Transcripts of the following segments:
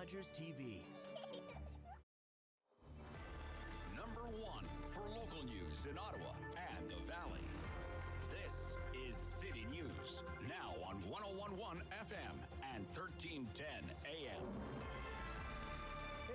Rogers TV. Number one for local news in Ottawa and the Valley. This is City News, now on 101.1 FM and 1310 AM.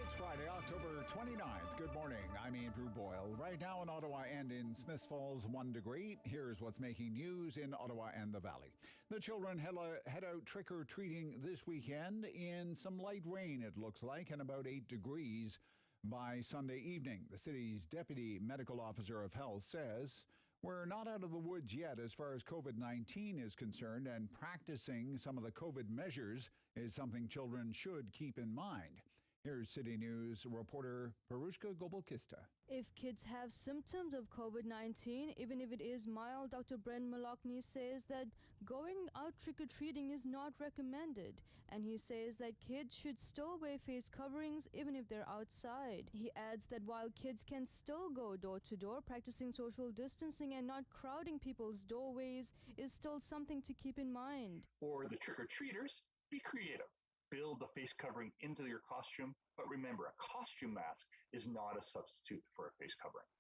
It's Friday, October 29th. Good morning. I'm Andrew Boyle. Right now in Ottawa and in Smiths Falls, 1 degree. Here's what's making news in Ottawa and the Valley. The children head out trick-or-treating this weekend in some light rain, it looks like, and about 8 degrees by Sunday evening. The city's Deputy Medical Officer of Health says we're not out of the woods yet as far as COVID-19 is concerned, and practicing some of the COVID measures is something children should keep in mind. Here's City News reporter Perushka Gobolkista. If kids have symptoms of COVID-19, even if it is mild, Dr. Brent Malokny says that going out trick-or-treating is not recommended. And he says that kids should still wear face coverings even if they're outside. He adds that while kids can still go door-to-door, practicing social distancing and not crowding people's doorways is still something to keep in mind. For the trick-or-treaters, be creative. Build the face covering into your costume. But remember, a costume mask is not a substitute for a face covering.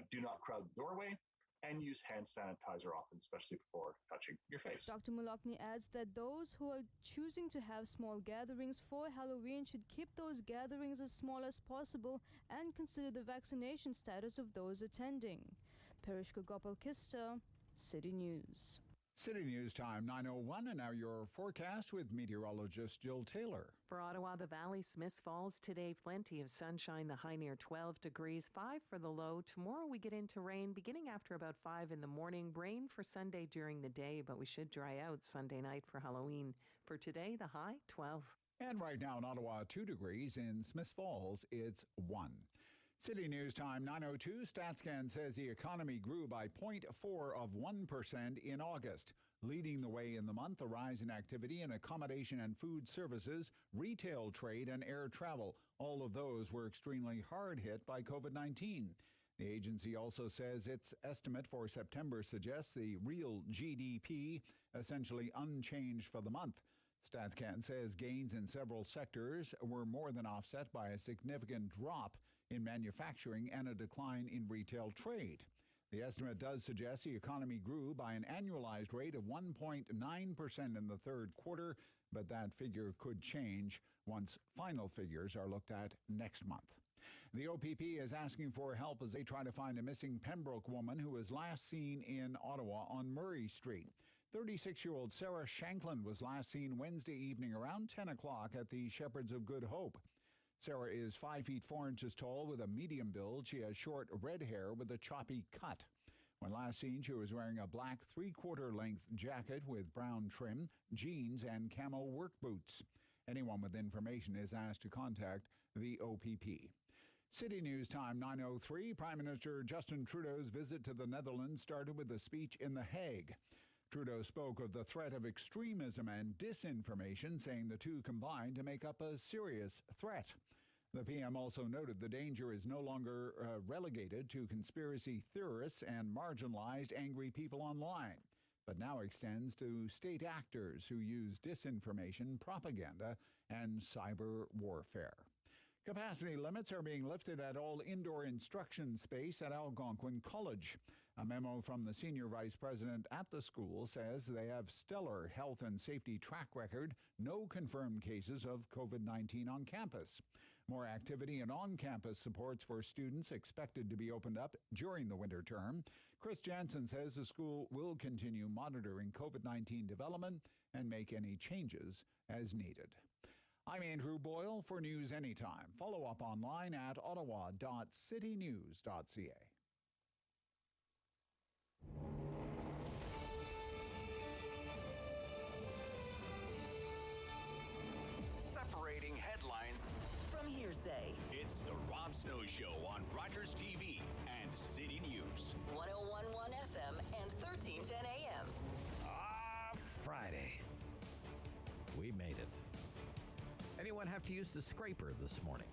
Do not crowd the doorway and use hand sanitizer often, especially before touching your face. Dr. Malokny adds that those who are choosing to have small gatherings for Halloween should keep those gatherings as small as possible and consider the vaccination status of those attending. Perushka Gobolkista, City News. City News time, 9:01, and now your forecast with meteorologist Jill Taylor. For Ottawa, the Valley, Smiths Falls, today plenty of sunshine, the high near 12 degrees, 5 for the low. Tomorrow we get into rain beginning after about 5 in the morning. Rain for Sunday during the day, but we should dry out Sunday night for Halloween. For today, the high, 12. And right now in Ottawa, 2 degrees. In Smiths Falls, it's 1. City News time, 9:02. StatsCan says the economy grew by 0.4% in August. Leading the way in the month, a rise in activity in accommodation and food services, retail trade, and air travel. All of those were extremely hard hit by COVID-19. The agency also says its estimate for September suggests the real GDP essentially unchanged for the month. StatsCan says gains in several sectors were more than offset by a significant drop in manufacturing and a decline in retail trade. The estimate does suggest the economy grew by an annualized rate of 1.9% in the third quarter, but that figure could change once final figures are looked at next month. The OPP is asking for help as they try to find a missing Pembroke woman who was last seen in Ottawa on Murray Street. 36-year-old Sarah Shanklin was last seen Wednesday evening around 10 o'clock at the Shepherds of Good Hope. Sarah is 5 feet 4 inches tall with a medium build. She has short red hair with a choppy cut. When last seen, she was wearing a black 3/4 length jacket with brown trim, jeans, and camo work boots. Anyone with information is asked to contact the OPP. City News time, 9:03. Prime Minister Justin Trudeau's visit to the Netherlands started with a speech in The Hague. Trudeau spoke of the threat of extremism and disinformation, saying the two combined to make up a serious threat. The PM also noted the danger is no longer relegated to conspiracy theorists and marginalized angry people online, but now extends to state actors who use disinformation, propaganda, and cyber warfare. Capacity limits are being lifted at all indoor instruction space at Algonquin College. A memo from the senior vice president at the school says they have stellar health and safety track record, no confirmed cases of COVID-19 on campus. More activity and on-campus supports for students expected to be opened up during the winter term. Chris Jansen says the school will continue monitoring COVID-19 development and make any changes as needed. I'm Andrew Boyle for News Anytime. Follow up online at ottawa.citynews.ca. Separating headlines from hearsay. It's the Rob Snow Show on Rogers TV and City News. 101.1 FM and 1310 AM. Friday. We made it. Anyone have to use the scraper this morning?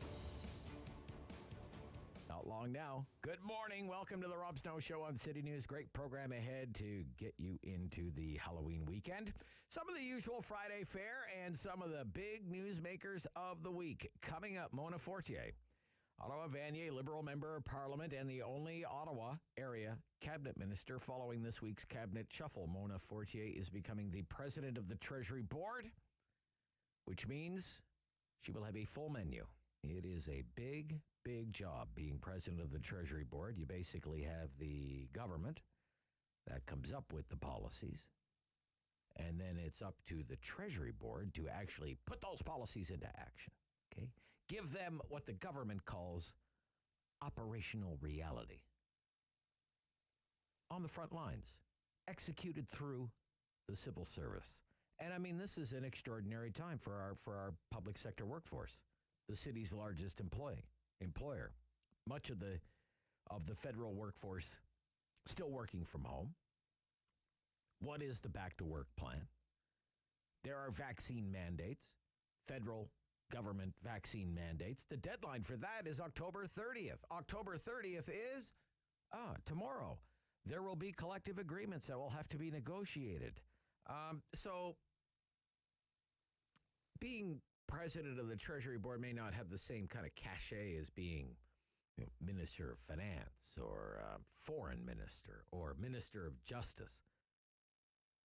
Now, Not long now. Good morning. Welcome to the Rob Snow Show on City News. Great program ahead to get you into the Halloween weekend. Some of the usual Friday fare and some of the big newsmakers of the week. Coming up, Mona Fortier, Ottawa-Vanier Liberal Member of Parliament and the only Ottawa area cabinet minister following this week's cabinet shuffle. Mona Fortier is becoming the president of the Treasury Board, which means she will have a full menu. It is a big job being president of the Treasury Board. You basically have the government that comes up with the policies, and then it's up to the Treasury Board to actually put those policies into action, okay? Give them what the government calls operational reality. On the front lines, executed through the civil service. And I mean, this is an extraordinary time for our public sector workforce, the city's largest employer. Much of the federal workforce still working from home. What is the back to work plan? There are vaccine mandates, federal government vaccine mandates. The deadline for that is October 30th. October 30th is tomorrow. There will be collective agreements that will have to be negotiated. So being president of the Treasury Board may not have the same kind of cachet as being Minister of Finance or Foreign Minister or Minister of Justice.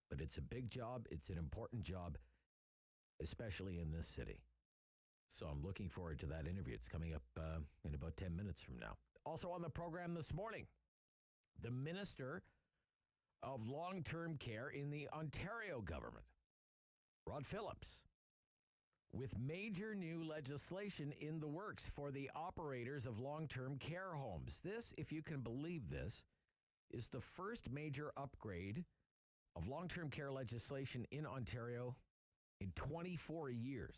But it's a big job. It's an important job, especially in this city. So I'm looking forward to that interview. It's coming up in about 10 minutes from now. Also on the program this morning, the Minister of Long-Term Care in the Ontario government, Rod Phillips, with major new legislation in the works for the operators of long-term care homes. This, if you can believe this, is the first major upgrade of long-term care legislation in Ontario in 24 years.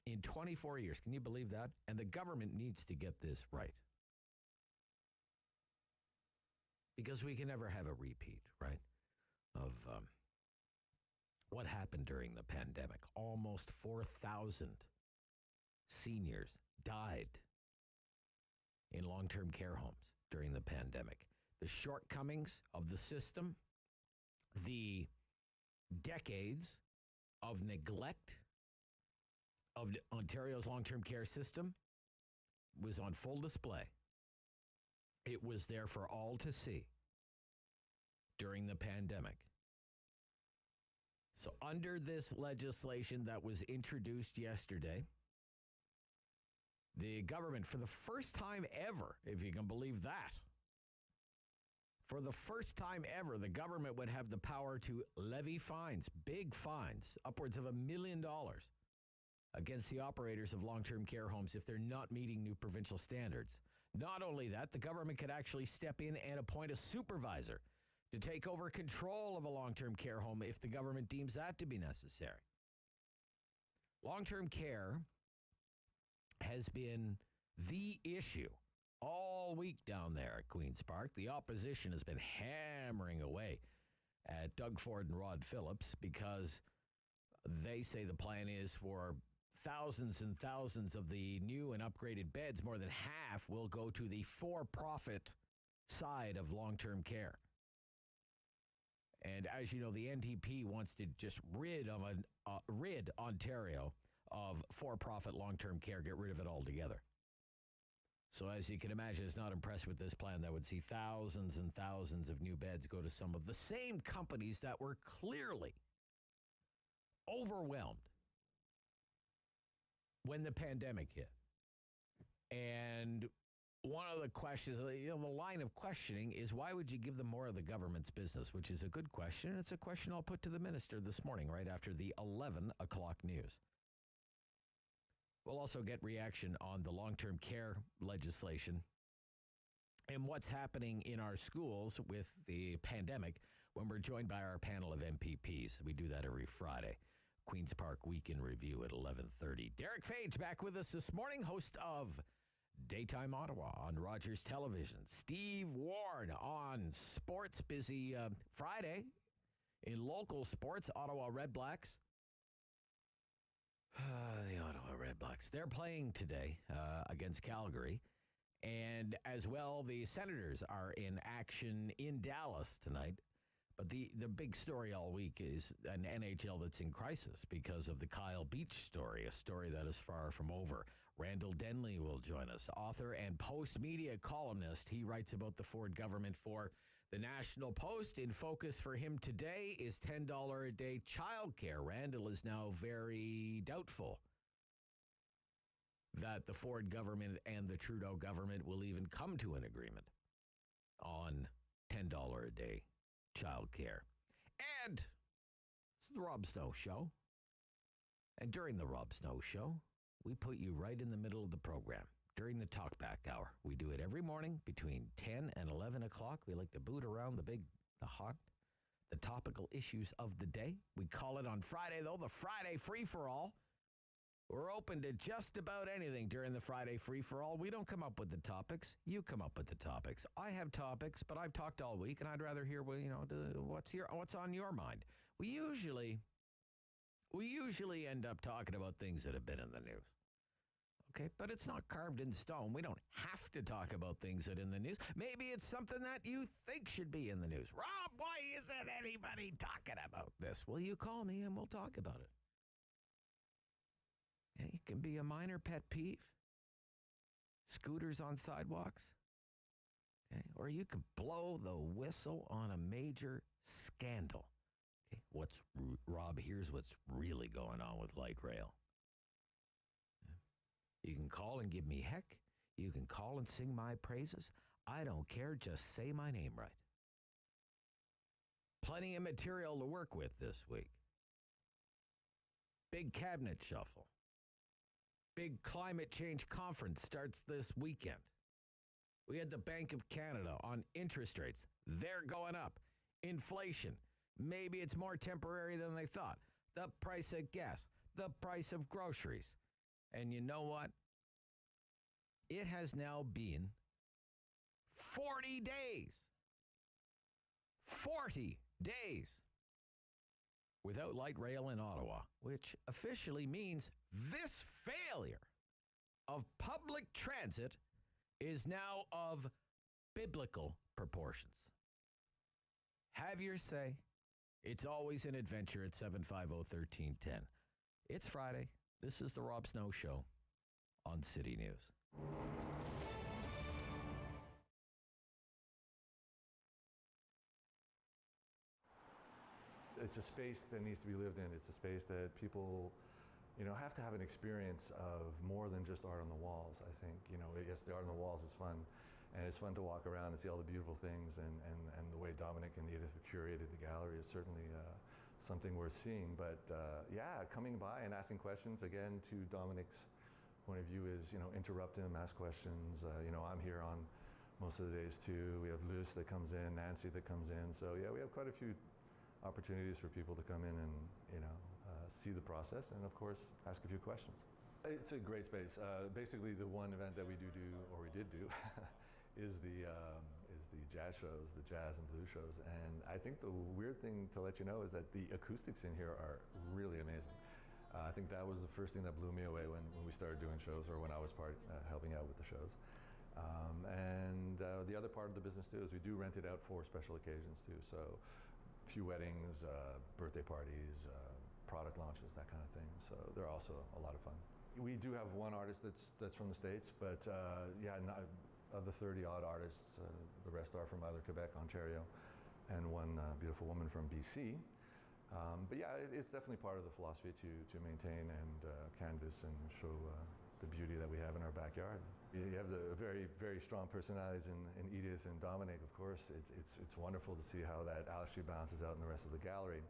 In 24 years. Can you believe that? And the government needs to get this right. Because we can never have a repeat, right, of what happened during the pandemic. Almost 4,000 seniors died in long-term care homes during the pandemic. The shortcomings of the system, the decades of neglect of Ontario's long-term care system was on full display. It was there for all to see during the pandemic. So under this legislation that was introduced yesterday, the government, for the first time ever, if you can believe that, for the first time ever, the government would have the power to levy fines, big fines, upwards of $1 million against the operators of long-term care homes if they're not meeting new provincial standards. Not only that, the government could actually step in and appoint a supervisor to take over control of a long-term care home if the government deems that to be necessary. Long-term care has been the issue all week down there at Queen's Park. The opposition has been hammering away at Doug Ford and Rod Phillips because they say the plan is for thousands and thousands of the new and upgraded beds, more than half will go to the for-profit side of long-term care. And as you know, the NDP wants to just rid Ontario of for-profit long-term care, get rid of it altogether. So as you can imagine, it's not impressed with this plan that would see thousands and thousands of new beds go to some of the same companies that were clearly overwhelmed when the pandemic hit. And one of the questions, the line of questioning is, why would you give them more of the government's business? Which is a good question. And it's a question I'll put to the minister this morning, right after the 11 o'clock news. We'll also get reaction on the long-term care legislation and what's happening in our schools with the pandemic when we're joined by our panel of MPPs. We do that every Friday. Queen's Park Week in Review at 11:30. Derick Fage back with us this morning, host of Daytime Ottawa on Rogers Television. Steve Warne on Sports, busy Friday in local sports. Ottawa Redblacks. The Ottawa Redblacks. They're playing today against Calgary. And as well, the Senators are in action in Dallas tonight. But the big story all week is an NHL that's in crisis because of the Kyle Beach story, a story that is far from over. Randall Denley will join us, author and post-media columnist. He writes about the Ford government for the National Post. In focus for him today is $10 a day childcare. Randall is now very doubtful that the Ford government and the Trudeau government will even come to an agreement on $10 a day childcare. And it's the Rob Snow Show. And during the Rob Snow Show, we put you right in the middle of the program during the talkback hour. We do it every morning between 10 and 11 o'clock. We like to boot around the topical issues of the day. We call it on Friday, though, the Friday free-for-all. We're open to just about anything during the Friday free-for-all. We don't come up with the topics. You come up with the topics. I have topics, but I've talked all week, and I'd rather hear what's on your mind. We usually end up talking about things that have been in the news. Okay, but it's not carved in stone. We don't have to talk about things that are in the news. Maybe it's something that you think should be in the news. Rob, why isn't anybody talking about this? Well, you call me and we'll talk about it. It can be a minor pet peeve. Scooters on sidewalks. Okay, or you can blow the whistle on a major scandal. Okay, Rob, here's what's really going on with light rail. You can call and give me heck. You can call and sing my praises. I don't care. Just say my name right. Plenty of material to work with this week. Big cabinet shuffle. Big climate change conference starts this weekend. We had the Bank of Canada on interest rates. They're going up. Inflation. Maybe it's more temporary than they thought. The price of gas. The price of groceries. And you know what? It has now been 40 days. 40 days without light rail in Ottawa, which officially means this failure of public transit is now of biblical proportions. Have your say. It's always an adventure at 750-1310. It's Friday. This is the Rob Snow Show on City News. It's a space that needs to be lived in. It's a space that people, have to have an experience of more than just art on the walls. I think, yes, the art on the walls is fun, and it's fun to walk around and see all the beautiful things, and the way Dominic and Edith have curated the gallery is certainly something worth seeing. But coming by and asking questions, again, to Dominic's point of view is, interrupt him, ask questions. I'm here on most of the days too. We have Luce that comes in, Nancy that comes in. So we have quite a few opportunities for people to come in and, see the process and, of course, ask a few questions. It's a great space. Basically, the one event that we did do is the jazz shows, the jazz and blues shows. And I think the weird thing to let you know is that the acoustics in here are really amazing. I think that was the first thing that blew me away when we started doing shows, or when I was helping out with the shows. And the other part of the business too is we do rent it out for special occasions too. So a few weddings, birthday parties, product launches, that kind of thing. So they're also a lot of fun. We do have one artist that's from the States, but of the 30-odd artists, the rest are from either Quebec, Ontario, and one beautiful woman from BC. It's definitely part of the philosophy to maintain and canvas and show the beauty that we have in our backyard. You have the very, very strong personalities in Edith and Dominic, of course. It's wonderful to see how that actually balances out in the rest of the gallery.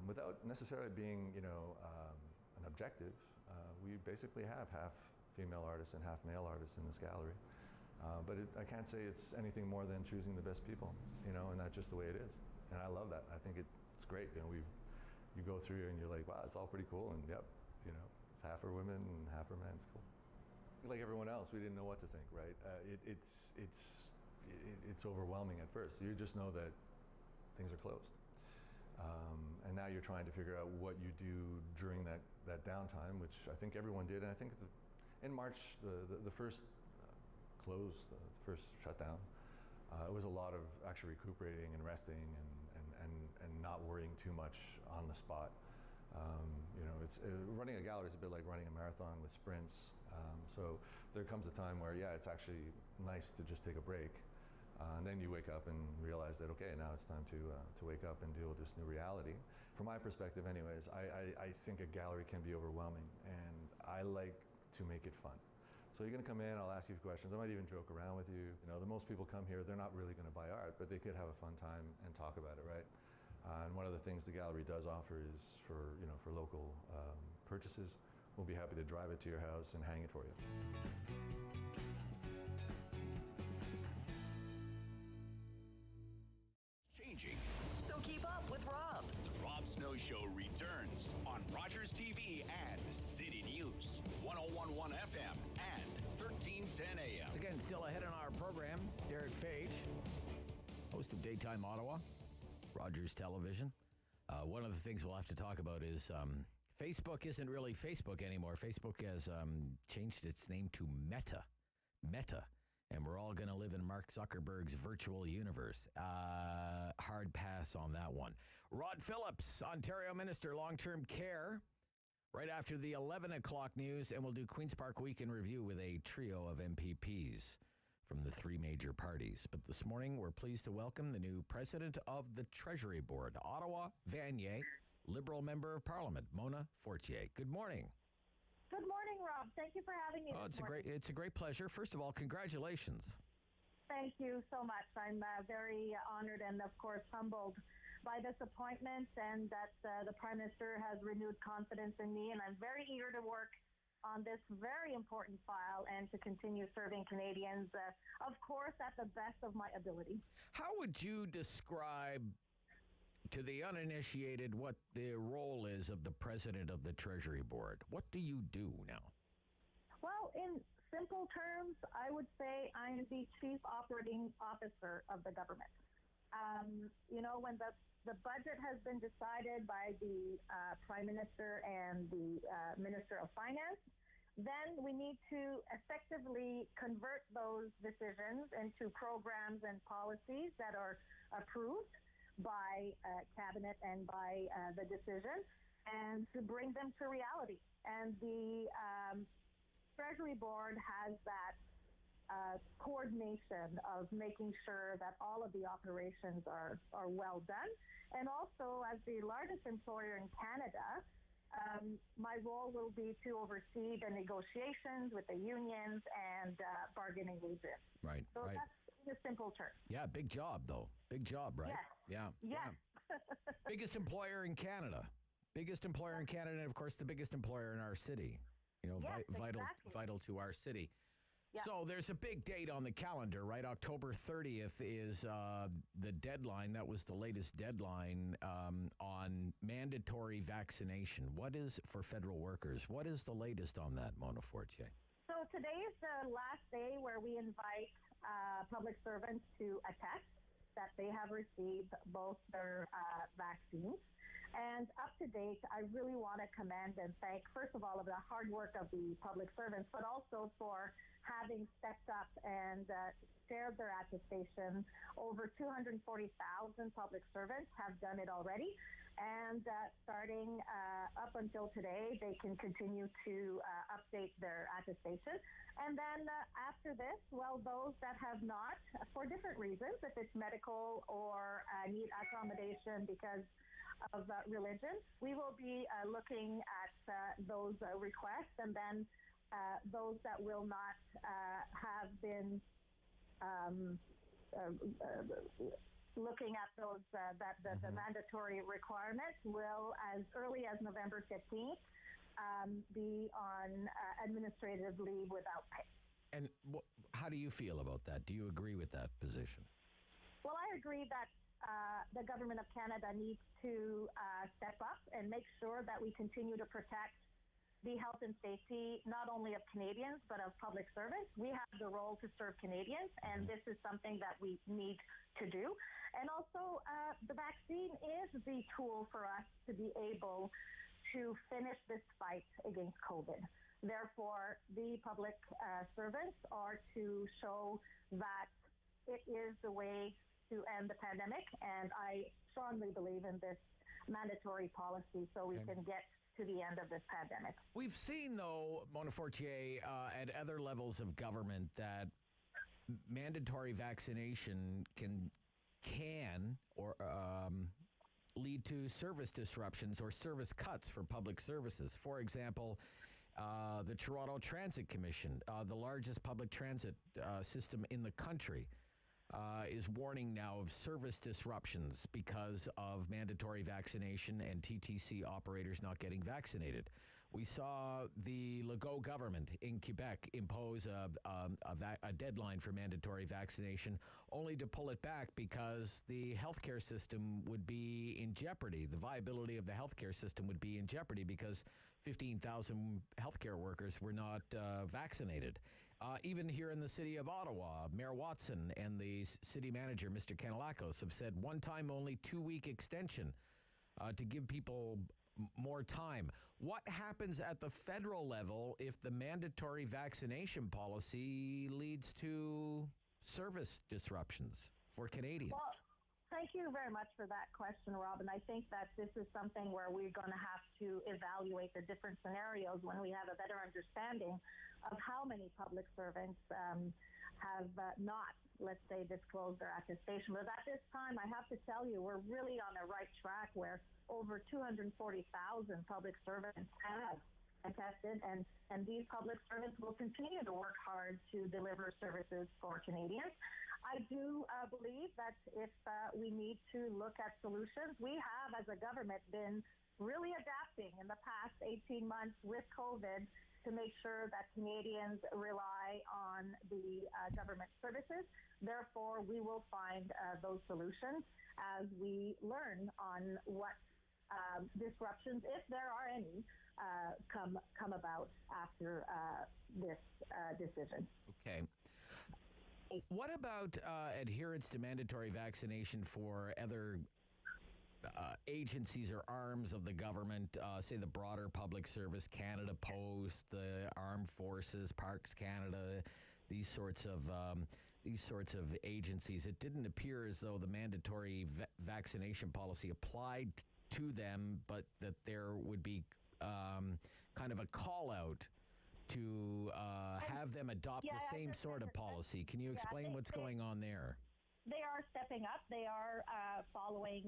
Without necessarily being, an objective, we basically have half female artists and half male artists in this gallery. But I can't say it's anything more than choosing the best people, and that's just the way it is. And I love that. I think it's great. You go through and you're like, wow, it's all pretty cool. And yep, it's half are women and half are men. It's cool. Like everyone else, we didn't know what to think, right? It's overwhelming at first. You just know that things are closed. And now you're trying to figure out what you do during that downtime, which I think everyone did. And I think in March, the first closed, the first shutdown, it was a lot of actually recuperating and resting and not worrying too much on the spot. Running a gallery is a bit like running a marathon with sprints. So there comes a time where, it's actually nice to just take a break. And then you wake up and realize that, okay, now it's time to wake up and deal with this new reality. From my perspective anyways, I think a gallery can be overwhelming, and I like to make it fun. So you're going to come in, I'll ask you questions, I might even joke around with you. The most people come here, they're not really going to buy art, but they could have a fun time and talk about it, right? And one of the things the gallery does offer is for local purchases, we'll be happy to drive it to your house and hang it for you. Changing. So keep up with Rob. The Rob Snow Show returns on Rogers TV and City News, 101.1 FM and 1310 AM. Again, still ahead in our program, Derick Fage, host of Daytime Ottawa, Rogers Television. One of the things we'll have to talk about is Facebook isn't really Facebook anymore. Facebook has changed its name to Meta. And we're all going to live in Mark Zuckerberg's virtual universe. Hard pass on that one. Rod Phillips, Ontario Minister, Long-Term Care, right after the 11 o'clock news, and we'll do Queen's Park Week in Review with a trio of MPPs from the three major parties. But this morning, we're pleased to welcome the new president of the Treasury Board, Ottawa-Vanier, Liberal Member of Parliament, Mona Fortier. Good morning. Good morning, Rob. Thank you for having me. It's a great pleasure. First of all, congratulations. Thank you so much. I'm very honored and, of course, humbled by this appointment, and that the Prime Minister has renewed confidence in me, and I'm very eager to work on this very important file and to continue serving Canadians, of course, at the best of my ability. How would you describe to the uninitiated what the role is of the president of the Treasury Board? What do you do now? Well, in simple terms, I would say I'm the chief operating officer of the government. When the budget has been decided by the Prime Minister and the Minister of Finance, then we need to effectively convert those decisions into programs and policies that are approved by Cabinet and by the decision, and to bring them to reality. And the Treasury Board has that coordination of making sure that all of the operations are well done. And also, as the largest employer in Canada, my role will be to oversee the negotiations with the unions and bargaining agents. Right. So that's in a simple term. Yeah, big job, though. Big job, right? Yes. Yeah. Biggest employer in Canada. And, of course, the biggest employer in our city. Vital to our city. Yep. So there's a big date on the calendar, right? October 30th is the deadline. That was the latest deadline on mandatory vaccination. What is for federal workers? What is the latest on that, Mona Fortier? So today is the last day where we invite public servants to attest that they have received both their vaccines. And up to date, I really want to commend and thank, first of all, of the hard work of the public servants, but also for having stepped up and shared their attestation. Over 240,000 public servants have done it already. And starting up until today, they can continue to update their attestation. And then after this, well, those that have not, for different reasons, if it's medical or need accommodation because of religion, we will be looking at those requests, and then those that will not have been looking at those the mandatory requirements will, as early as November 15th, be on administrative leave without pay. And how do you feel about that? Do you agree with that position? Well, I agree that the Government of Canada needs to step up and make sure that we continue to protect the health and safety, not only of Canadians, but of public servants. We have the role to serve Canadians, and this is something that we need to do. And also, the vaccine is the tool for us to be able to finish this fight against COVID. Therefore, the public servants are to show that it is the way to end the pandemic, and I strongly believe in this mandatory policy so we can get to the end of this pandemic. We've seen, though, Mona Fortier, at other levels of government that mandatory vaccination can lead to service disruptions or service cuts for public services. For example, the Toronto Transit Commission, the largest public transit system in the country, is warning now of service disruptions because of mandatory vaccination and TTC operators not getting vaccinated. We saw the Legault government in Quebec impose a deadline for mandatory vaccination, only to pull it back because the healthcare system would be in jeopardy. The viability of the healthcare system would be in jeopardy because 15,000 healthcare workers were not vaccinated. Even here in the city of Ottawa, Mayor Watson and the city manager, Mr. Kanalakos, have said one time only 2-week extension to give people more time. What happens at the federal level if the mandatory vaccination policy leads to service disruptions for Canadians? Well, thank you very much for that question, Rob. And I think that this is something where we're going to have to evaluate the different scenarios when we have a better understanding of how many public servants have not, let's say, disclosed their attestation. But at this time, I have to tell you, we're really on the right track where over 240,000 public servants have attested, and these public servants will continue to work hard to deliver services for Canadians. I do believe that if we need to look at solutions, we have, as a government, been really adapting in the past 18 months with COVID to make sure that Canadians rely on the government services. Therefore, we will find those solutions as we learn on what disruptions, if there are any, come about after this decision. Okay. What about adherence to mandatory vaccination for other agencies or arms of the government, say the broader public service, Canada Post, the Armed Forces, Parks Canada, these sorts of agencies? It didn't appear as though the mandatory vaccination policy applied to them, but that there would be kind of a call out to have them adopt the same sort of policy. Can you explain what's going on there? They are stepping up. They are following,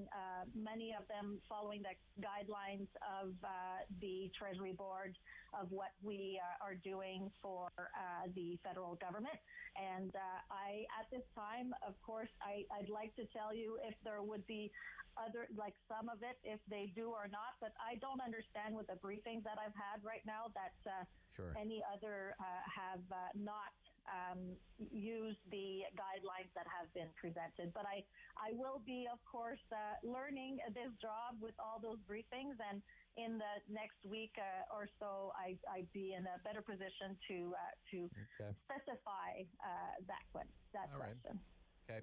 many of them following the guidelines of the Treasury Board of what we are doing for the federal government. And at this time, of course, I'd like to tell you if there would be other, like some of it, if they do or not, but I don't understand with the briefings that I've had right now that any other have not use the guidelines that have been presented. But I will be, of course, learning this job with all those briefings, and in the next week or so, I'd be in a better position to specify that question. Okay.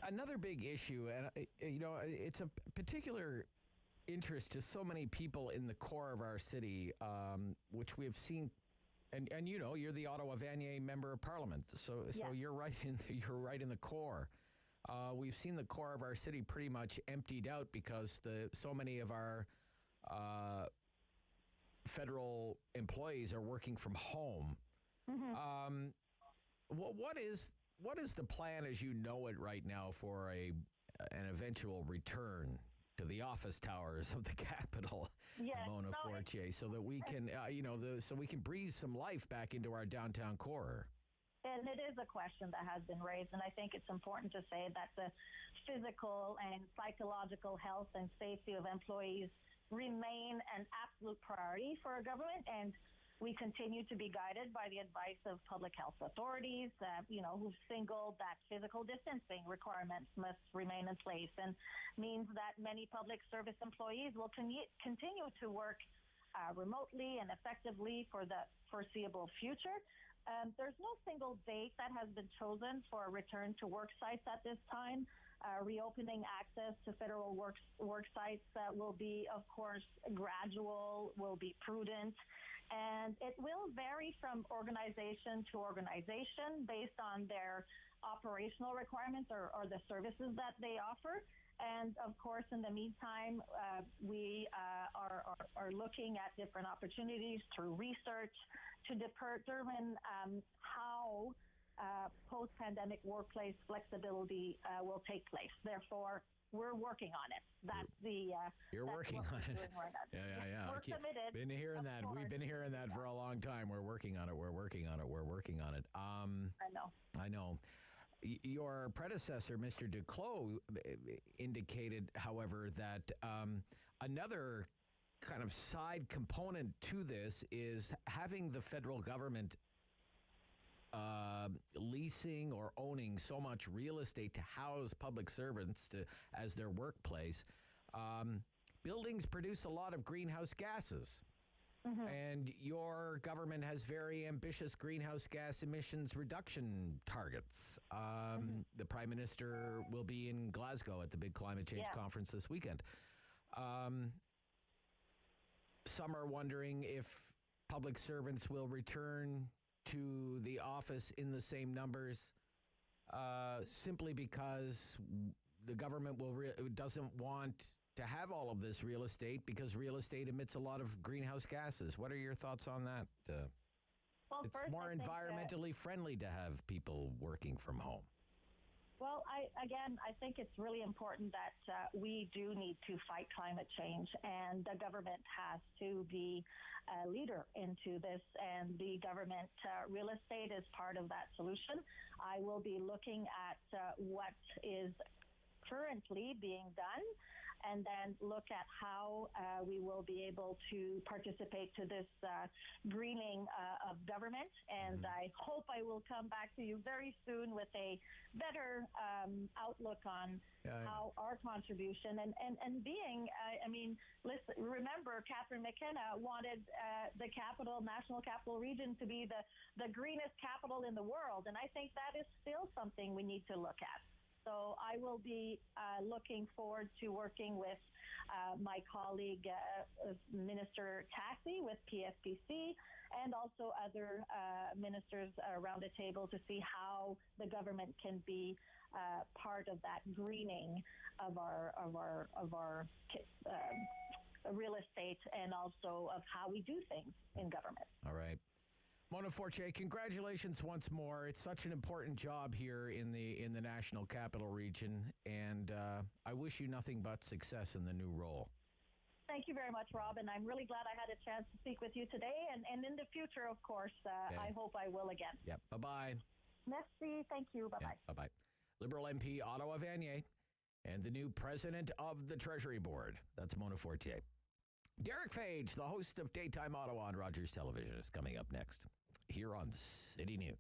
Another big issue, and it's a particular interest to so many people in the core of our city, which we have seen. And you're the Ottawa-Vanier member of Parliament, so you're right in the core. We've seen the core of our city pretty much emptied out because so many of our federal employees are working from home. Mm-hmm. What is the plan as you know it right now for an eventual return to the office towers of the capital, Mona Fortier, so that we can, so we can breathe some life back into our downtown core? And it is a question that has been raised, and I think it's important to say that the physical and psychological health and safety of employees remain an absolute priority for our government, and we continue to be guided by the advice of public health authorities, who've singled that physical distancing requirements must remain in place, and means that many public service employees will continue to work remotely and effectively for the foreseeable future. There's no single date that has been chosen for a return to work sites at this time. reopening access to federal work sites will be, of course, gradual, will be prudent, and it will vary from organization to organization based on their operational requirements or the services that they offer. And of course, in the meantime, we are looking at different opportunities through research to determine how post-pandemic workplace flexibility will take place. Therefore, we're working on it. That's You're working on it. Right now. Yeah. We're committed. Been hearing that. Course. We've been hearing that for a long time. We're working on it. We're working on it. We're working on it. I know. Your predecessor, Mr. Duclos, indicated, however, that another kind of side component to this is having the federal government leasing or owning so much real estate to house public servants as their workplace. Buildings produce a lot of greenhouse gases. Mm-hmm. And your government has very ambitious greenhouse gas emissions reduction targets. The Prime Minister will be in Glasgow at the big climate change conference this weekend. Some are wondering if public servants will return to the office in the same numbers simply because the government doesn't want to have all of this real estate because real estate emits a lot of greenhouse gases. What are your thoughts on that? Well, it's first, more environmentally friendly to have people working from home. Well, I think it's really important that we do need to fight climate change, and the government has to be a leader into this, and the government real estate is part of that solution. I will be looking at what is currently being done, and then look at how we will be able to participate to this greening of government. And I hope I will come back to you very soon with a better outlook on how our contribution and being, listen, remember, Catherine McKenna wanted the National Capital Region to be the greenest capital in the world. And I think that is still something we need to look at. So I will be looking forward to working with my colleague, Minister Tassi with PSPC, and also other ministers around the table to see how the government can be part of that greening of our real estate, and also of how we do things in government. All right. Mona Fortier, congratulations once more. It's such an important job here in the National Capital Region, and I wish you nothing but success in the new role. Thank you very much, Rob, and I'm really glad I had a chance to speak with you today, and in the future, of course, I hope I will again. Yep. Bye-bye. Merci. Thank you. Bye-bye. Yeah, bye-bye. Liberal MP Ottawa-Vanier and the new president of the Treasury Board. That's Mona Fortier. Derick Fage, the host of Daytime Ottawa on Rogers Television, is coming up next here on City News.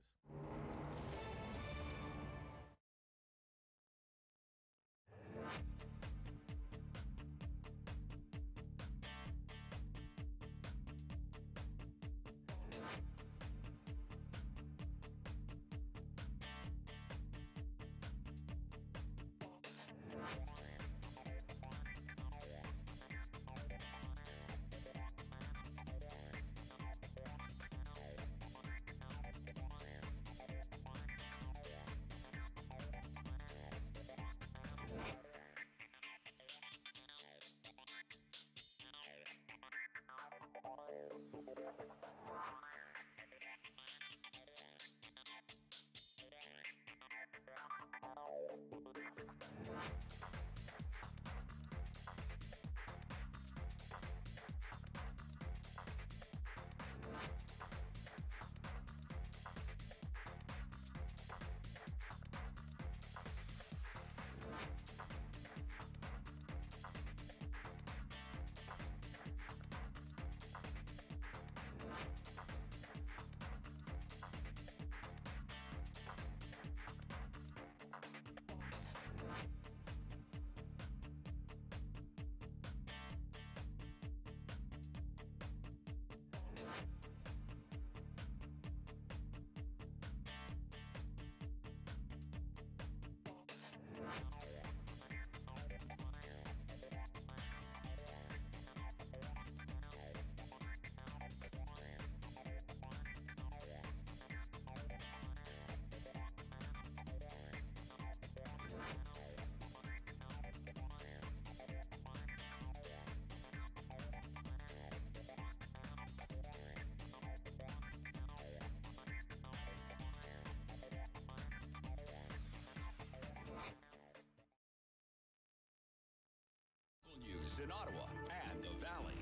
news in Ottawa and the Valley.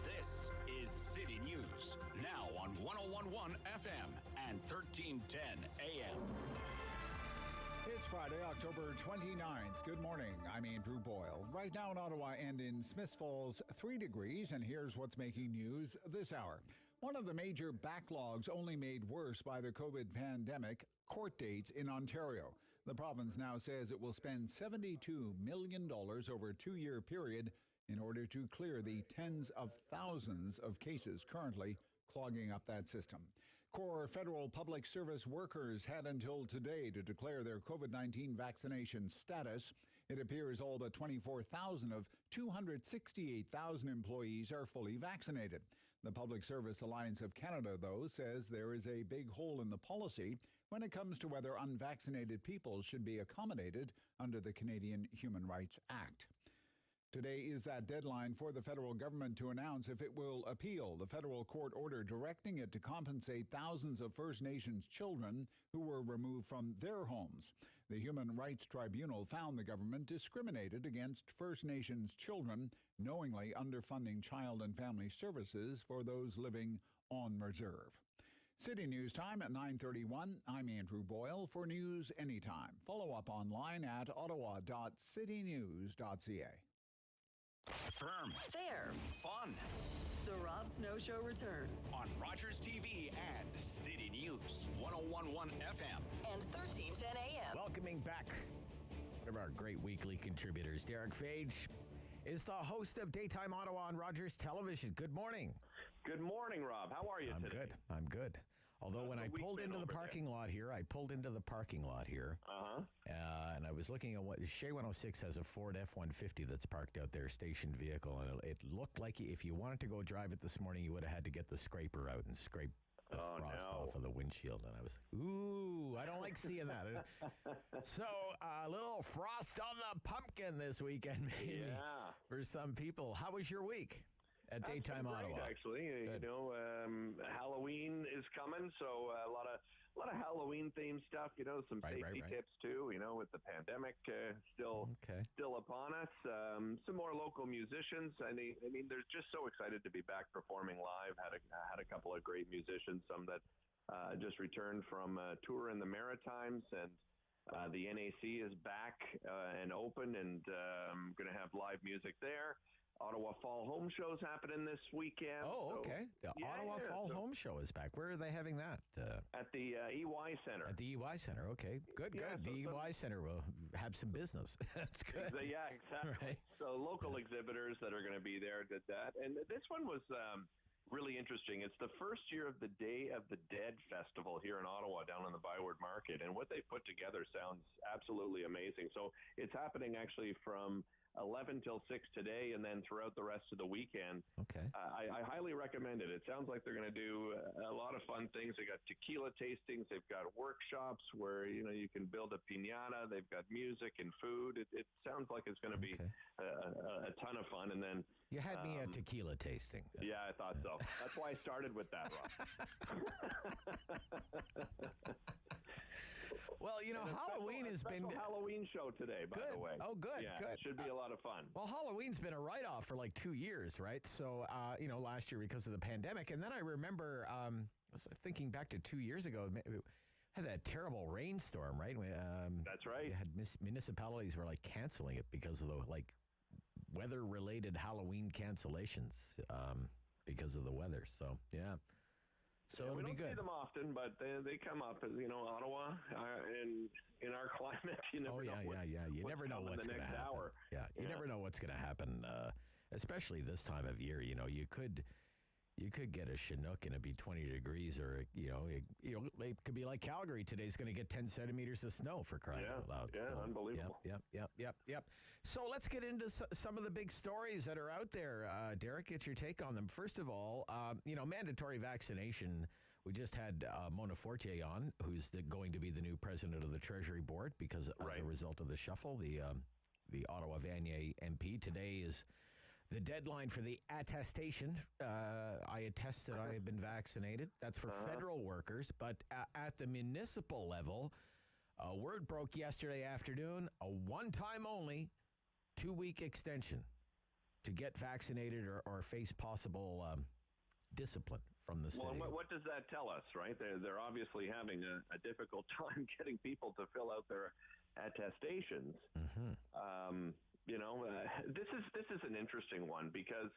This is City News, now on 101.1 FM and 1310 AM. It's Friday, October 29th. Good morning. I'm Andrew Boyle. Right now in Ottawa and in Smiths Falls, 3 degrees, and here's what's making news this hour. One of the major backlogs only made worse by the COVID pandemic, court dates in Ontario. The province now says it will spend $72 million over a 2-year period in order to clear the tens of thousands of cases currently clogging up that system. Core federal public service workers had until today to declare their COVID-19 vaccination status. It appears all but 24,000 of 268,000 employees are fully vaccinated. The Public Service Alliance of Canada, though, says there is a big hole in the policy when it comes to whether unvaccinated people should be accommodated under the Canadian Human Rights Act. Today is that deadline for the federal government to announce if it will appeal the federal court order directing it to compensate thousands of First Nations children who were removed from their homes. The Human Rights Tribunal found the government discriminated against First Nations children, knowingly underfunding child and family services for those living on reserve. City News Time at 9:31. I'm Andrew Boyle for News Anytime. Follow up online at ottawa.citynews.ca. Firm. Fair. Fun. The Rob Snow Show returns On Rogers TV and City News, 101.1 FM. and 1310 AM. Welcoming back one of our great weekly contributors, Derick Fage, is the host of Daytime Ottawa on Rogers Television. Good morning. Good morning, Rob. How are you today? I'm good. Although when I pulled into the parking lot here, and I was looking at what Shea 106 has a Ford F-150 that's parked out there, stationed vehicle, and it looked like if you wanted to go drive it this morning, you would have had to get the scraper out and scrape the frost off of the windshield. And I was, I don't like seeing that. So a little frost on the pumpkin this weekend, maybe, for some people. How was your week at Daytime Ottawa? Actually, Halloween is coming, so a lot of Halloween themed stuff. Some safety tips too. With the pandemic still upon us. Some more local musicians. I mean, they're just so excited to be back performing live. Had a couple of great musicians. Some that just returned from a tour in the Maritimes, and the NAC is back and open, and going to have live music there. Ottawa Fall Home Show's happening this weekend. Oh, okay. The Ottawa Fall Home Show is back. Where are they having that? At the EY Center. At the EY Center. Okay, good. The EY Center will have some business. That's good. Yeah, exactly. Right. So local exhibitors that are going to be there did that. And this one was really interesting. It's the first year of the Day of the Dead Festival here in Ottawa, down on the Byward Market. And what they put together sounds absolutely amazing. So it's happening actually from 11 till 6 today, and then throughout the rest of the weekend. Okay. I highly recommend it. It sounds like they're going to do a lot of fun things. They got tequila tastings. They've got workshops where you can build a piñata. They've got music and food. It sounds like it's going to be a ton of fun. And then you had me at tequila tasting. Yeah, I thought so. That's why I started with that, Rob. Well, Halloween has been a Halloween show today, by the way. Oh, good, good. It should be a lot of fun. Well, Halloween's been a write-off for like 2 years, right? So, last year because of the pandemic. And then I remember, I was thinking back to 2 years ago, we had that terrible rainstorm, right? That's right. We had municipalities were like canceling it because of the weather-related Halloween cancellations because of the weather. So, yeah. So we it'll be don't good. see them often, but they come up. Ottawa, in our climate, you never know. You never know what's going to happen. Hour. Yeah, you never know what's going to happen, especially this time of year. You could get a Chinook and it'd be 20 degrees, or it could be like Calgary today's going to get 10 centimeters of snow, for crying out loud. Yeah, so, unbelievable. Yep. So let's get into some of the big stories that are out there. Derick, get your take on them. First of all, mandatory vaccination. We just had Mona Fortier on, who's going to be the new president of the Treasury Board because as a result of the shuffle, the Ottawa-Vanier MP. Today is the deadline for the attestation. I attest that I have been vaccinated. That's for federal workers. But at the municipal level, word broke yesterday afternoon, a one-time only 2-week extension to get vaccinated or face possible discipline from the city. Well, what does that tell us, right? They're obviously having a difficult time getting people to fill out their attestations. Mm-hmm. This is an interesting one because,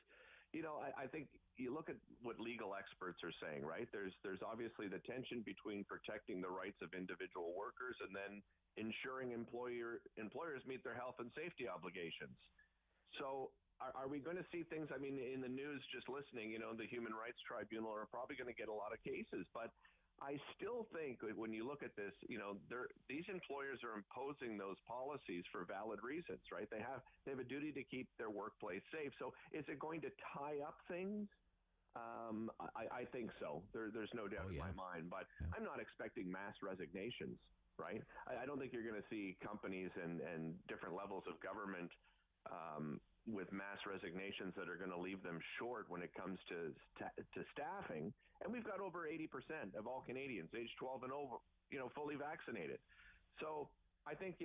I think you look at what legal experts are saying, right? There's obviously the tension between protecting the rights of individual workers and then ensuring employers meet their health and safety obligations. So are we going to see things, in the news, just listening, the Human Rights Tribunal are probably going to get a lot of cases. But I still think when you look at this, these employers are imposing those policies for valid reasons, right? They have a duty to keep their workplace safe. So is it going to tie up things? I think so. There's no doubt in my mind. But I'm not expecting mass resignations, right? I don't think you're going to see companies and different levels of government with mass resignations that are going to leave them short when it comes to staffing. And we've got over 80% of all Canadians age 12 and over, fully vaccinated. So I think,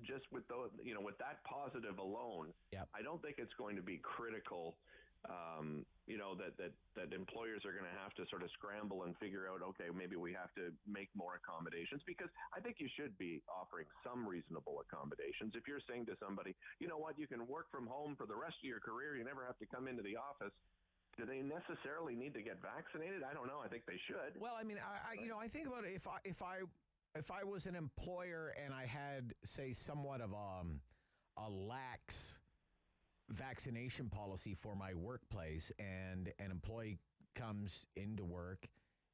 just with with that positive alone, I don't think it's going to be critical, that employers are going to have to sort of scramble and figure out, okay, maybe we have to make more accommodations, because I think you should be offering some reasonable accommodations. If you're saying to somebody, you know what, you can work from home for the rest of your career, you never have to come into the office. Do they necessarily need to get vaccinated? I don't know. I think they should. Well, I think about it. If I was an employer and I had, say, somewhat of a lax vaccination policy for my workplace, and an employee comes into work,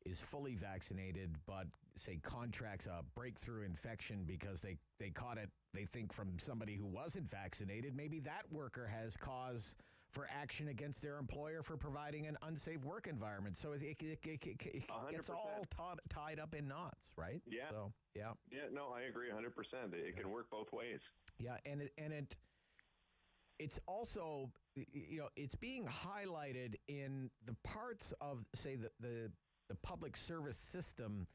is fully vaccinated, but say contracts a breakthrough infection because they caught it, they think, from somebody who wasn't vaccinated, maybe that worker has cause for action against their employer for providing an unsafe work environment. So it gets all tied up in knots, right? Yeah. So, yeah. Yeah, no, I agree 100%. It can work both ways. Yeah, it's also, it's being highlighted in the parts of, say, the public service system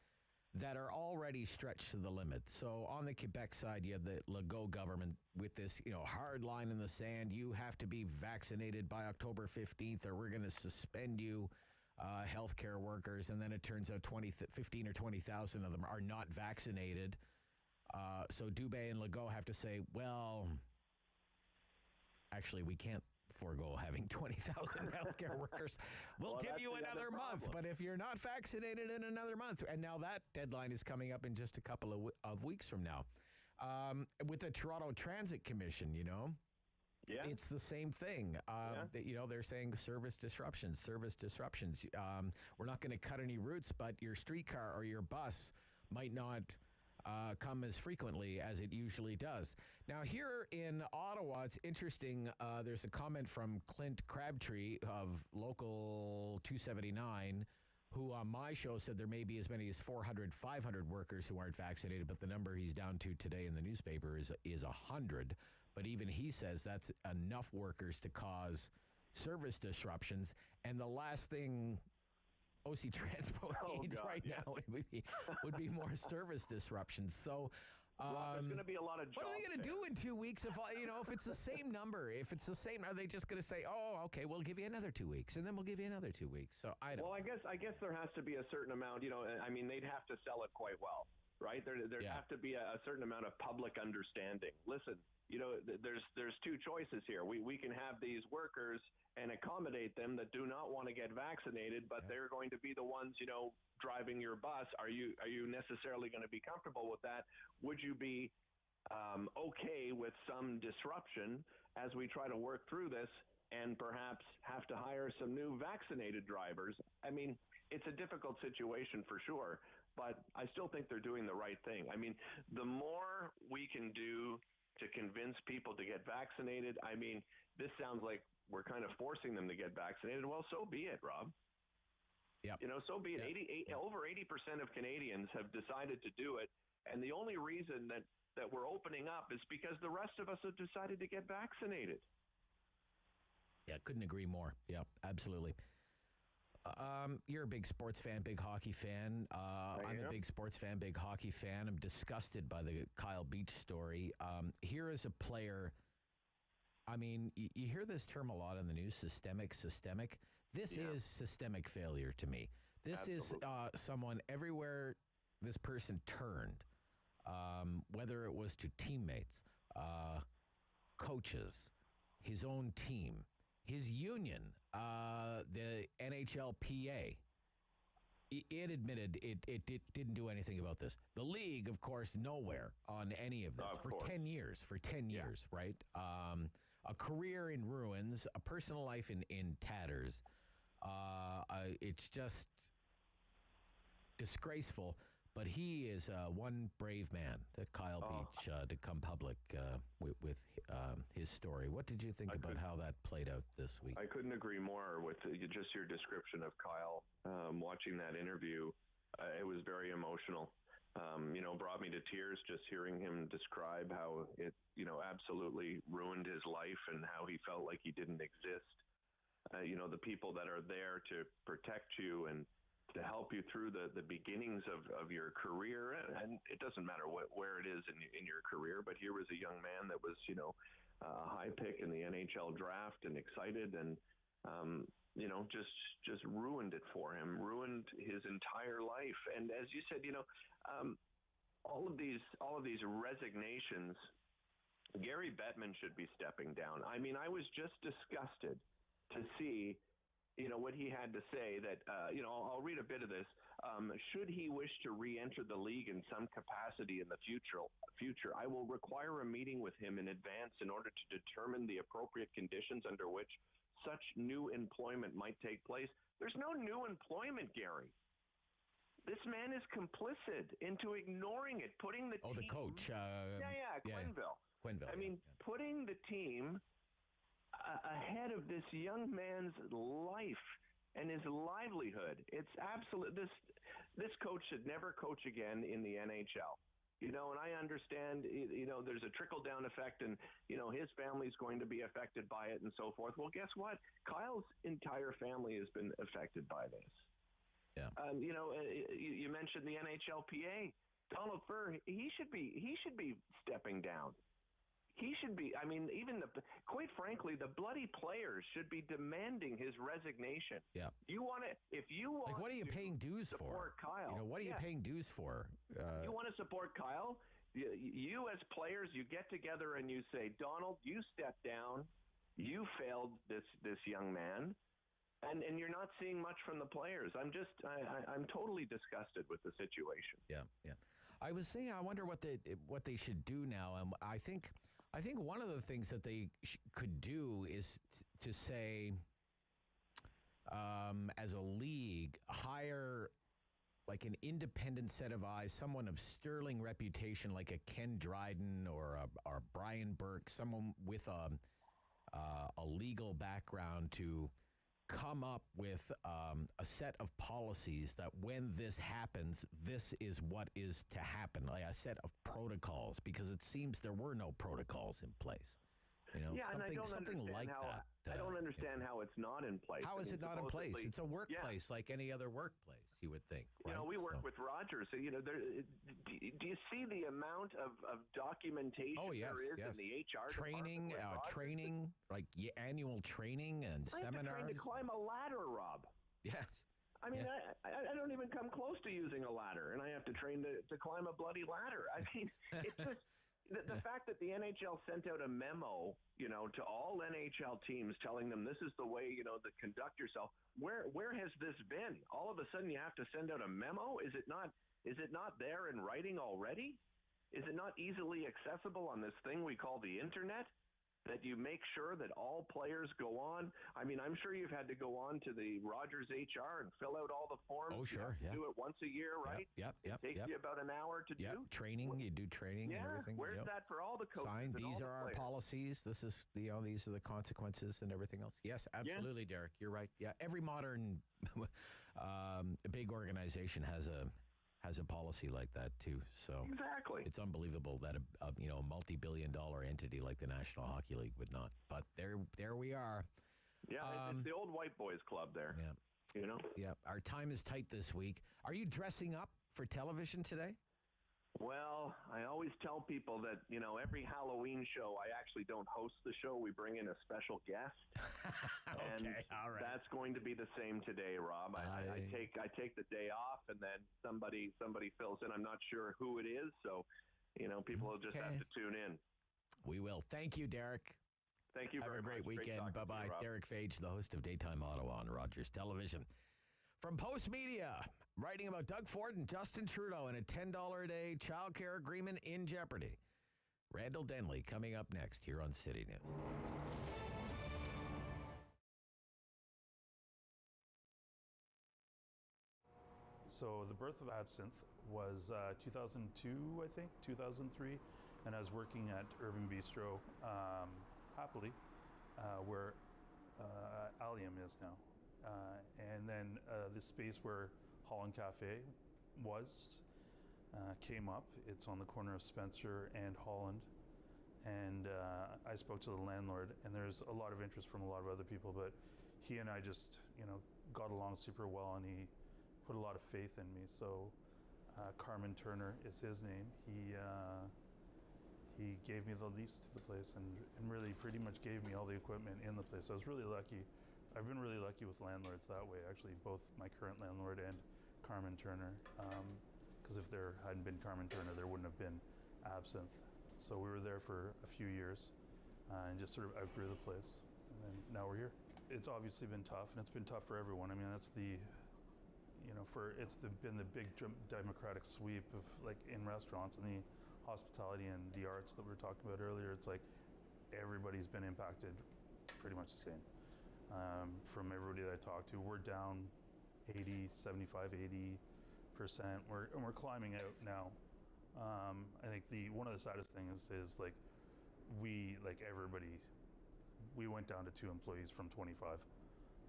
that are already stretched to the limit. So on the Quebec side, you have the Legault government with this, hard line in the sand. You have to be vaccinated by October 15th or we're going to suspend you, healthcare workers. And then it turns out 15 or 20,000 of them are not vaccinated. So Dubé and Legault have to say, well, actually, we can't forego having 20,000 healthcare workers. We'll give you another month, but if you're not vaccinated in another month, and now that deadline is coming up in just a couple of weeks from now. With the Toronto Transit Commission, yeah, it's the same thing. They're saying service disruptions. We're not going to cut any routes, but your streetcar or your bus might not come as frequently as it usually does. Now, here in Ottawa, it's interesting. There's a comment from Clint Crabtree of Local 279, who on my show said there may be as many as 400, 500 workers who aren't vaccinated, but the number he's down to today in the newspaper is 100. But even he says that's enough workers to cause service disruptions. And the last thing OC Transpo needs now would be more service disruptions. So there's going to be a lot of jobs. What are they going to do in 2 weeks if it's the same number? If it's the same, are they just going to say, "Oh, okay, we'll give you another 2 weeks, and then we'll give you another 2 weeks"? So I don't. Well, I guess there has to be a certain amount. They'd have to sell it quite well, right? There'd have to be a certain amount of public understanding. Listen, there's two choices here. We can have these workers and accommodate them that do not want to get vaccinated, but they're going to be the ones, driving your bus. Are you necessarily going to be comfortable with that? Would you be okay with some disruption as we try to work through this and perhaps have to hire some new vaccinated drivers? I mean, it's a difficult situation for sure, but I still think they're doing the right thing. I mean, the more we can do to convince people to get vaccinated, this sounds like we're kind of forcing them to get vaccinated. Well, so be it, Rob. Yeah. So be it. Over 80% of Canadians have decided to do it, and the only reason that we're opening up is because the rest of us have decided to get vaccinated. Yeah, couldn't agree more. Yeah, absolutely. You're a big sports fan, big hockey fan. I'm a big sports fan, big hockey fan. I'm disgusted by the Kyle Beach story. Here is a player I mean, you hear this term a lot in the news, systemic. This is systemic failure to me. This Absolutely. is someone everywhere this person turned, whether it was to teammates, coaches, his own team, his union, the NHLPA. It admitted it didn't do anything about this. The league, of course, nowhere on any of this for 10 years. For 10 years, right? A career in ruins, a personal life in tatters. It's just disgraceful. But he is one brave man, Kyle Beach, to come public with his story. What did you think about how that played out this week? I couldn't agree more with just your description of Kyle. Watching that interview, it was very emotional. Brought me to tears just hearing him describe how it, absolutely ruined his life and how he felt like he didn't exist. The people that are there to protect you and to help you through the beginnings of your career, and it doesn't matter where it is in your career, but here was a young man that was, a high pick in the NHL draft and excited and, just ruined it for him, ruined his entire life. And as you said, all of these resignations, Gary Bettman should be stepping down. I mean, I was just disgusted to see what he had to say that, I'll read a bit of this. Should he wish to re-enter the league in some capacity in the future, I will require a meeting with him in advance in order to determine the appropriate conditions under which such new employment might take place. There's no new employment, Gary. This man is complicit into ignoring it, putting the team... the coach. Quenneville. Quenneville. I mean, putting the team ahead of this young man's life and his livelihood. It's absolute. This coach should never coach again in the NHL. And I understand, there's a trickle-down effect and, his family's going to be affected by it and so forth. Well, guess what? Kyle's entire family has been affected by this. Yeah. You mentioned the NHLPA. Donald Furr, he should be stepping down. He should be. I mean, quite frankly, the bloody players should be demanding his resignation. Yeah. If you want, what are you paying dues support for? Kyle? What are you paying dues for? You want to support Kyle? You as players, you get together and you say, Donald, you step down. You failed this young man. And you're not seeing much from the players. I'm totally disgusted with the situation. Yeah. I was saying, I wonder what they should do now. I think one of the things that they could do is to say, as a league, hire like an independent set of eyes, someone of sterling reputation, like a Ken Dryden or Brian Burke, someone with a legal background to come up with a set of policies that when this happens, this is what is to happen, like a set of protocols, because it seems there were no protocols in place. Something like that. I don't understand how it's not in place. How is it not in place? It's a workplace like any other workplace, you would think. Right? We work with Rogers. Do you see the amount of documentation there is in the HR training, like annual training and seminars? I have to train to climb a ladder, Rob. Yes. I mean, I don't even come close to using a ladder, and I have to train to climb a bloody ladder. I mean, it's just... The fact that the NHL sent out a memo, to all NHL teams telling them this is the way, to conduct yourself. Where has this been? All of a sudden you have to send out a memo? Is it not there in writing already? Is it not easily accessible on this thing we call the internet? That you make sure that all players go on. I mean, I'm sure you've had to go on to the Rogers HR and fill out all the forms. Oh, sure. You do it once a year, right? Yep. It takes you about an hour to do. Training. You do training and everything. Where's that for all the coaches? Signed. And These all are the our players? policies. This is these are the consequences and everything else. Yes, absolutely, Derick. You're right. Yeah, every modern big organization has a policy like that too. So exactly, it's unbelievable that a multi-billion-dollar entity like the National Hockey League would not. But there we are. Yeah, it's the old white boys club there. Yeah, Yeah, our time is tight this week. Are you dressing up for television today? Well, I always tell people that, every Halloween show, I actually don't host the show. We bring in a special guest. And all right. that's going to be the same today, Rob. I take the day off, and then somebody fills in. I'm not sure who it is, so, people will just have to tune in. We will. Thank you, Derick. Thank you very much. Have a great weekend. Bye-bye. Derick Fage, the host of Daytime Ottawa on Rogers Television. From Post Media, writing about Doug Ford and Justin Trudeau and a $10 a day childcare agreement in jeopardy. Randall Denley coming up next here on City News. So the birth of Absinthe was 2002, I think, 2003, and I was working at Urban Bistro, happily, where Allium is now. And then the space where Holland Cafe was came up. It's on the corner of Spencer and Holland. And I spoke to the landlord, and there's a lot of interest from a lot of other people, but he and I just, got along super well, and he put a lot of faith in me. So Carmen Turner is his name. He gave me the lease to the place and really pretty much gave me all the equipment in the place. I was really lucky. I've been really lucky with landlords that way, actually, both my current landlord and Carmen Turner. Because if there hadn't been Carmen Turner, there wouldn't have been Absinthe. So we were there for a few years and just sort of outgrew the place. And then now we're here. It's obviously been tough, and it's been tough for everyone. I mean, that's been the big democratic sweep of, like, in restaurants and the hospitality and the arts that we were talking about earlier. It's like everybody's been impacted pretty much the same. From everybody that I talked to, we're down 75, 80%. We're climbing out now. I think one of the saddest things is like everybody, we went down to 2 employees from 25,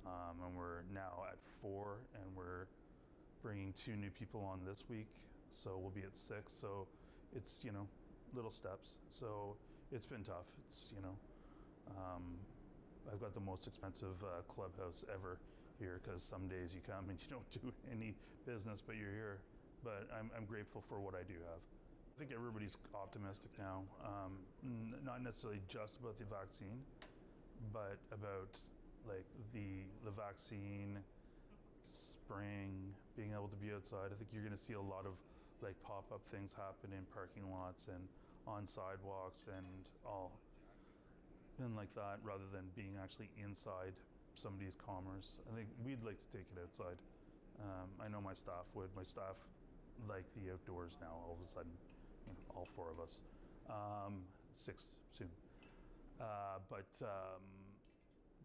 and we're now at 4, and we're bringing 2 new people on this week, so we'll be at 6. So it's little steps. So it's been tough. It's I've got the most expensive clubhouse ever here, because some days you come and you don't do any business, but you're here. But I'm grateful for what I do have. I think everybody's optimistic now, not necessarily just about the vaccine, but about like the vaccine, spring, being able to be outside. I think you're going to see a lot of like pop-up things happen in parking lots and on sidewalks and all. And like that, rather than being actually inside somebody's commerce. I think we'd like to take it outside. I know my staff would. My staff like the outdoors now, all of a sudden, all 4 of us. 6 soon. But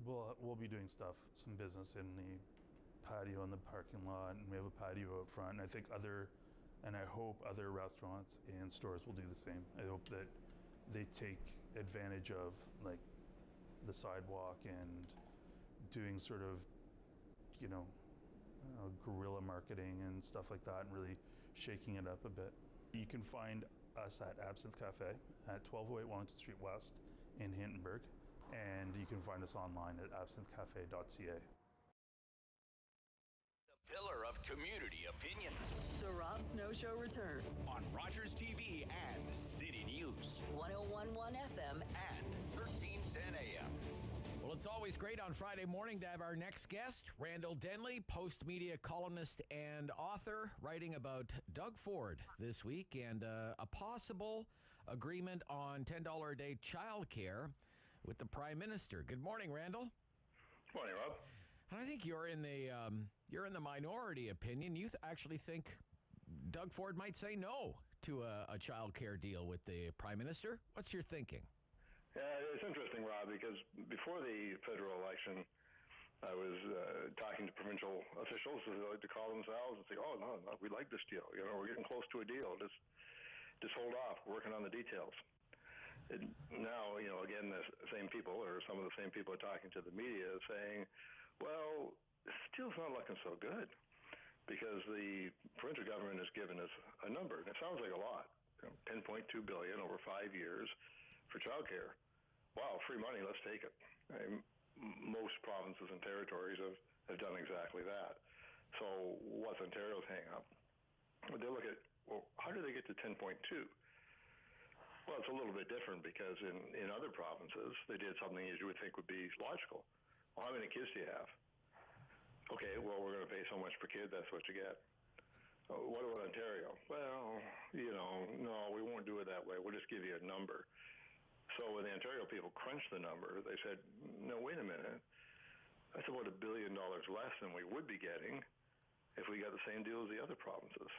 we'll be doing stuff, some business in the patio in the parking lot, and we have a patio out front. And I think I hope other restaurants and stores will do the same. I hope that they take advantage of like the sidewalk and doing sort of guerrilla marketing and stuff like that, and really shaking it up a bit. You can find us at Absinthe Cafe at 1208 Wellington Street West in Hintonburg, and you can find us online at absinthecafe.ca. Pillar of community opinion. The Rob Snow Show returns On Rogers TV and City News. 101.1 FM And 1310 AM. Well, it's always great on Friday morning to have our next guest, Randall Denley, Post Media columnist and author, writing about Doug Ford this week and a possible agreement on $10 a day childcare with the Prime Minister. Good morning, Randall. Morning, Rob. And I think you're in the minority opinion. You actually think Doug Ford might say no to a child care deal with the Prime Minister. What's your thinking? Yeah, it's interesting, Rob, because before the federal election, I was talking to provincial officials, as they like to call themselves, and say, "Oh no, we like this deal. We're getting close to a deal. Just hold off. We're working on the details." And now, again, the same people, or some of the same people are talking to the media, saying, "Well, this deal's not looking so good," because the provincial government has given us a number, and it sounds like a lot, $10.2 billion over 5 years for childcare. Wow, free money, let's take it. Most provinces and territories have done exactly that. So what's Ontario's hang up? They look at well, how do they get to 10.2? Well, it's a little bit different because in other provinces, they did something as you would think would be logical. Well, how many kids do you have? Okay, well, we're going to pay so much per kid, that's what you get. What about Ontario? Well, no, we won't do it that way. We'll just give you a number. So when the Ontario people crunched the number, they said, no, wait a minute. That's about $1 billion less than we would be getting if we got the same deal as the other provinces.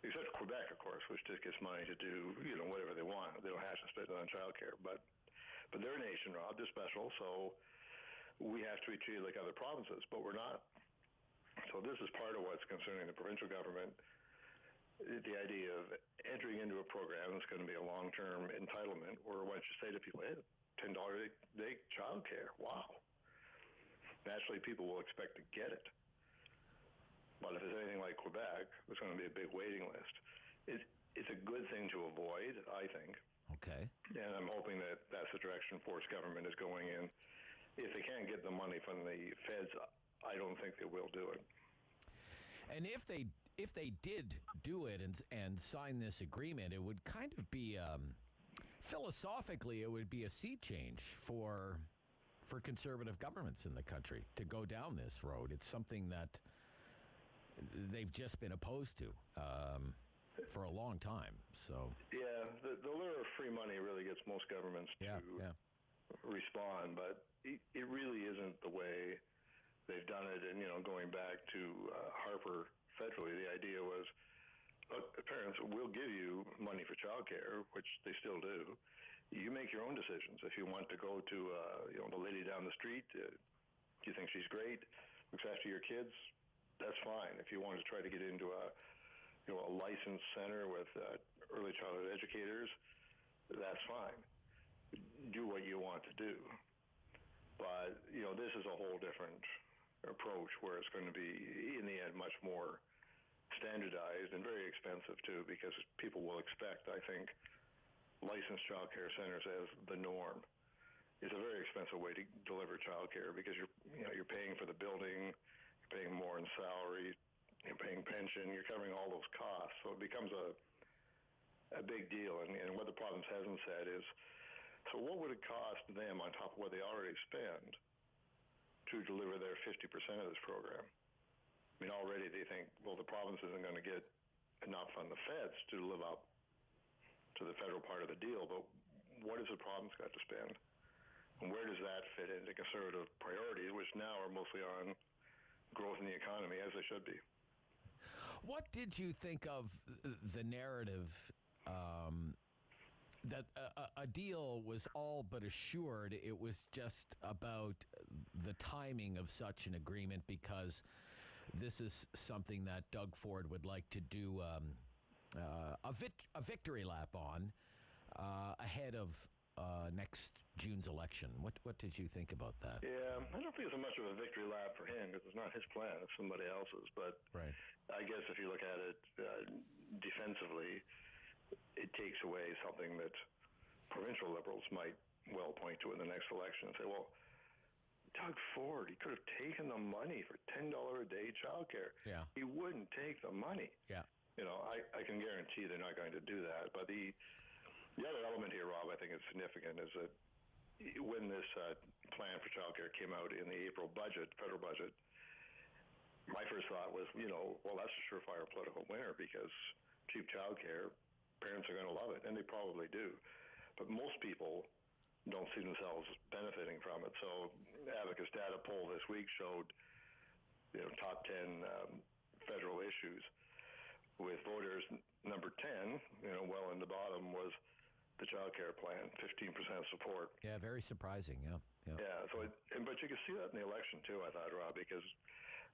Except Quebec, of course, which just gets money to do, whatever they want. They don't have to spend it on childcare. But they're a nation, Rob. They're special, so we have to be treated like other provinces, but we're not. So this is part of what's concerning the provincial government, the idea of entering into a program that's going to be a long-term entitlement where once you say to people, hey, $10 a day childcare, wow. Naturally, people will expect to get it. But if it's anything like Quebec, there's going to be a big waiting list. It's a good thing to avoid, I think. Okay. And I'm hoping that that's the direction Force government is going in. If they can't get the money from the feds, I don't think they will do it. And if they did do it and sign this agreement, it would kind of be philosophically, it would be a sea change for conservative governments in the country to go down this road. It's something that they've just been opposed to for a long time. So yeah, the lure of free money really gets most governments to respond, but it really isn't the way they've done it. And going back to Harper federally, the idea was, look, parents, we'll give you money for childcare, which they still do. You make your own decisions. If you want to go to the lady down the street, you think she's great, looks after your kids, that's fine. If you want to try to get into a licensed center with early childhood educators, that's fine. Do what you want to do. But this is a whole different approach where it's going to be, in the end, much more standardized and very expensive too, because people will expect, I think, licensed child care centers as the norm. It's a very expensive way to deliver child care because you're paying for the building, you're paying more in salary, you're paying pension, you're covering all those costs. So it becomes a big deal. And what the province hasn't said is, so what would it cost them on top of what they already spend to deliver their 50% of this program? I mean, already they think, well, the province isn't going to get enough on the feds to live up to the federal part of the deal, but what has the province got to spend? And where does that fit into conservative priorities, which now are mostly on growth in the economy, as they should be? What did you think of the narrative that a deal was all but assured? It was just about the timing of such an agreement because this is something that Doug Ford would like to do a victory lap on ahead of next June's election. What did you think about that? Yeah, I don't think it's much of a victory lap for him because it's not his plan, it's somebody else's. But right. I guess if you look at it defensively, it takes away something that provincial Liberals might well point to in the next election and say, well, Doug Ford, he could have taken the money for $10 a day childcare. Yeah. He wouldn't take the money. Yeah. I can guarantee they're not going to do that. But the other element here, Rob, I think is significant, is that when this plan for childcare came out in the April budget, federal budget, my first thought was, well, that's a surefire political winner because cheap childcare, parents are going to love it, and they probably do. But most people don't see themselves benefiting from it. So Abacus data poll this week showed top 10 federal issues with voters. Number 10, well in the bottom, was the child care plan, 15% support. Yeah, very surprising. Yeah. So, but you can see that in the election too, I thought, Rob, because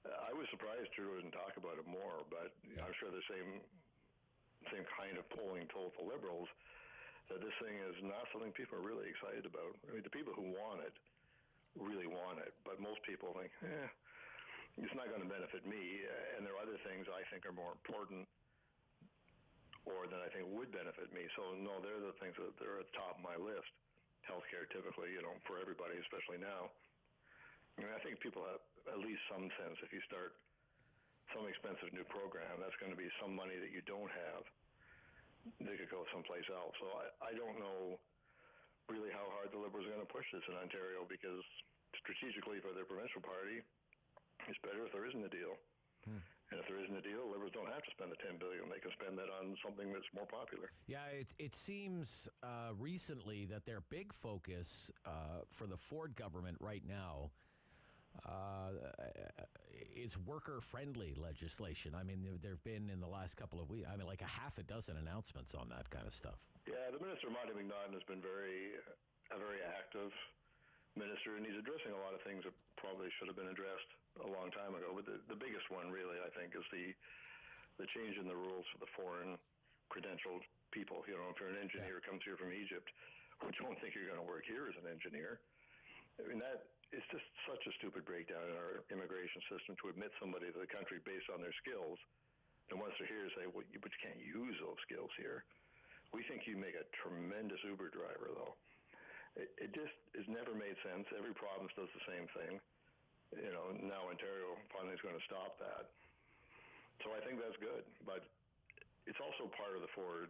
I was surprised Trudeau didn't talk about it more. But I'm sure the same kind of polling told the Liberals that this thing is not something people are really excited about. I mean, the people who want it really want it, but most people think, it's not going to benefit me, and there are other things I think are more important or that I think would benefit me. So, no, they're the things that are at the top of my list. Healthcare, typically, for everybody, especially now. I mean, I think people have at least some sense if you start some expensive new program. That's going to be some money that you don't have. They could go someplace else. So I don't know really how hard the Liberals are going to push this in Ontario, because strategically for their provincial party, it's better if there isn't a deal. And if there isn't a deal, Liberals don't have to spend the $10 billion. They can spend that on something that's more popular. Yeah, it seems recently that their big focus for the Ford government right now is worker-friendly legislation. I mean, there have been in the last couple of weeks, like a half a dozen announcements on that kind of stuff. Yeah, the Minister, Monty McNaughton, has been a very active minister, and he's addressing a lot of things that probably should have been addressed a long time ago. But the biggest one, really, I think, is the change in the rules for the foreign credentialed people. You know, if you're an engineer who comes here from Egypt, which you don't think you're going to work here as an engineer. I mean, that is just such a stupid breakdown in our immigration system to admit somebody to the country based on their skills. And once they're here, say, well, but you can't use those skills here. We think you make a tremendous Uber driver, though. It just has never made sense. Every province does the same thing. You know, now Ontario finally is going to stop that. So I think that's good. But it's also part of the Ford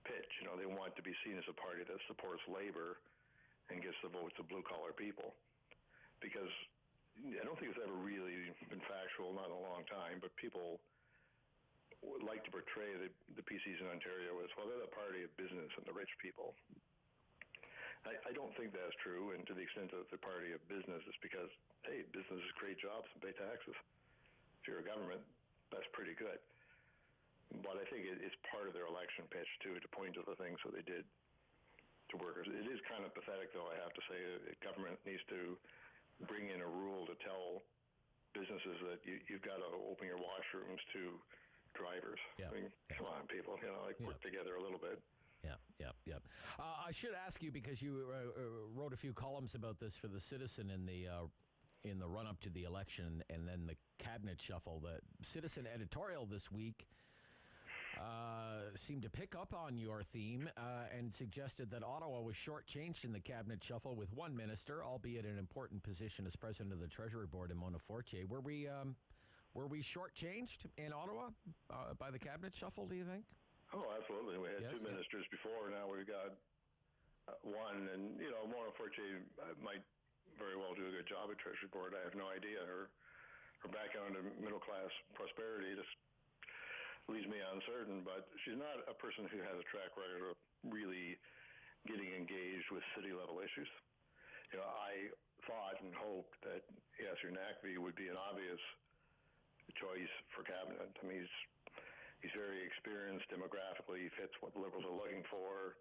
pitch. You know, they want to be seen as a party that supports labor and gets the votes of blue-collar people. Because I don't think it's ever really been factual, not in a long time, but people would like to portray the PCs in Ontario as, well, they're the party of business and the rich people. I don't think that's true, and to the extent that the party of business is because, hey, businesses create jobs and pay taxes. If you're a government, that's pretty good. But I think it's part of their election pitch, too, to point to the things that they did to workers. It is kind of pathetic, though, I have to say. Government needs to bring in a rule to tell businesses that you've got to open your washrooms to drivers. Yeah. I mean, come on, people, work together a little bit. Yeah. I should ask you, because you wrote a few columns about this for The Citizen in the run-up to the election and then the cabinet shuffle. The Citizen editorial this week seemed to pick up on your theme and suggested that Ottawa was shortchanged in the cabinet shuffle with one minister, albeit an important position as president of the Treasury Board in Fortier. Were we shortchanged in Ottawa by the cabinet shuffle, do you think? Oh, absolutely. We had two ministers before. Now we've got one. And, Fortier might very well do a good job at Treasury Board. I have no idea. Her background in middle-class prosperity just leaves me uncertain. But she's not a person who has a track record of really getting engaged with city-level issues. I thought and hoped that Yasser Naqvi would be an obvious choice for cabinet. I mean, he's very experienced demographically. He fits what the Liberals are looking for.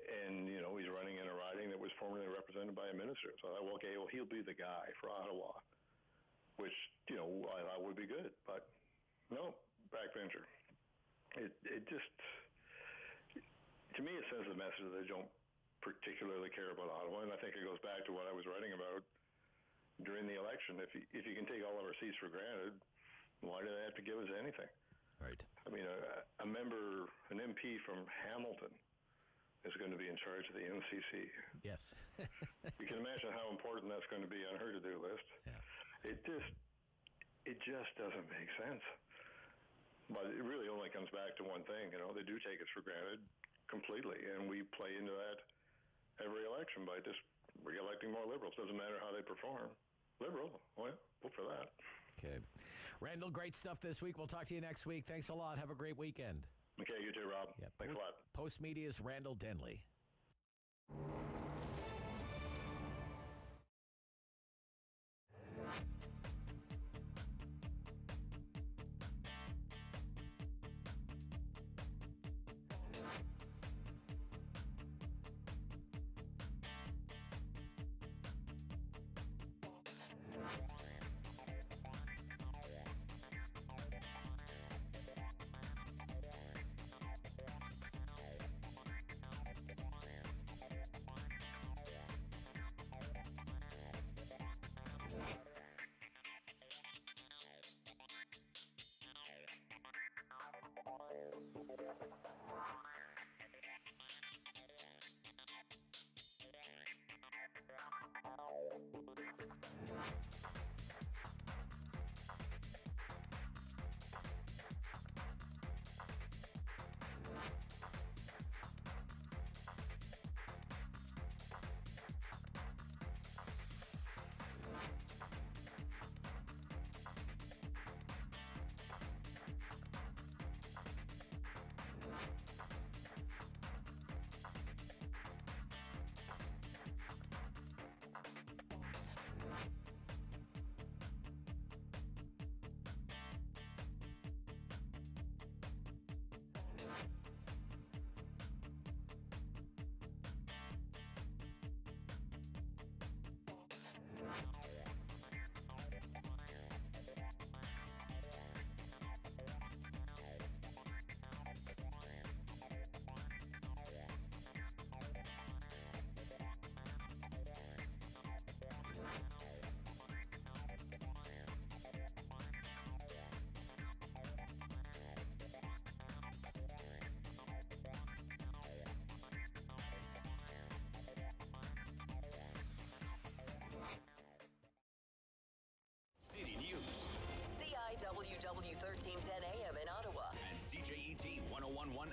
And, he's running in a riding that was formerly represented by a minister. So I thought, okay, well, he'll be the guy for Ottawa, which, I thought would be good. But, no, backbencher. It just, to me, it sends a message that they don't particularly care about Ottawa. And I think it goes back to what I was writing about during the election. If you can take all of our seats for granted, why do they have to give us anything? Right. I mean, a member, an MP from Hamilton is going to be in charge of the NCC. Yes. You can imagine how important that's going to be on her to-do list. Yeah. It just doesn't make sense. But it really only comes back to one thing. They do take us for granted completely, and we play into that every election by just re-electing more Liberals. Doesn't matter how they perform. Liberal, well, vote for that. Okay. Randall, great stuff this week. We'll talk to you next week. Thanks a lot. Have a great weekend. Okay, you too, Rob. Yep. Thanks a lot. Post Media's Randall Denley.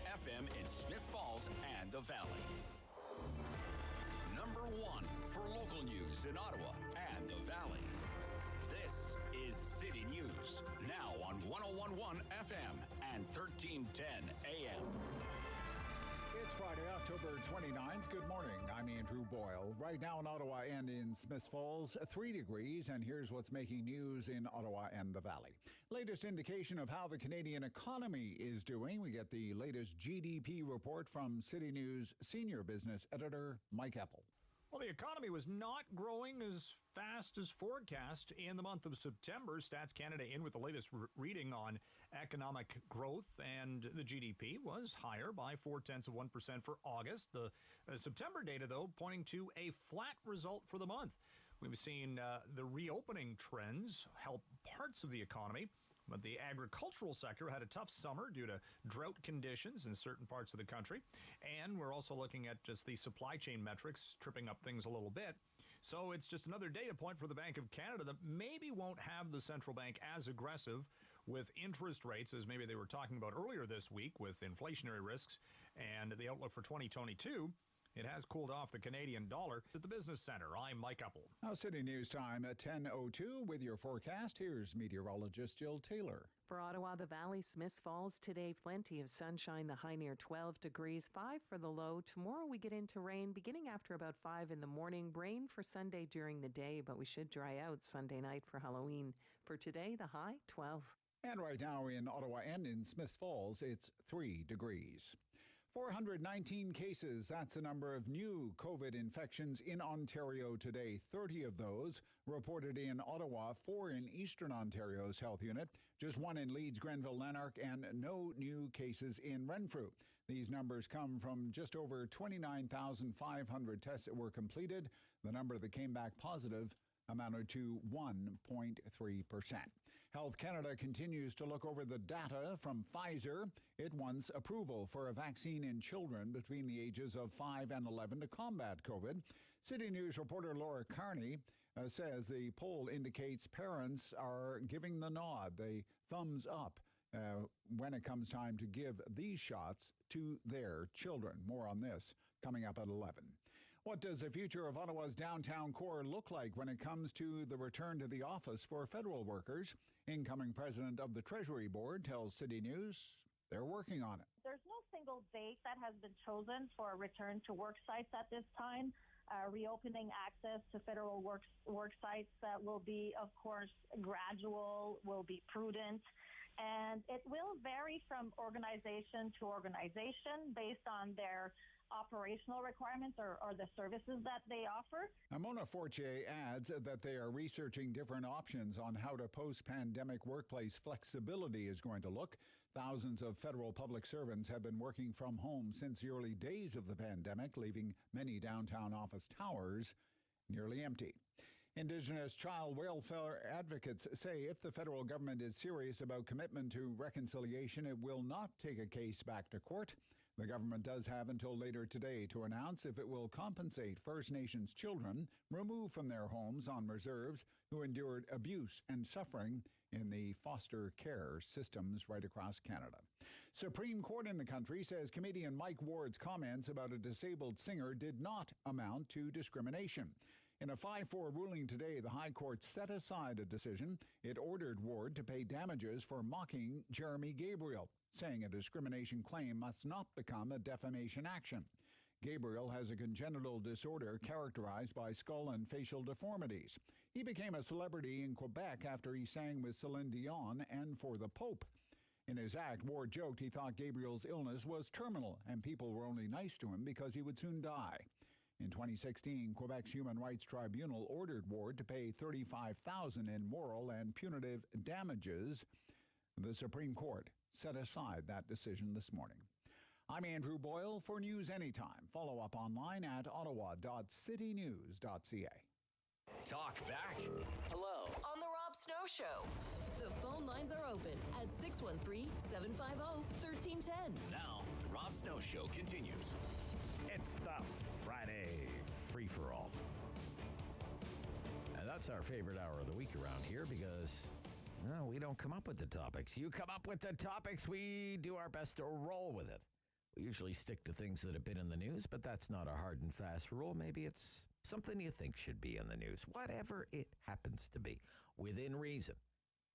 FM in Smith Falls and the Valley. Number 1 for local news in Ottawa and the Valley. This is City News, now on 101.1 FM and 1310 AM. It's Friday, October 29th. Good morning. I'm Andrew Boyle. Right now in Ottawa and in Smith Falls, 3 degrees, and here's what's making news in Ottawa and the Valley. Latest indication of how the Canadian economy is doing. We get the latest GDP report from City News senior business editor Mike Eppel. Well, the economy was not growing as fast as forecast in the month of September. Stats Canada in with the latest reading on economic growth, and the GDP was higher by 0.4% for August. The September data, though, pointing to a flat result for the month. We've seen the reopening trends help parts of the economy, but the agricultural sector had a tough summer due to drought conditions in certain parts of the country. And we're also looking at just the supply chain metrics tripping up things a little bit. So it's just another data point for the Bank of Canada that maybe won't have the central bank as aggressive with interest rates as maybe they were talking about earlier this week with inflationary risks and the outlook for 2022. It has cooled off the Canadian dollar. At the Business Center, I'm Mike Eppel. Now, City News time at 10:02 with your forecast. Here's meteorologist Jill Taylor. For Ottawa, the Valley, Smith Falls, today plenty of sunshine, the high near 12 degrees, 5 for the low. Tomorrow we get into rain beginning after about 5 in the morning. Rain for Sunday during the day, but we should dry out Sunday night for Halloween. For today, the high 12. And right now in Ottawa and in Smith Falls, it's 3 degrees. 419 cases, that's the number of new COVID infections in Ontario today. 30 of those reported in Ottawa, 4 in Eastern Ontario's health unit, just 1 in Leeds, Grenville, Lanark, and no new cases in Renfrew. These numbers come from just over 29,500 tests that were completed. The number that came back positive amounted to 1.3%. Health Canada continues to look over the data from Pfizer. It wants approval for a vaccine in children between the ages of 5 and 11 to combat COVID. City News reporter Laura Carney says the poll indicates parents are giving the nod, the thumbs up, when it comes time to give these shots to their children. More on this coming up at 11. What does the future of Ottawa's downtown core look like when it comes to the return to the office for federal workers? Incoming president of the Treasury Board tells City News they're working on it. There's no single date that has been chosen for a return to work sites at this time. Reopening access to federal work sites that will be, of course, gradual, will be prudent. And it will vary from organization to organization based on their operational requirements or the services that they offer. Mona Fortier adds that they are researching different options on how the post-pandemic workplace flexibility is going to look. Thousands of federal public servants have been working from home since the early days of the pandemic, leaving many downtown office towers nearly empty. Indigenous child welfare advocates say if the federal government is serious about commitment to reconciliation, it will not take a case back to court. The government does have until later today to announce if it will compensate First Nations children removed from their homes on reserves who endured abuse and suffering in the foster care systems right across Canada. Supreme Court in the country says comedian Mike Ward's comments about a disabled singer did not amount to discrimination. In a 5-4 ruling today, the High Court set aside a decision. It ordered Ward to pay damages for mocking Jeremy Gabriel, saying a discrimination claim must not become a defamation action. Gabriel has a congenital disorder characterized by skull and facial deformities. He became a celebrity in Quebec after he sang with Celine Dion and for the Pope. In his act, Ward joked he thought Gabriel's illness was terminal and people were only nice to him because he would soon die. In 2016, Quebec's Human Rights Tribunal ordered Ward to pay $35,000 in moral and punitive damages. The Supreme Court set aside that decision this morning. I'm Andrew Boyle for News Anytime. Follow up online at ottawa.citynews.ca. Talk back. Hello. On the Rob Snow Show. The phone lines are open at 613-750-1310. Now, the Rob Snow Show continues. It's the Friday free-for-all. And that's our favorite hour of the week around here because we don't come up with the topics. You come up with the topics. We do our best to roll with it. We usually stick to things that have been in the news, but that's not a hard and fast rule. Maybe it's something you think should be in the news, whatever it happens to be, within reason.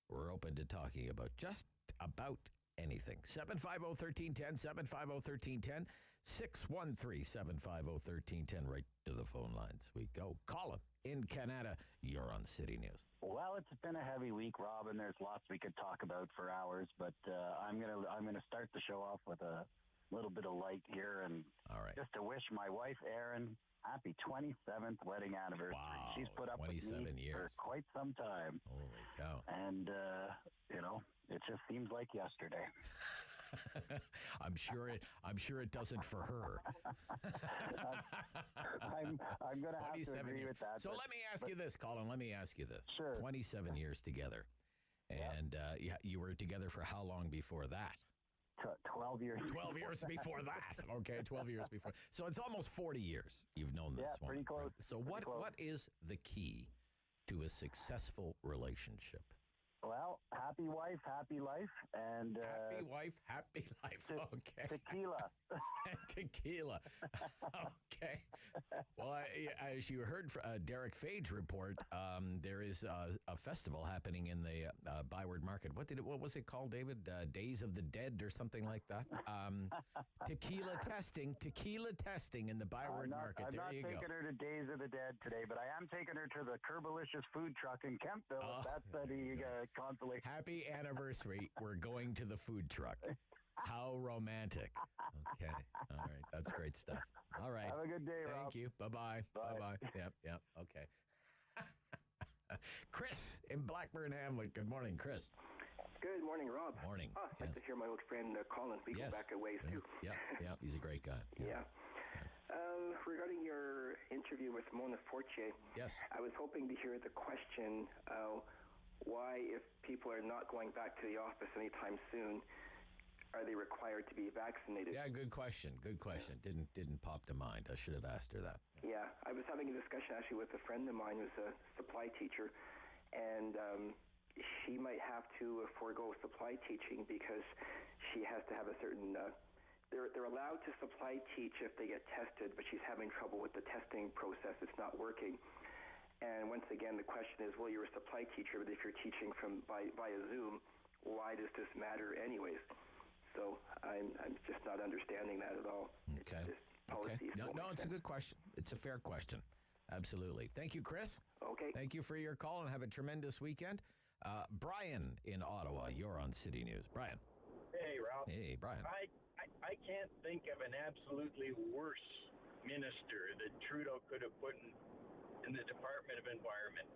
We're open to talking about just about anything. 750-1310, 750-1310, 613-750-1310, right to the phone lines we go. Colin in Canada, you're on City News. Well, it's been a heavy week, Rob, and there's lots we could talk about for hours, but I'm gonna start the show off with a little bit of light here, and all right, just to wish my wife Erin happy 27th wedding anniversary. Wow, she's put up with me 27 years for quite some time. Holy cow! And it just seems like yesterday. I'm sure it doesn't for her. I'm going to have to agree with that. So let me ask you this, Colin. Let me ask you this. Sure. 27 years together. And you were together for how long before that? 12 years. 12 years before that. Okay, 12 years before. So it's almost 40 years you've known this woman. Pretty close. Right? So what is the key to a successful relationship? Well, happy wife, happy life, and happy wife, happy life. Okay. Tequila. Tequila. Okay. Well, as you heard from Derick Fage report, there is a festival happening in the Byward Market. What was it called, David? Days of the Dead or something like that. Tequila testing in the Byward Market. I'm not taking her to Days of the Dead today, but I am taking her to the Kerbalicious food truck in Kempville. If that's any consolation. Happy anniversary. We're going to the food truck. How romantic. Okay. All right. That's great stuff. All right. Have a good day, Rob. Thank you. Bye-bye. Bye-bye. Yep. Okay. Chris in Blackburn Hamlet. Good morning, Chris. Good morning, Rob. Morning. Nice to hear my old friend Colin. We go back a ways, too. Yeah. He's a great guy. Yeah. Regarding your interview with Mona Fortier, yes, I was hoping to hear the question, why, if people are not going back to the office anytime soon, are they required to be vaccinated? Yeah, good question. Didn't pop to mind. I should have asked her that. Yeah, I was having a discussion actually with a friend of mine who's a supply teacher, and she might have to forego supply teaching because she has to have a certain... They're allowed to supply teach if they get tested, but she's having trouble with the testing process. It's not working. And once again, the question is, well, you're a supply teacher, but if you're teaching via Zoom, why does this matter anyways? So I'm just not understanding that at all. Okay. No, it's a good question. It's a fair question. Absolutely. Thank you, Chris. Okay. Thank you for your call, and have a tremendous weekend. Brian in Ottawa, you're on City News. Brian. Hey, Ralph. Hey, Brian. I can't think of an absolutely worse minister that Trudeau could have put in the Department of Environment.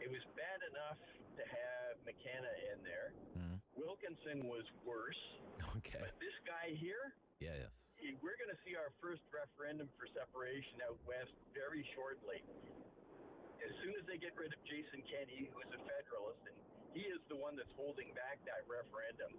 It was bad enough to have McKenna in there. Wilkinson was worse. Okay. But this guy here, yes, we're going to see our first referendum for separation out west very shortly. As soon as they get rid of Jason Kenney, who's a Federalist, and he is the one that's holding back that referendum,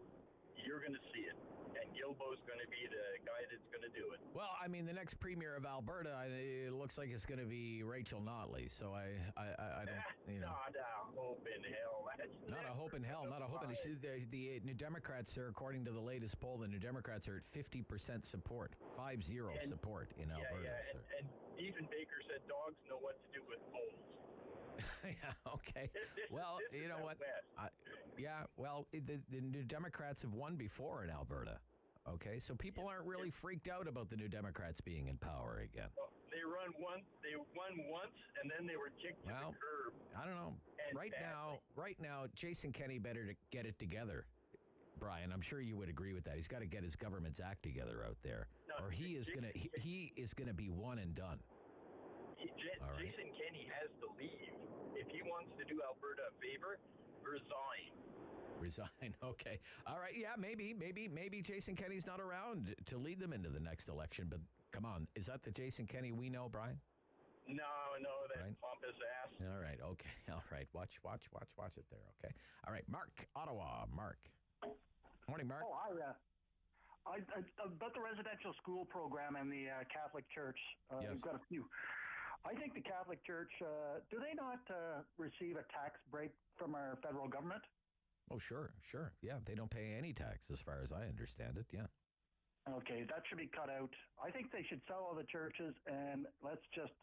you're going to see it. And Gilles going to be the guy that's going to do it. Well, I mean, the next premier of Alberta, it looks like it's going to be Rachel Notley. So I don't, Not a hope in hell. Not a hope in hell. Not a hope in hell. The New Democrats are, according to the latest poll, the New Democrats are at 50% support, 50 support in Alberta. Yeah, and even Baker said dogs know what to do with moles. Yeah, okay. Well, you know what? The New Democrats have won before in Alberta. Okay, so people aren't really freaked out about the New Democrats being in power again. Well, they won once, and then they were kicked to the curb. I don't know. Right now, Jason Kenney better to get it together. Brian, I'm sure you would agree with that. He's got to get his government's act together out there, or he is gonna be one and done. Jason Kenney has to leave. If he wants to do Alberta a favor, resign. Okay. All right. Yeah, maybe Jason Kenney's not around to lead them into the next election. But come on, is that the Jason Kenney we know, Brian? No, that pompous ass. All right. Okay. All right. Watch it there. Okay. All right. Mark, Ottawa. Mark. Morning, Mark. Oh, hi. About the residential school program and the Catholic Church. Yes. We've got a few. I think the Catholic Church, do they not receive a tax break from our federal government? Oh, sure. Yeah, they don't pay any tax as far as I understand it, yeah. Okay, that should be cut out. I think they should sell all the churches and let's just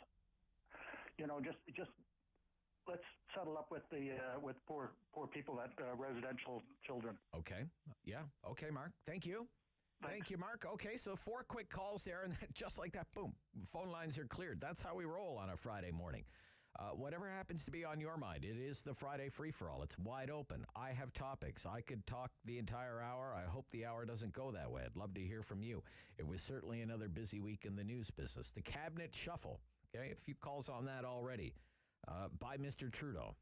let's settle up with the with poor people, that residential children. Okay. Yeah. Okay, Mark. Thank you. Thank you, Mark. Okay, so 4 quick calls there, and just like that, boom, phone lines are cleared. That's how we roll on a Friday morning. Whatever happens to be on your mind, it is the Friday free-for-all. It's wide open. I have topics. I could talk the entire hour. I hope the hour doesn't go that way. I'd love to hear from you. It was certainly another busy week in the news business. The cabinet shuffle, okay, a few calls on that already, by Mr. Trudeau.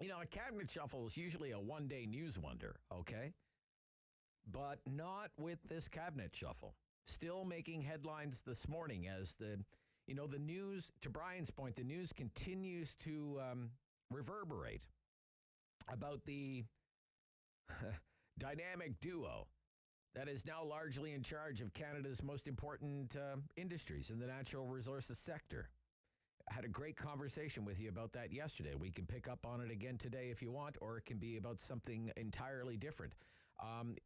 You know, a cabinet shuffle is usually a one-day news wonder, okay? But not with this cabinet shuffle. Still making headlines this morning as the news, to Brian's point, the news continues to reverberate about the dynamic duo that is now largely in charge of Canada's most important industries in the natural resources sector. I had a great conversation with you about that yesterday. We can pick up on it again today if you want, or it can be about something entirely different.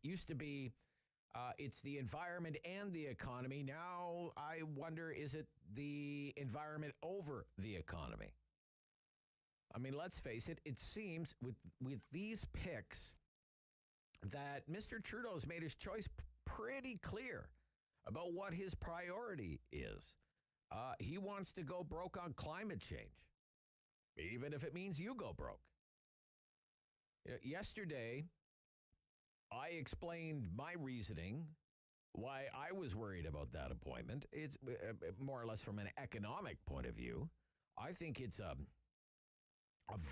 Used to be it's the environment and the economy. Now I wonder, is it the environment over the economy? I mean, let's face it, it seems with these picks that Mr. Trudeau's made his choice pretty clear about what his priority is. He wants to go broke on climate change, even if it means you go broke. Yesterday, I explained my reasoning, why I was worried about that appointment. It's more or less from an economic point of view. I think it's a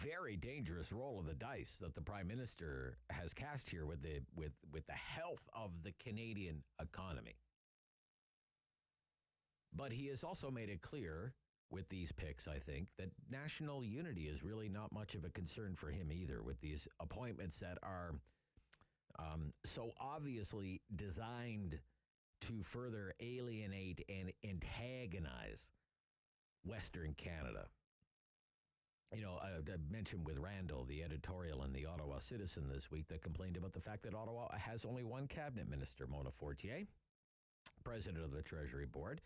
very dangerous roll of the dice that the Prime Minister has cast here with the health of the Canadian economy. But he has also made it clear with these picks, I think, that national unity is really not much of a concern for him either, with these appointments that are so obviously designed to further alienate and antagonize Western Canada. You know, I mentioned with Randall, the editorial in the Ottawa Citizen this week that complained about the fact that Ottawa has only one cabinet minister, Mona Fortier, president of the Treasury Board.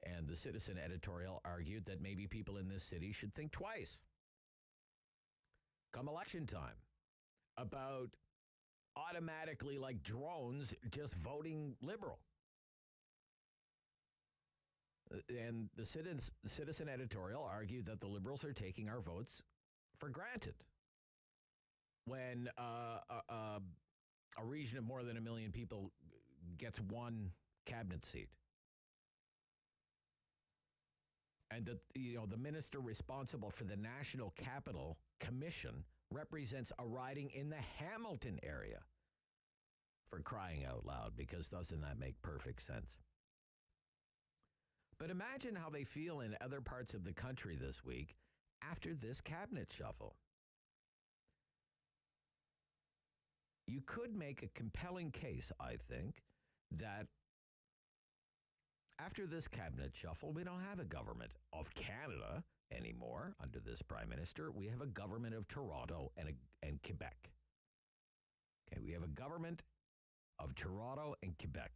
And the Citizen editorial argued that maybe people in this city should think twice, come election time, about automatically, like drones, just voting Liberal. And the Citizen editorial argued that the Liberals are taking our votes for granted when a region of more than 1 million people gets one cabinet seat. And that, the minister responsible for the National Capital Commission represents a riding in the Hamilton area, for crying out loud, because doesn't that make perfect sense? But imagine how they feel in other parts of the country this week after this cabinet shuffle. You could make a compelling case, I think, that after this cabinet shuffle, we don't have a government of Canada anymore under this Prime Minister. We have a government of Toronto and Quebec. Okay, we have a government of Toronto and Quebec.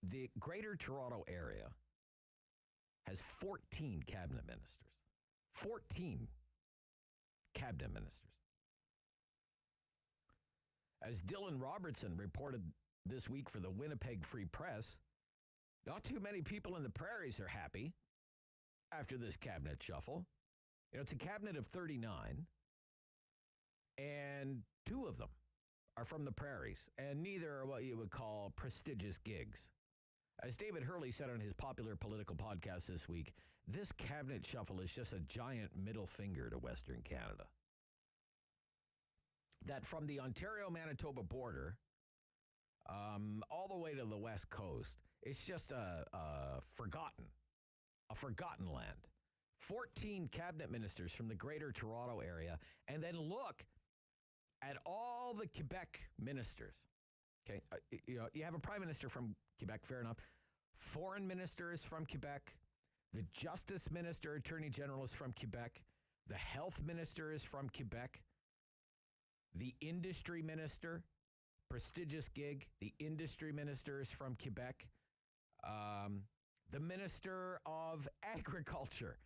The Greater Toronto Area has 14 cabinet ministers. 14 cabinet ministers. As Dylan Robertson reported this week for the Winnipeg Free Press, not too many people in the prairies are happy after this cabinet shuffle. It's a cabinet of 39, and 2 of them are from the prairies, and neither are what you would call prestigious gigs. As David Hurley said on his popular political podcast this week, this cabinet shuffle is just a giant middle finger to Western Canada. That from the Ontario-Manitoba border all the way to the West Coast, it's just a forgotten land. 14 cabinet ministers from the Greater Toronto Area, and then look at all the Quebec ministers. Okay, you have a prime minister from Quebec, fair enough. Foreign minister is from Quebec. The justice minister, attorney general is from Quebec. The health minister is from Quebec. The industry minister, prestigious gig. The industry minister is from Quebec. The Minister of Agriculture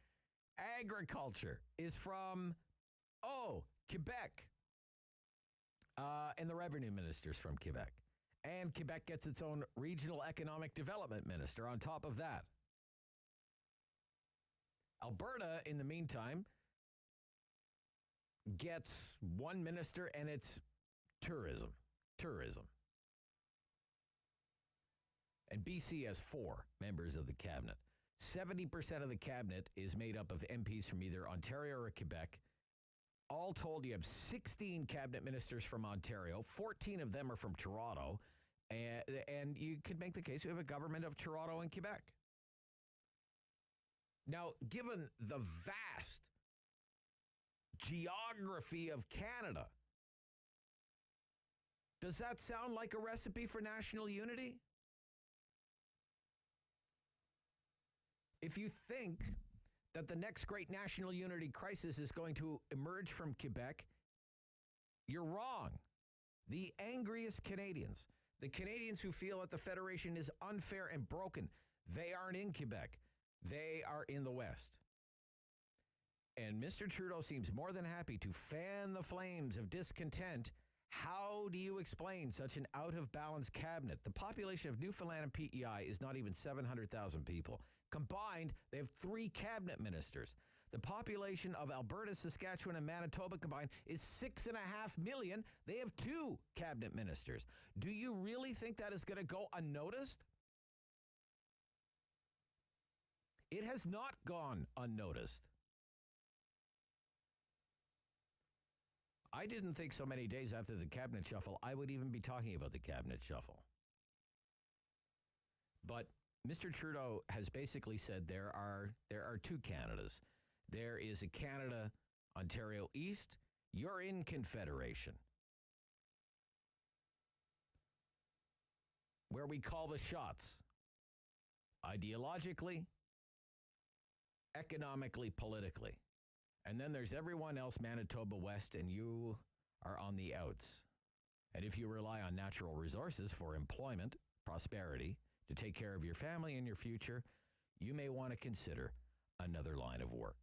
is from, Quebec. And the Revenue Minister is from Quebec. And Quebec gets its own Regional Economic Development Minister on top of that. Alberta, in the meantime, gets one minister, and it's tourism. And BC has 4 members of the cabinet. 70% of the cabinet is made up of MPs from either Ontario or Quebec. All told, you have 16 cabinet ministers from Ontario. 14 of them are from Toronto. And you could make the case we have a government of Toronto and Quebec. Now, given the vast geography of Canada, does that sound like a recipe for national unity? If you think that the next great national unity crisis is going to emerge from Quebec, you're wrong. The angriest Canadians, the Canadians who feel that the Federation is unfair and broken, they aren't in Quebec. They are in the West. And Mr. Trudeau seems more than happy to fan the flames of discontent. How do you explain such an out-of-balance cabinet? The population of Newfoundland and PEI is not even 700,000 people. Combined, they have 3 cabinet ministers. The population of Alberta, Saskatchewan, and Manitoba combined is 6.5 million. They have 2 cabinet ministers. Do you really think that is going to go unnoticed? It has not gone unnoticed. I didn't think so many days after the cabinet shuffle I would even be talking about the cabinet shuffle. But Mr. Trudeau has basically said there are 2 Canadas. There is a Canada, Ontario East. You're in Confederation, where we call the shots. Ideologically, economically, politically. And then there's everyone else, Manitoba West, and you are on the outs. And if you rely on natural resources for employment, prosperity, to take care of your family and your future, you may want to consider another line of work.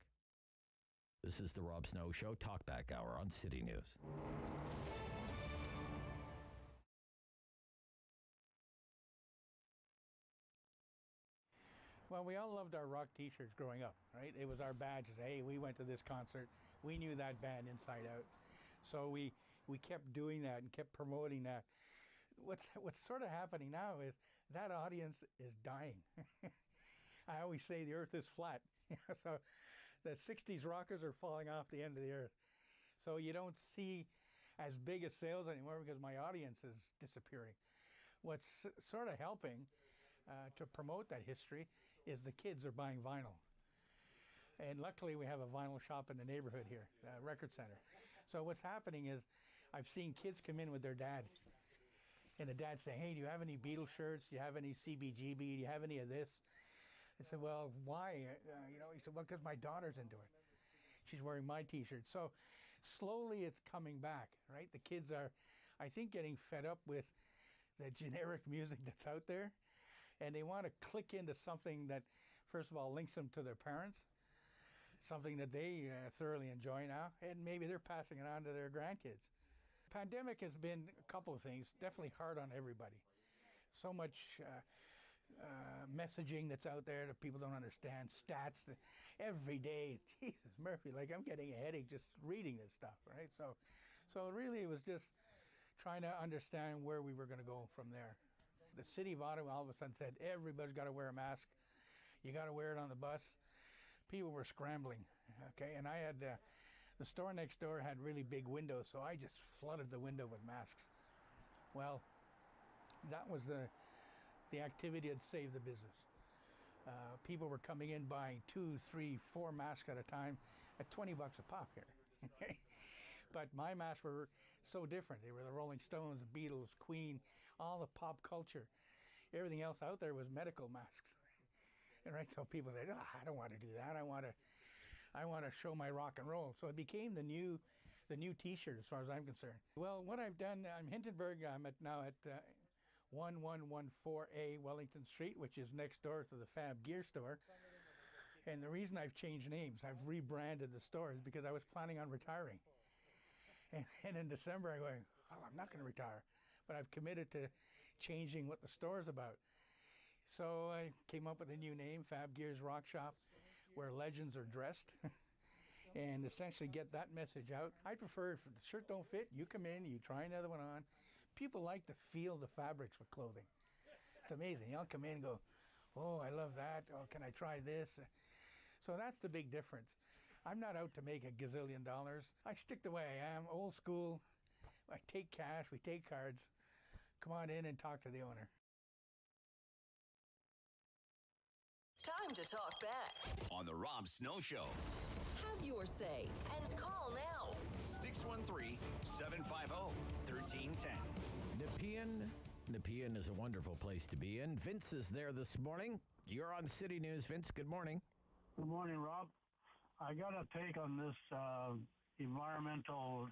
This is the Rob Snow Show, Talkback Hour on City News. Well, we all loved our rock T-shirts growing up, right? It was our badges. Hey, we went to this concert. We knew that band inside out. So we kept doing that and kept promoting that. What's sort of happening now is that audience is dying. I always say the earth is flat. So the 60s rockers are falling off the end of the earth. So you don't see as big a sales anymore because my audience is disappearing. What's sort of helping to promote that history is the kids are buying vinyl. And luckily we have a vinyl shop in the neighborhood here, Record Center. So what's happening is I've seen kids come in with their dad. And the dad say, hey, do you have any Beatles shirts? Do you have any CBGB? Do you have any of this? I said, well, why? He said, well, because my daughter's into it. She's wearing my T-shirt. So slowly it's coming back, right? The kids are, I think, getting fed up with the generic music that's out there. And they want to click into something that, first of all, links them to their parents, something that they thoroughly enjoy now, and maybe they're passing it on to their grandkids. Pandemic has been a couple of things, definitely hard on everybody. So much messaging that's out there that people don't understand, stats that every day. Jesus Murphy, like I'm getting a headache just reading this stuff, right? So really it was just trying to understand where we were going to go from there. The city of Ottawa all of a sudden said, everybody's got to wear a mask. You got to wear it on the bus. People were scrambling, okay? And I had, the store next door had really big windows, so I just flooded the window with masks. Well, that was the activity that saved the business. People were coming in buying 2, 3, 4 masks at a time at $20 a pop here. But my masks were so different. They were the Rolling Stones, the Beatles, Queen, all the pop culture. Everything else out there was medical masks. And right, so people said, I don't want to do that. I want to show my rock and roll. So it became the new the new T-shirt as far as I'm concerned. Well, what I've done, I'm Hindenburg. I'm now at 1114A Wellington Street, which is next door to the Fab Gear store. And the reason I've changed names, I've rebranded the store, is because I was planning on retiring. And in December, I went, I'm not going to retire. But I've committed to changing what the store's about. So I came up with a new name, Fab Gear's Rock Shop, where legends are dressed. And essentially get that message out. I prefer, if the shirt don't fit, you come in, you try another one on. People like to feel the fabrics with clothing. It's amazing. You'll come in and go, oh, I love that. Oh, can I try this? So that's the big difference. I'm not out to make $1 gazillion. I stick the way I am, old school. I take cash, we take cards. Come on in and talk to the owner. Time to talk back. On the Rob Snow Show. Have your say and call now. 613-750-1310. Nepean is a wonderful place to be in. Vince is there this morning. You're on City News. Vince, good morning. Good morning, Rob. I got a take on this environmental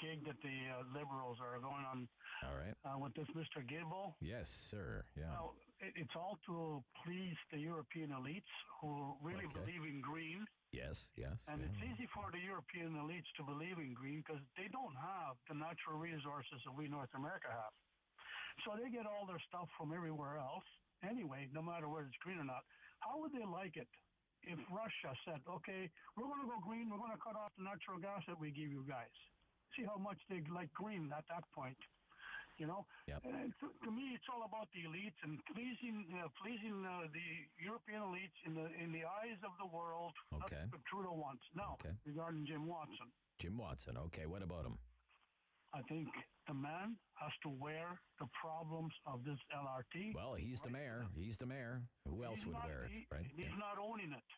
gig that the Liberals are going on. All right. With this Mr. Gilles. Yes, sir. Yeah. Now, it's all to please the European elites who really believe in green. Yes, yes. And it's easy for the European elites to believe in green because they don't have the natural resources that we North America have. So they get all their stuff from everywhere else anyway, no matter whether it's green or not. How would they like it if Russia said, okay, we're going to go green, we're going to cut off the natural gas that we give you guys? See how much they like green at that point. You know, and to me, it's all about the elites and pleasing the European elites in the eyes of the world. Okay. That's what Trudeau wants. Now, regarding Jim Watson. Jim Watson. Okay, what about him? I think the man has to wear the problems of this LRT. Well, he's the mayor. He's the mayor. Who else would wear it, right? He's not owning it.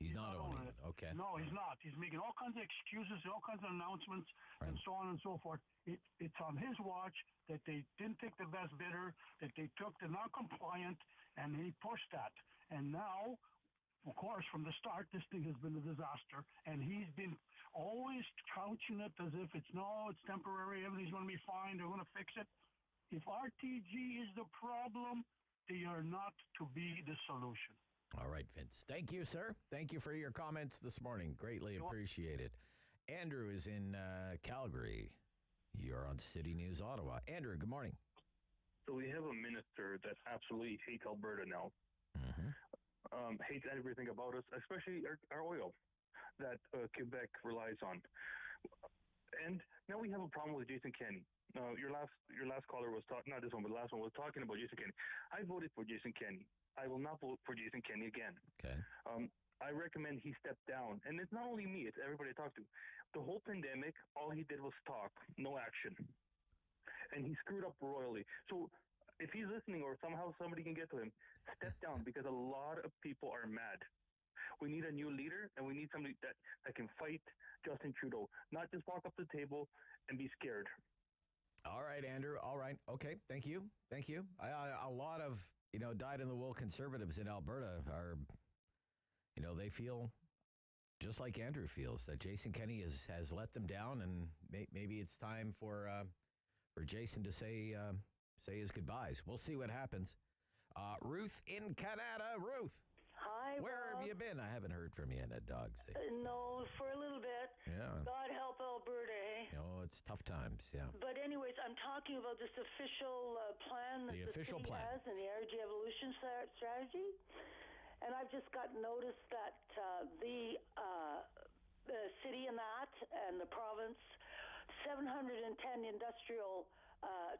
He's not owning it. Okay. No, he's not. He's making all kinds of excuses, all kinds of announcements, and so on and so forth. It's on his watch that they didn't take the best bidder, that they took the non-compliant, and he pushed that. And now, of course, from the start, this thing has been a disaster, and he's been always couching it as if it's temporary, everything's going to be fine, they're going to fix it. If RTG is the problem, they are not to be the solution. All right, Vince. Thank you, sir. Thank you for your comments this morning. Greatly appreciated. Andrew is in Calgary. You're on City News Ottawa. Andrew, good morning. So we have a minister that absolutely hates Alberta now. Hates everything about us, especially our oil that Quebec relies on. And now we have a problem with Jason Kenney. Your last caller was talking, not this one, but the last one was talking about Jason Kenney. I voted for Jason Kenney. I will not vote for Jason Kenney again. Okay. I recommend he step down. And it's not only me, it's everybody I talk to. The whole pandemic, all he did was talk, no action. And he screwed up royally. So if he's listening or somehow somebody can get to him, step down because a lot of people are mad. We need a new leader, and we need somebody that can fight Justin Trudeau, not just walk up to the table and be scared. All right, Andrew. All right. Okay. Thank you. Thank you. A lot of, dyed-in-the-wool conservatives in Alberta are, they feel just like Andrew feels, that Jason Kenney has let them down, and maybe it's time for Jason to say his goodbyes. We'll see what happens. Ruth in Canada. Ruth. Hi, Where Bob. have you been? I haven't heard from you in a dog's day. No, for a little bit. Yeah. God help Alberta, eh? It's tough times, yeah. But anyways, I'm talking about this official plan that The official city plan. has and the energy evolution strategy. And I've just got notice that the city and the province, 710 industrial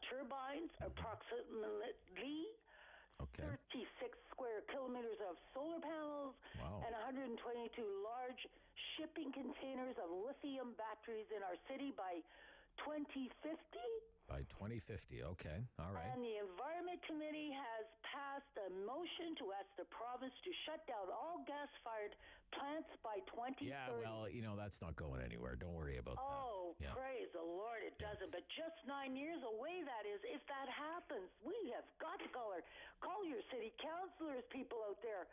turbines, approximately 36 square kilometers of solar panels, and 122 large shipping containers of lithium batteries in our city by 2050. By 2050, okay. All right. And the Environment Committee has passed a motion to ask the province to shut down all gas-fired plants by 2030. Yeah, well, that's not going anywhere. Don't worry about that. Oh, Yeah. praise the Lord, it doesn't. But just 9 years away, that is. If that happens, we have got to call your city councilors, people out there.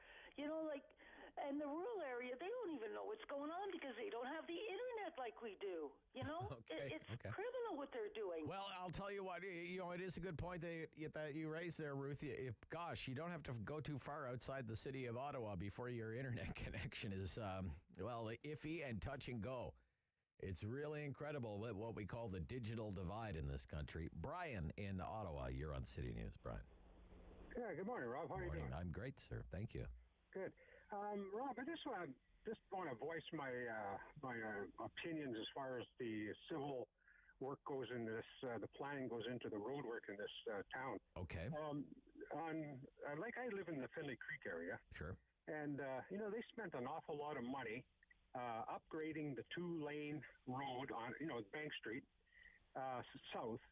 And the rural area, they don't even know what's going on because they don't have the internet like we do. You know, it's criminal what they're doing. Well, I'll tell you what, it is a good point that you raised there, Ruth. Gosh, you don't have to go too far outside the city of Ottawa before your internet connection is, iffy and touch and go. It's really incredible what we call the digital divide in this country. Brian in Ottawa, you're on City News, Brian. Yeah, good morning, Rob. How are you doing? I'm great, sir. Thank you. Good. Rob, I just want to voice my opinions as far as the civil work goes in this, the planning goes into the road work in this town. Okay. I live in the Findlay Creek area. Sure. And, they spent an awful lot of money upgrading the 2-lane road on, Bank Street, south,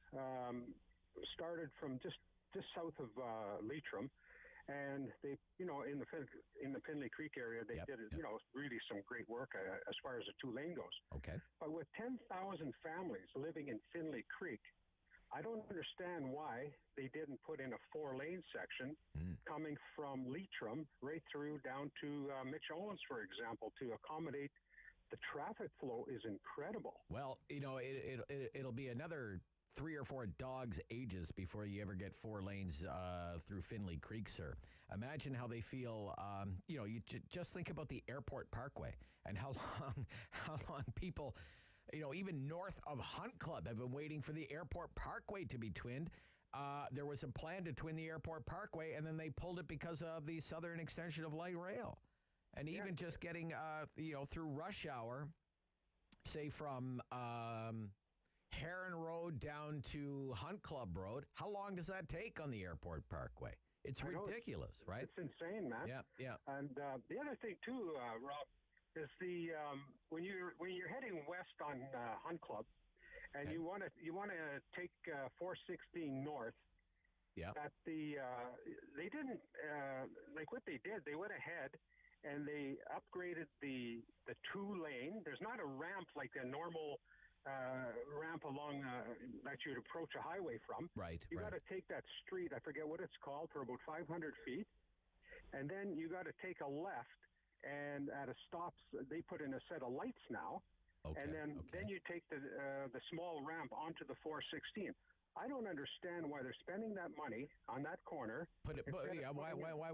started from just south of Leitrim. And they, in the Findlay Creek area, they did, really some great work as far as the 2-lane goes. Okay. But with 10,000 families living in Findlay Creek, I don't understand why they didn't put in a 4-lane section coming from Leitrim right through down to Mitch Owens, for example, to accommodate the traffic flow is incredible. Well, it'll be another 3 or 4 dogs' ages before you ever get 4 lanes through Findlay Creek, sir. Imagine how they feel. You just think about the Airport Parkway and how long people, even north of Hunt Club, have been waiting for the Airport Parkway to be twinned. There was a plan to twin the Airport Parkway, and then they pulled it because of the southern extension of light rail. And even just getting, through rush hour, say from Heron Road down to Hunt Club Road, how long does that take on the Airport Parkway? It's ridiculous, right? It's insane, man. Yeah. And the other thing too, Rob, is the when you're heading west on Hunt Club, and you want to take 416 north. Yeah. At they didn't like what they did. They went ahead and they upgraded the 2-lane. There's not a ramp like a normal ramp along that you'd approach a highway from. Right. You got to take that street, I forget what it's called, for about 500 feet. And then you got to take a left, and at a stop, they put in a set of lights now. Okay. And then you take the small ramp onto the 416. I don't understand why they're spending that money on that corner. Why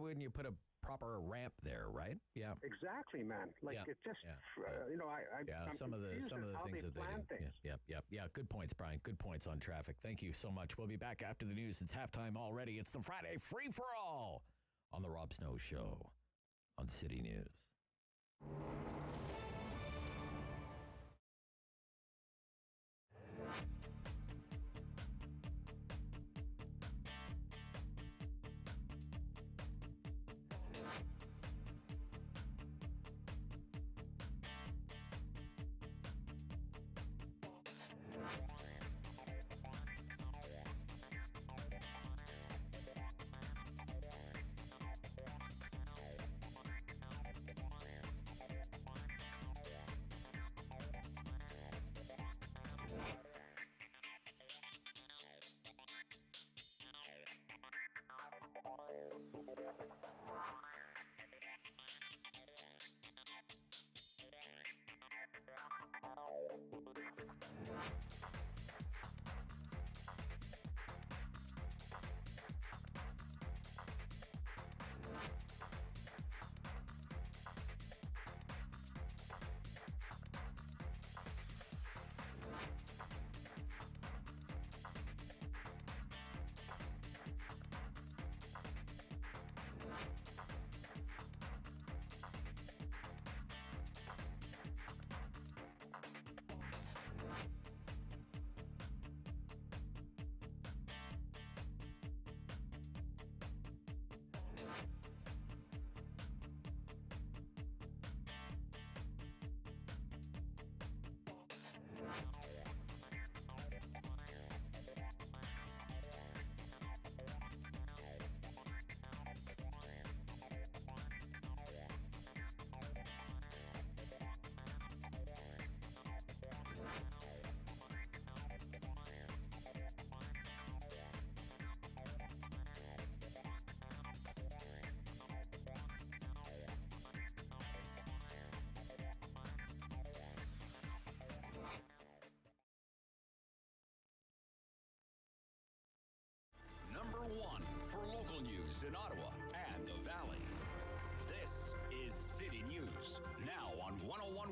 wouldn't you put a proper ramp there, right? Yeah. Exactly, man. It just, I'm some of the things that they do. Things. Yeah. Good points, Brian. Good points on traffic. Thank you so much. We'll be back after the news. It's halftime already. It's the Friday Free for All on the Rob Snow Show on City News.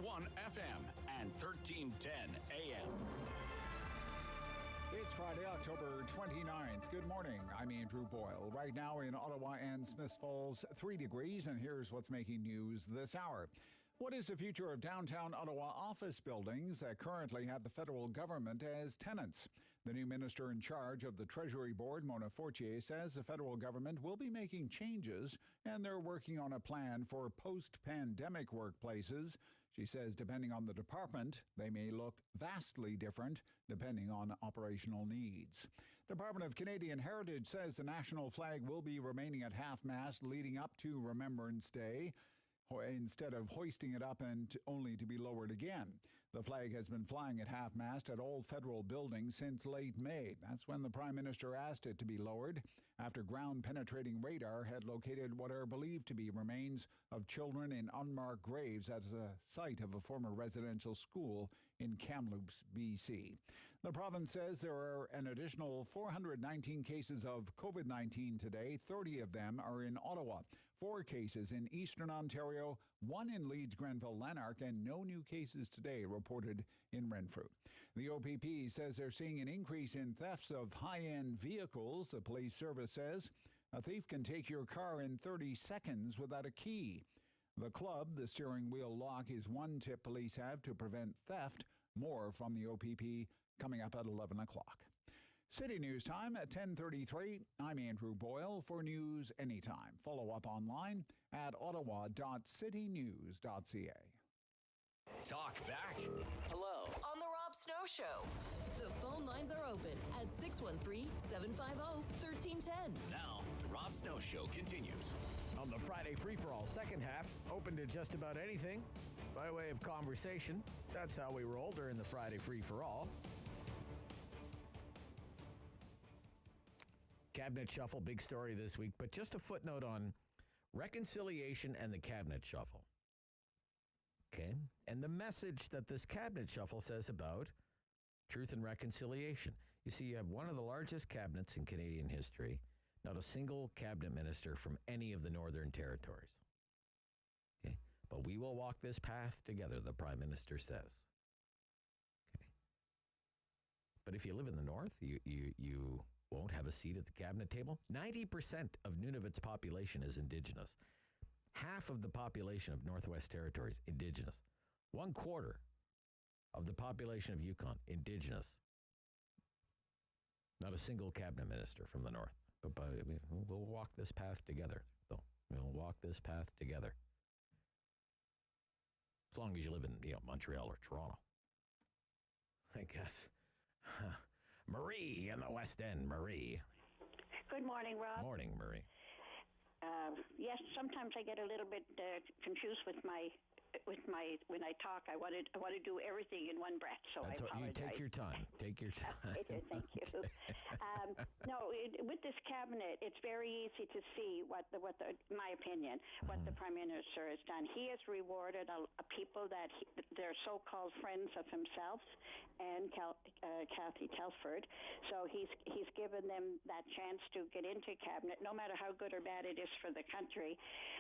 1011 FM and 1310 AM. It's Friday, October 29th. Good morning. I'm Andrew Boyle. Right now in Ottawa and Smiths Falls, 3 degrees, and here's what's making news this hour. What is the future of downtown Ottawa office buildings that currently have the federal government as tenants? The new minister in charge of the Treasury Board, Mona Fortier, says the federal government will be making changes and they're working on a plan for post-pandemic workplaces. She says depending on the department, they may look vastly different depending on operational needs. Department of Canadian Heritage says the national flag will be remaining at half-mast leading up to Remembrance Day, instead of hoisting it up and only to be lowered again. The flag has been flying at half-mast at all federal buildings since late May. That's when the Prime Minister asked it to be lowered after ground-penetrating radar had located what are believed to be remains of children in unmarked graves at the site of a former residential school in Kamloops, BC. The province says there are an additional 419 cases of COVID-19 today. 30 of them are in Ottawa. 4 cases in Eastern Ontario, 1 in Leeds, Grenville, Lanark, and no new cases today reported in Renfrew. The OPP says they're seeing an increase in thefts of high-end vehicles. The police service says a thief can take your car in 30 seconds without a key. The club, the steering wheel lock, is one tip police have to prevent theft. More from the OPP coming up at 11 o'clock. City News Time at 10:33. I'm Andrew Boyle for News Anytime. Follow up online at ottawa.citynews.ca. Talk back. Hello. On the Rob Snow Show. The phone lines are open at 613-750-1310. Now, the Rob Snow Show continues. On the Friday free-for-all second half, open to just about anything by way of conversation. That's how we roll during the Friday free-for-all. Cabinet shuffle, big story this week, but just a footnote on reconciliation and the cabinet shuffle. Okay? And the message that this cabinet shuffle says about truth and reconciliation. You see, you have one of the largest cabinets in Canadian history, not a single cabinet minister from any of the Northern Territories. Okay? But we will walk this path together, the Prime Minister says. Okay? But if you live in the North, you won't have a seat at the cabinet table. 90% of Nunavut's population is Indigenous. Half of the population of Northwest Territories, Indigenous. 1/4 of the population of Yukon, Indigenous. Not a single cabinet minister from the North. But we'll walk this path together, though. We'll walk this path together. As long as you live in, Montreal or Toronto, I guess. Marie in the West End. Marie. Good morning, Rob. Morning, Marie. Yes, sometimes I get a little bit confused with my when I talk. I want to do everything in one breath, so That's I apologize. You take your time. Take your time. Thank you. With this cabinet, it's very easy to see my opinion, what the Prime Minister has done. He has rewarded people that they're so-called friends of himself and Kathy Telford. So he's given them that chance to get into cabinet, no matter how good or bad it is for the country,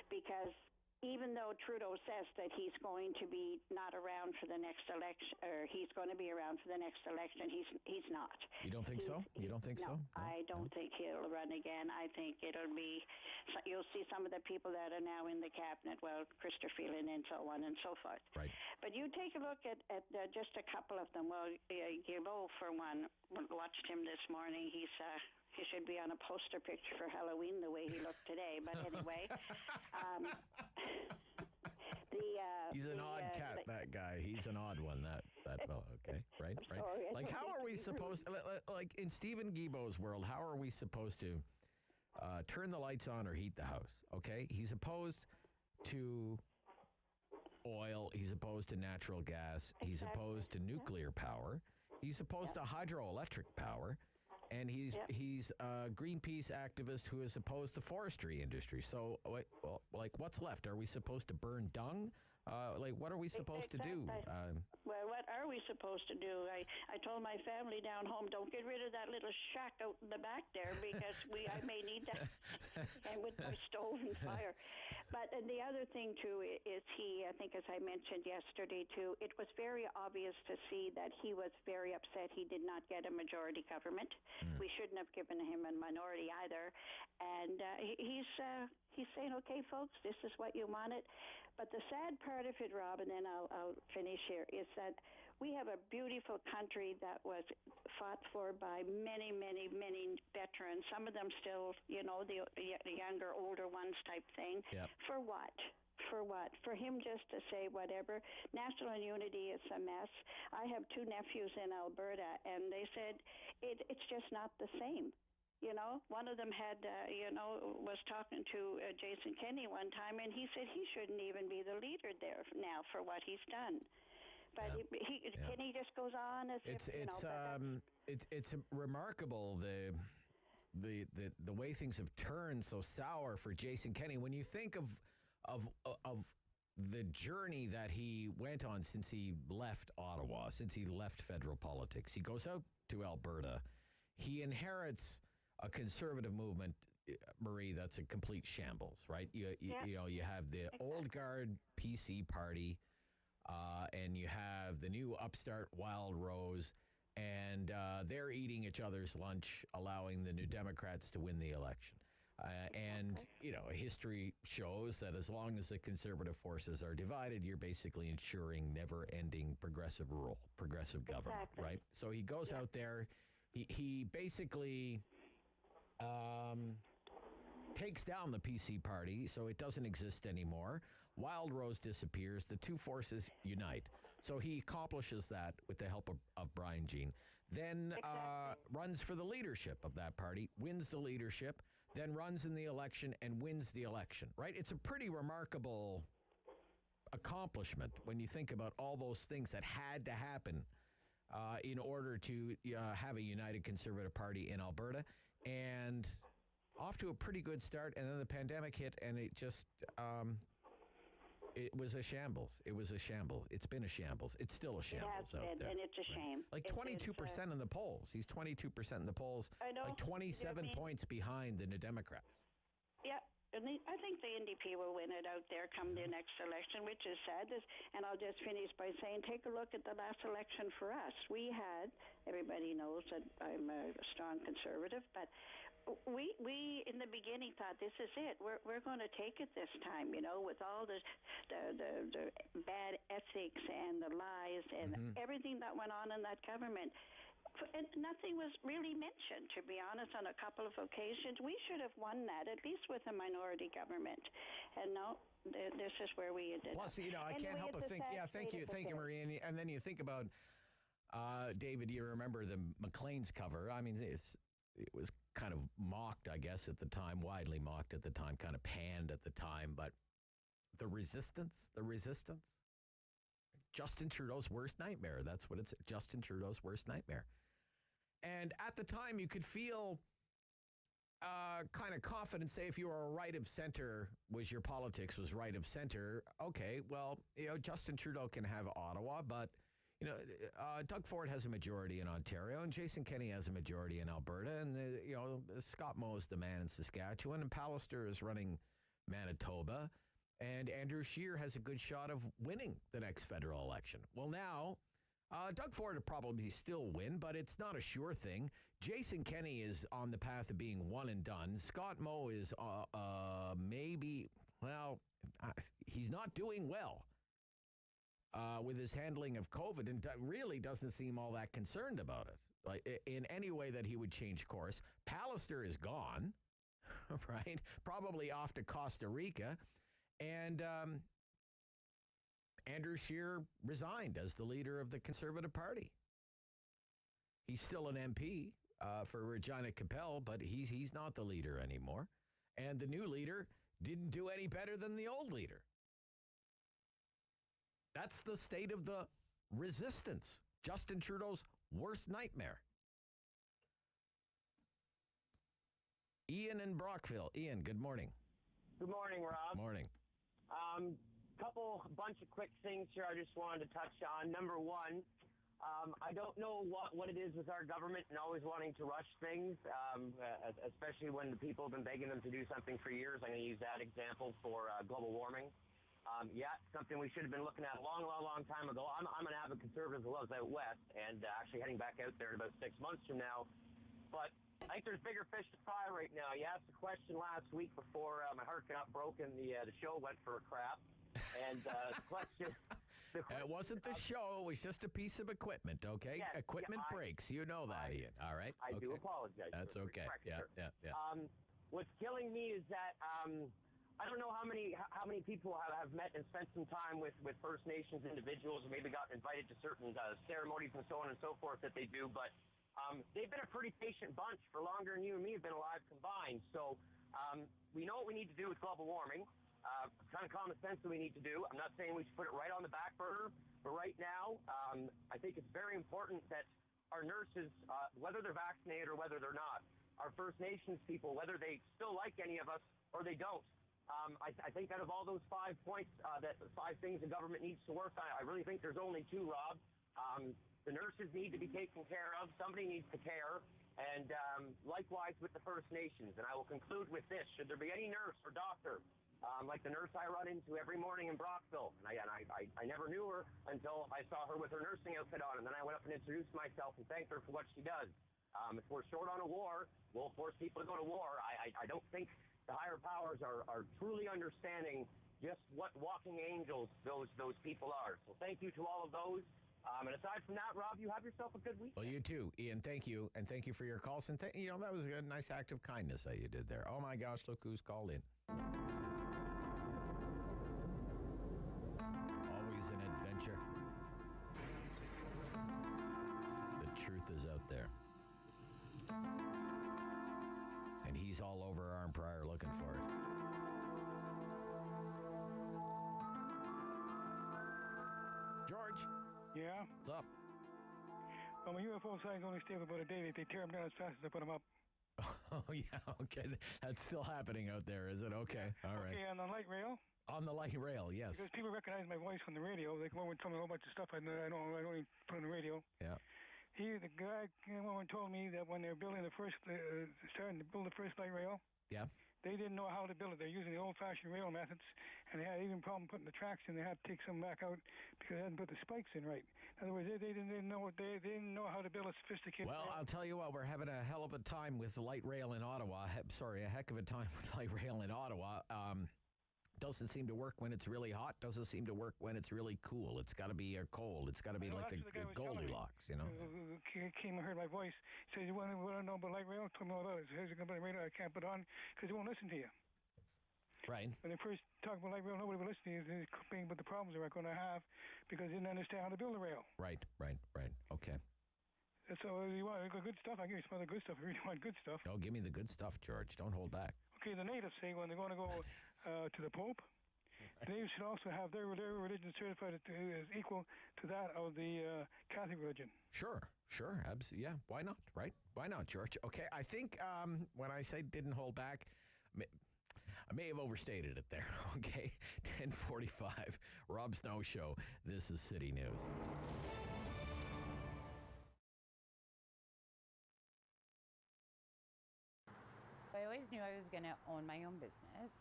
because even though Trudeau says that he's going to be not around for the next election, or he's going to be around for the next election, he's not. You don't think so? You don't think so? No, I don't think he'll run again. I think you'll see some of the people that are now in the cabinet, Christopher Phelan and so on and so forth. Right. But you take a look at just a couple of them. Gilles, for one, watched him this morning. He should be on a poster picture for Halloween the way he looked today. But anyway, he's an odd cat, that guy. He's an odd one, that fellow. Okay, right. Like, how are we supposed, like in Stephen Guilbeault's world, how are we supposed to turn the lights on or heat the house? Okay, he's opposed to oil. He's opposed to natural gas. He's opposed to nuclear power. He's opposed to hydroelectric power. And he's a Greenpeace activist who is opposed to forestry industry. So, what's left? Are we supposed to burn dung? What are we supposed to do? Well, what are we supposed to do? I told my family down home, don't get rid of that little shack out in the back there because I may need that and with my stove and fire. But the other thing, too, is I think as I mentioned yesterday, too, it was very obvious to see that he was very upset he did not get a majority government. We shouldn't have given him a minority either. And he's saying, okay, folks, this is what you wanted. But the sad part of it, Rob, and then I'll finish here, is that we have a beautiful country that was fought for by many, many, many veterans. Some of them still, the younger, older ones type thing. Yep. For what? For what? For him just to say whatever. National unity is a mess. I have 2 nephews in Alberta, and they said it's just not the same. One of them had, was talking to Jason Kenney one time, and he said he shouldn't even be the leader there now for what he's done. But Kenney just goes on as it's remarkable the way things have turned so sour for Jason Kenney. When you think of the journey that he went on since he left Ottawa, since he left federal politics, he goes out to Alberta. He inherits a conservative movement, Marie, that's a complete shambles, right? You have the old guard PC party. And you have the new upstart Wild Rose, and they're eating each other's lunch, allowing the New Democrats to win the election. History shows that as long as the conservative forces are divided, you're basically ensuring never-ending progressive rule, progressive government, right? So he goes out there. He basically takes down the PC party, so it doesn't exist anymore. Wild Rose disappears. The two forces unite. So he accomplishes that with the help of Brian Jean. Then runs for the leadership of that party, wins the leadership, then runs in the election and wins the election, right? It's a pretty remarkable accomplishment when you think about all those things that had to happen in order to have a united Conservative Party in Alberta. And off to a pretty good start, and then the pandemic hit, and it just... it was a shambles. It was a shambles. It's been a shambles. It's still a shambles out there. And it's a shame. Like 22% in the polls. He's 22% in the polls. I know. Like 27 points behind the New Democrats. Yeah. And I think the NDP will win it out there come the next election, which is sad. And I'll just finish by saying, take a look at the last election for us. We had, everybody knows that I'm a strong conservative, but we in the beginning thought this is it. We're going to take it this time, with all the bad ethics and the lies and everything that went on in that government. And nothing was really mentioned, to be honest, on a couple of occasions. We should have won that, at least with a minority government. And no, this is where we ended up. Plus, I can't help but think, thank you, Marie. And then you think about, David, you remember the Maclean's cover. I mean, it was kind of mocked, I guess, at the time, widely mocked at the time, kind of panned at the time. But the resistance. Justin Trudeau's worst nightmare. That's what it's, Justin Trudeau's worst nightmare. And at the time, you could feel kind of confident, say, if you were a right of center, was your politics was right of center. Okay, well, Justin Trudeau can have Ottawa, but, Doug Ford has a majority in Ontario, and Jason Kenney has a majority in Alberta, and, Scott Moe is the man in Saskatchewan, and Pallister is running Manitoba, and Andrew Scheer has a good shot of winning the next federal election. Well, now, Doug Ford will probably still win, but it's not a sure thing. Jason Kenney is on the path of being one and done. Scott Moe is he's not doing well with his handling of COVID, and really doesn't seem all that concerned about it, like in any way that he would change course. Pallister is gone, right? Probably off to Costa Rica. And Andrew Scheer resigned as the leader of the Conservative Party. He's still an MP for Regina Capel, but he's not the leader anymore. And the new leader didn't do any better than the old leader. That's the state of the resistance. Justin Trudeau's worst nightmare. Ian in Brockville. Ian, good morning. Good morning, Rob. Morning. Bunch of quick things here I just wanted to touch on. Number one, I don't know what it is with our government and always wanting to rush things, especially when the people have been begging them to do something for years. I'm going to use that example for global warming. Something we should have been looking at a long time ago. I'm an avid conservative who lives out west, and actually heading back out there in about 6 months from now. But I think there's bigger fish to fry right now. You asked a question last week before my heart got broken. The show went for a crap. And the question... It wasn't the show. It was just a piece of equipment, okay? Yes, Equipment breaks. You know that, Ian. All right? I do apologize. That's okay. Yeah. What's killing me is that I don't know how many people have met and spent some time with First Nations individuals, or maybe gotten invited to certain ceremonies and so on and so forth that they do, but they've been a pretty patient bunch for longer than you and me have been alive combined. So we know what we need to do with global warming. Kind of common sense that we need to do. I'm not saying we should put it right on the back burner, but right now, I think it's very important that our nurses, whether they're vaccinated or whether they're not, our First Nations people, whether they still like any of us or they don't, I think out of all those 5 points, that 5 things the government needs to work on, I really think there's only 2, Rob. The nurses need to be taken care of. Somebody needs to care. And likewise with the First Nations. And I will conclude with this. Should there be any nurse or doctor, like the nurse I run into every morning in Brockville, and I never knew her until I saw her with her nursing outfit on, and then I went up and introduced myself and thanked her for what she does. If we're short on a war, we'll force people to go to war. I don't think the higher powers are truly understanding just what walking angels those people are. So thank you to all of those. And aside from that, Rob, you have yourself a good week. Well, you too, Ian. Thank you. And thank you for your calls. And that was a nice act of kindness that you did there. Oh my gosh, look who's called in. Always an adventure. The truth is out there. And he's all over Arm Prior looking for it. George? Yeah? What's up? Well, my UFO signs only stay for about a day. They tear them down as fast as I put them up. Oh, yeah, okay. That's still happening out there, is it? Okay, all right. Okay, on the light rail? On the light rail, yes. Because people recognize my voice from the radio. They come over and tell me a whole bunch of stuff I don't even put on the radio. Yeah. The guy came over and told me that when they're building starting to build the first light rail, yeah, they didn't know how to build it. They're using the old-fashioned rail methods, and they had even a problem putting the tracks in. They had to take some back out because they hadn't put the spikes in right. In other words, they didn't know how to build a sophisticated. Well, I'll tell you what, we're having a hell of a time with the light rail in Ottawa. A heck of a time with light rail in Ottawa. Doesn't seem to work when it's really hot. Doesn't seem to work when it's really cool. It's got to be cold. It's got to be like the Goldilocks, you know. Came and heard my voice. He says, "You want to know about light rail? Tell me all about it." He says, "There's a radio I can't put on because they won't listen to you." Right. When they first talked about light rail, nobody would listen to you. They complaining about the problems they were going to have because they didn't understand how to build a rail. Right. Okay. So you want good stuff? I'll give you some other good stuff if you really want good stuff. Oh, give me the good stuff, George. Don't hold back. Okay, the natives say when they're going to go to the Pope, the natives should also have their religion certified as equal to that of the Catholic religion. Sure. Absolutely. Yeah, why not, right? Why not, George? Okay, I think when I say didn't hold back, I may have overstated it there, okay? 10:45, Rob Snow Show. This is City News. I always knew I was going to own my own business,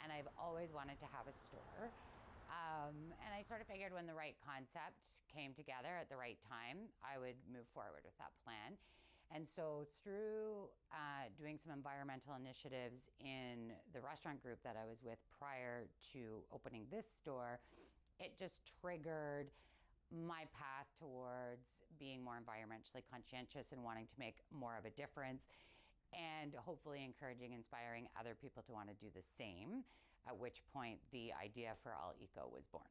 and I've always wanted to have a store. And I sort of figured when the right concept came together at the right time, I would move forward with that plan. And so through doing some environmental initiatives in the restaurant group that I was with prior to opening this store, it just triggered my path towards being more environmentally conscientious and wanting to make more of a difference, and hopefully encouraging, inspiring other people to want to do the same, at which point the idea for All Eco was born.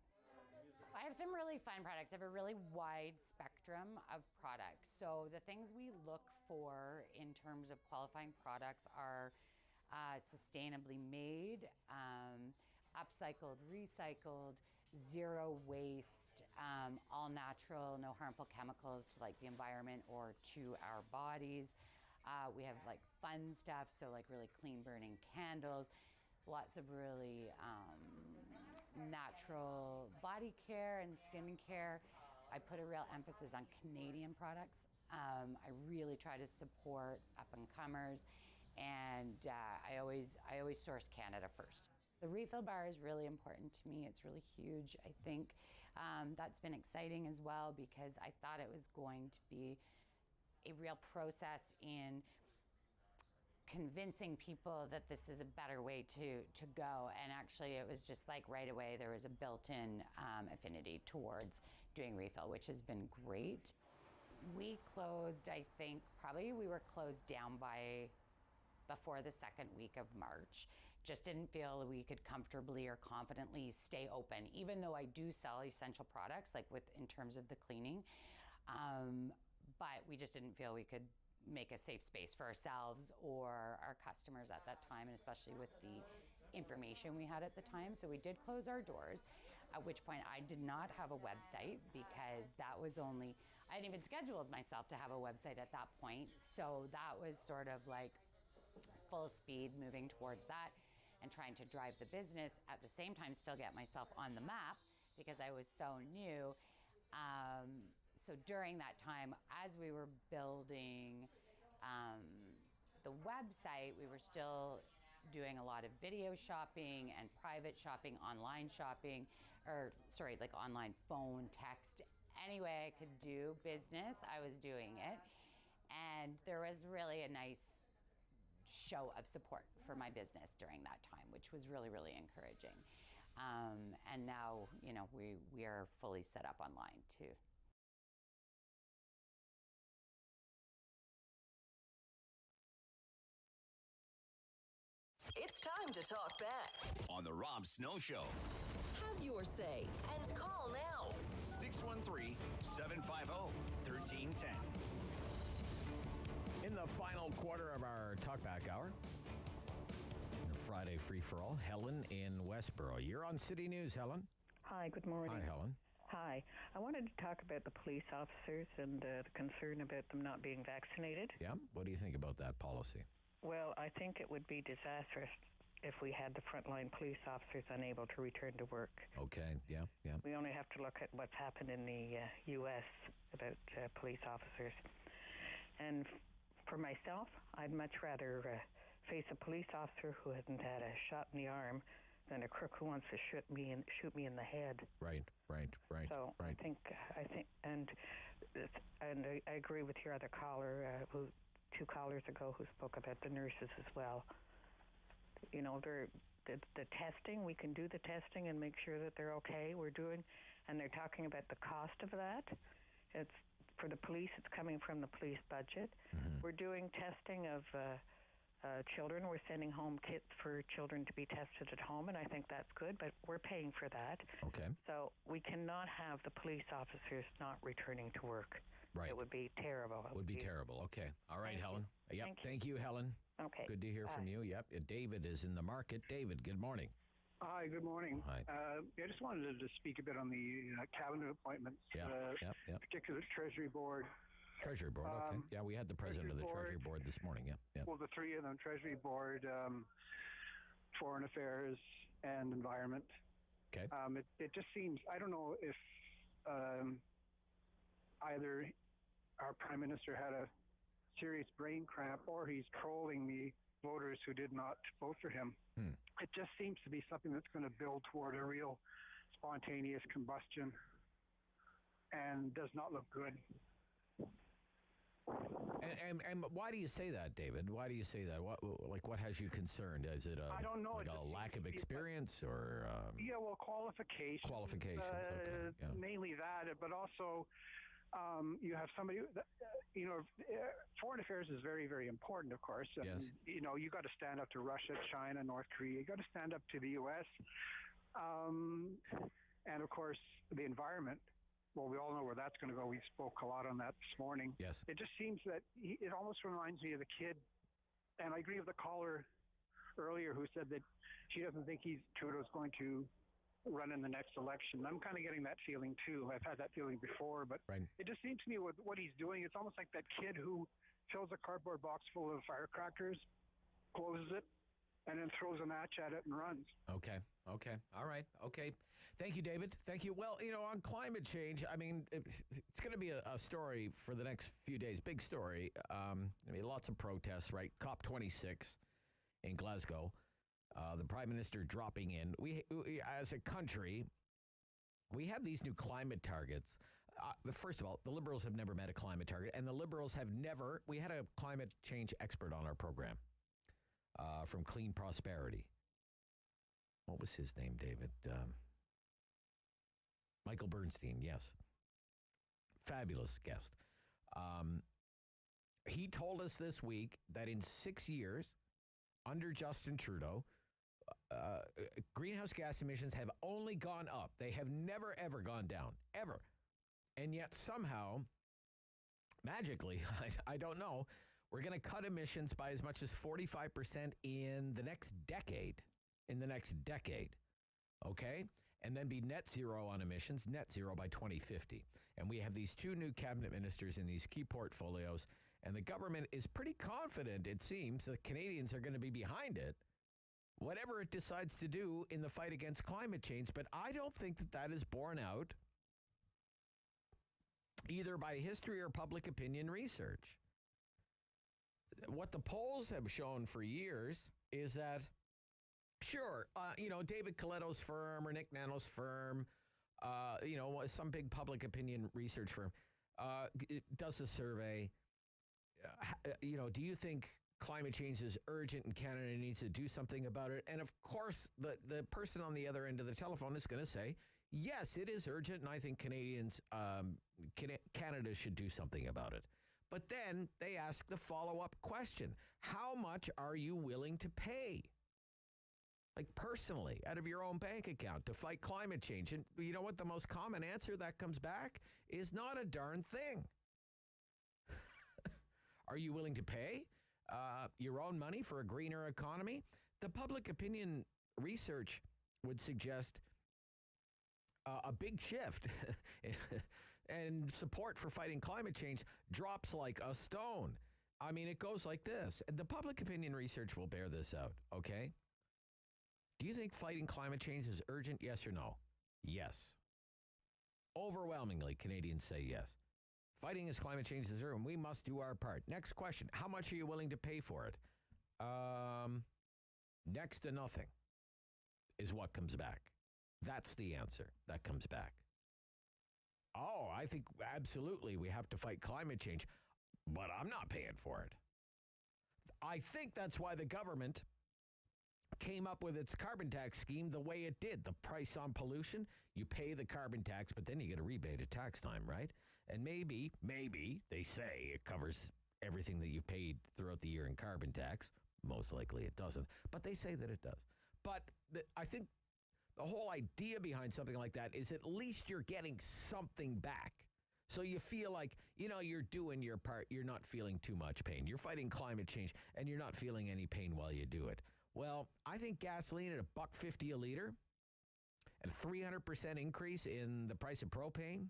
I have some really fun products. I have a really wide spectrum of products. So the things we look for in terms of qualifying products are sustainably made, upcycled, recycled, zero waste, all natural, no harmful chemicals to like the environment or to our bodies. We have like fun stuff, so like really clean burning candles, lots of really natural body care and skin care. I put a real emphasis on Canadian products. I really try to support up-and-comers, and I always source Canada first. The refill bar is really important to me. It's really huge. I think that's been exciting as well, because I thought it was going to be a real process in convincing people that this is a better way to go. And actually, it was just like right away, there was a built-in affinity towards doing refill, which has been great. We closed, I think, probably we were closed down by before the second week of March. Just didn't feel we could comfortably or confidently stay open, even though I do sell essential products, like in terms of the cleaning. But we just didn't feel we could make a safe space for ourselves or our customers at that time, and especially with the information we had at the time. So we did close our doors, at which point I did not have a website, because that was only, I hadn't even scheduled myself to have a website at that point. So that was sort of like full speed moving towards that and trying to drive the business, at the same time still get myself on the map, because I was so new. So during that time, as we were building the website, we were still doing a lot of video shopping and private shopping, online shopping, like online phone, text. Any way I could do business, I was doing it. And there was really a nice show of support for my business during that time, which was really, really encouraging. And now, we are fully set up online too. It's time to talk back on the Rob Snow Show. Have your say and call now. 613-750-1310. In the final quarter of our talkback hour, Friday free-for-all, Helen in Westboro. You're on City News, Helen. Hi, good morning. Hi, Helen. Hi. I wanted to talk about the police officers and the concern about them not being vaccinated. Yeah? What do you think about that policy? Well, I think it would be disastrous if we had the frontline police officers unable to return to work. Okay, yeah. We only have to look at what's happened in the U.S. about police officers. And for myself, I'd much rather face a police officer who hasn't had a shot in the arm than a crook who wants to shoot me in the head. Right. So I think, and I agree with your other caller, who 2 callers ago, who spoke about the nurses as well. The testing, we can do the testing and make sure that they're okay. And they're talking about the cost of that. It's for the police. It's coming from the police budget. Mm-hmm. We're doing testing of children. We're sending home kits for children to be tested at home, and I think that's good, but we're paying for that. Okay. So we cannot have the police officers not returning to work. Right. It would be terrible. Would be terrible. Okay. All right, Helen. Yep. Thank you, Helen. Okay. Good to hear from you. Yep. David is in the market. David, good morning. Hi, good morning. Hi. I just wanted to speak a bit on the cabinet appointments, particularly Treasury Board. Treasury Board, okay. Yeah, we had the president of the Treasury Board this morning, yeah. Well, the 3 of them, Treasury Board, Foreign Affairs, and Environment. Okay. It just seems, I don't know if either our Prime Minister had a serious brain cramp or he's trolling the voters who did not vote for him. It just seems to be something that's going to build toward a real spontaneous combustion and does not look good. And why do you say that, David? Why do you say that? What has you concerned? Is it I don't know. Like a lack of experience or? Qualifications. Qualifications. Okay. Yeah. Mainly that, but also you have somebody. Foreign affairs is very, very important, of course. Yes. You got to stand up to Russia, China, North Korea. You got to stand up to the U.S. And of course, the environment. Well, we all know where that's going to go. We spoke a lot on that this morning. Yes. It just seems that it almost reminds me of the kid, and I agree with the caller earlier who said that she doesn't think Trudeau's going to run in the next election. I'm kind of getting that feeling too. I've had that feeling before, but It just seems to me with what he's doing, it's almost like that kid who fills a cardboard box full of firecrackers, closes it, and then throws a match at it and runs. Okay. All right. Okay. Thank you, David. Thank you. Well, on climate change, I mean, it's going to be a story for the next few days. Big story. Lots of protests, right? COP26 in Glasgow. The Prime Minister dropping in. We as a country, we have these new climate targets. First of all, the Liberals have never met a climate target, and the Liberals have never. We had a climate change expert on our program from Clean Prosperity. What was his name, David? Michael Bernstein, yes. Fabulous guest. He told us this week that in 6 years, under Justin Trudeau, greenhouse gas emissions have only gone up. They have never, ever gone down, ever. And yet somehow, magically, I don't know, we're going to cut emissions by as much as 45% in the next decade. Okay? And then be net zero on emissions, net zero by 2050. And we have these two new cabinet ministers in these key portfolios, and the government is pretty confident, it seems, that Canadians are going to be behind it, whatever it decides to do in the fight against climate change. But I don't think that is borne out either by history or public opinion research. What the polls have shown for years is that, sure, David Coletto's firm or Nick Nano's firm, some big public opinion research firm does a survey. Do you think climate change is urgent and Canada needs to do something about it? And of course, the person on the other end of the telephone is going to say, yes, it is urgent, and I think Canada should do something about it. But then they ask the follow-up question, how much are you willing to pay? Like personally, out of your own bank account to fight climate change? And you know what? The most common answer that comes back is not a darn thing. Are you willing to pay your own money for a greener economy? The public opinion research would suggest a big shift and support for fighting climate change drops like a stone. I mean, it goes like this. The public opinion research will bear this out, okay? Do you think fighting climate change is urgent, yes or no? Yes. Overwhelmingly, Canadians say yes. Fighting as climate change is urgent, we must do our part. Next question, how much are you willing to pay for it? Next to nothing is what comes back. That's the answer that comes back. Oh, I think absolutely we have to fight climate change, but I'm not paying for it. I think that's why the government came up with its carbon tax scheme the way it did. The price on pollution, you pay the carbon tax, but then you get a rebate at tax time, right? And maybe, they say it covers everything that you paid throughout the year in carbon tax. Most likely it doesn't, but they say that it does. But I think the whole idea behind something like that is at least you're getting something back. So you feel like, you're doing your part. You're not feeling too much pain. You're fighting climate change, and you're not feeling any pain while you do it. Well, I think gasoline at $1.50 a liter and 300% increase in the price of propane,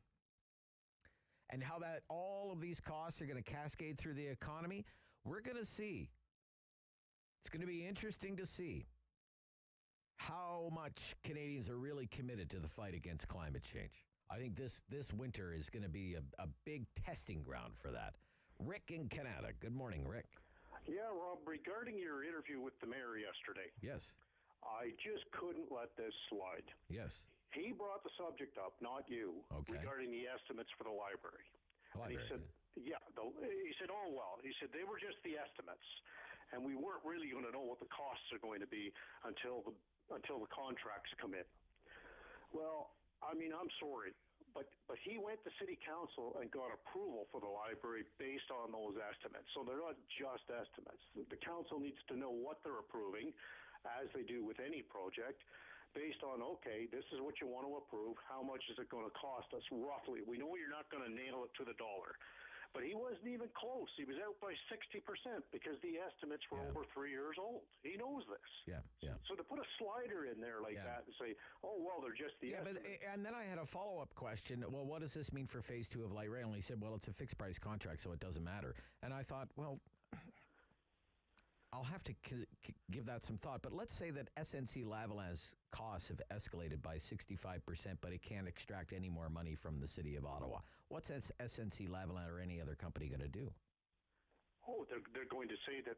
and how that all of these costs are going to cascade through the economy, we're going to see. It's going to be interesting to see how much Canadians are really committed to the fight against climate change. I think this winter is going to be a big testing ground for that. Rick in Canada. Good morning, Rick. Yeah, Rob, regarding your interview with the mayor yesterday. Yes. I just couldn't let this slide. Yes. He brought the subject up, not you, regarding the estimates for the library. And he said, he said, oh, well, he said they were just the estimates, and we weren't really going to know what the costs are going to be until the contracts come in. Well, I mean, I'm sorry, but he went to city council and got approval for the library based on those estimates. So they're not just estimates. The council needs to know what they're approving, as they do with any project, based on, okay, this is what you want to approve. How much is it going to cost us roughly? We know you're not going to nail it to the dollar. But he wasn't even close. He was out by 60% because the estimates were over 3 years old. He knows this. Yeah. So to put a slider in there like that and say, oh, well, they're just the estimates. And then I had a follow-up question. Well, what does this mean for Phase 2 of light rail? And he said, well, it's a fixed-price contract, so it doesn't matter. And I thought, well, I'll have to give that some thought. But let's say that SNC-Lavalin's costs have escalated by 65%, but it can't extract any more money from the city of Ottawa. What's SNC-Lavalin or any other company going to do? Oh, they're going to say that.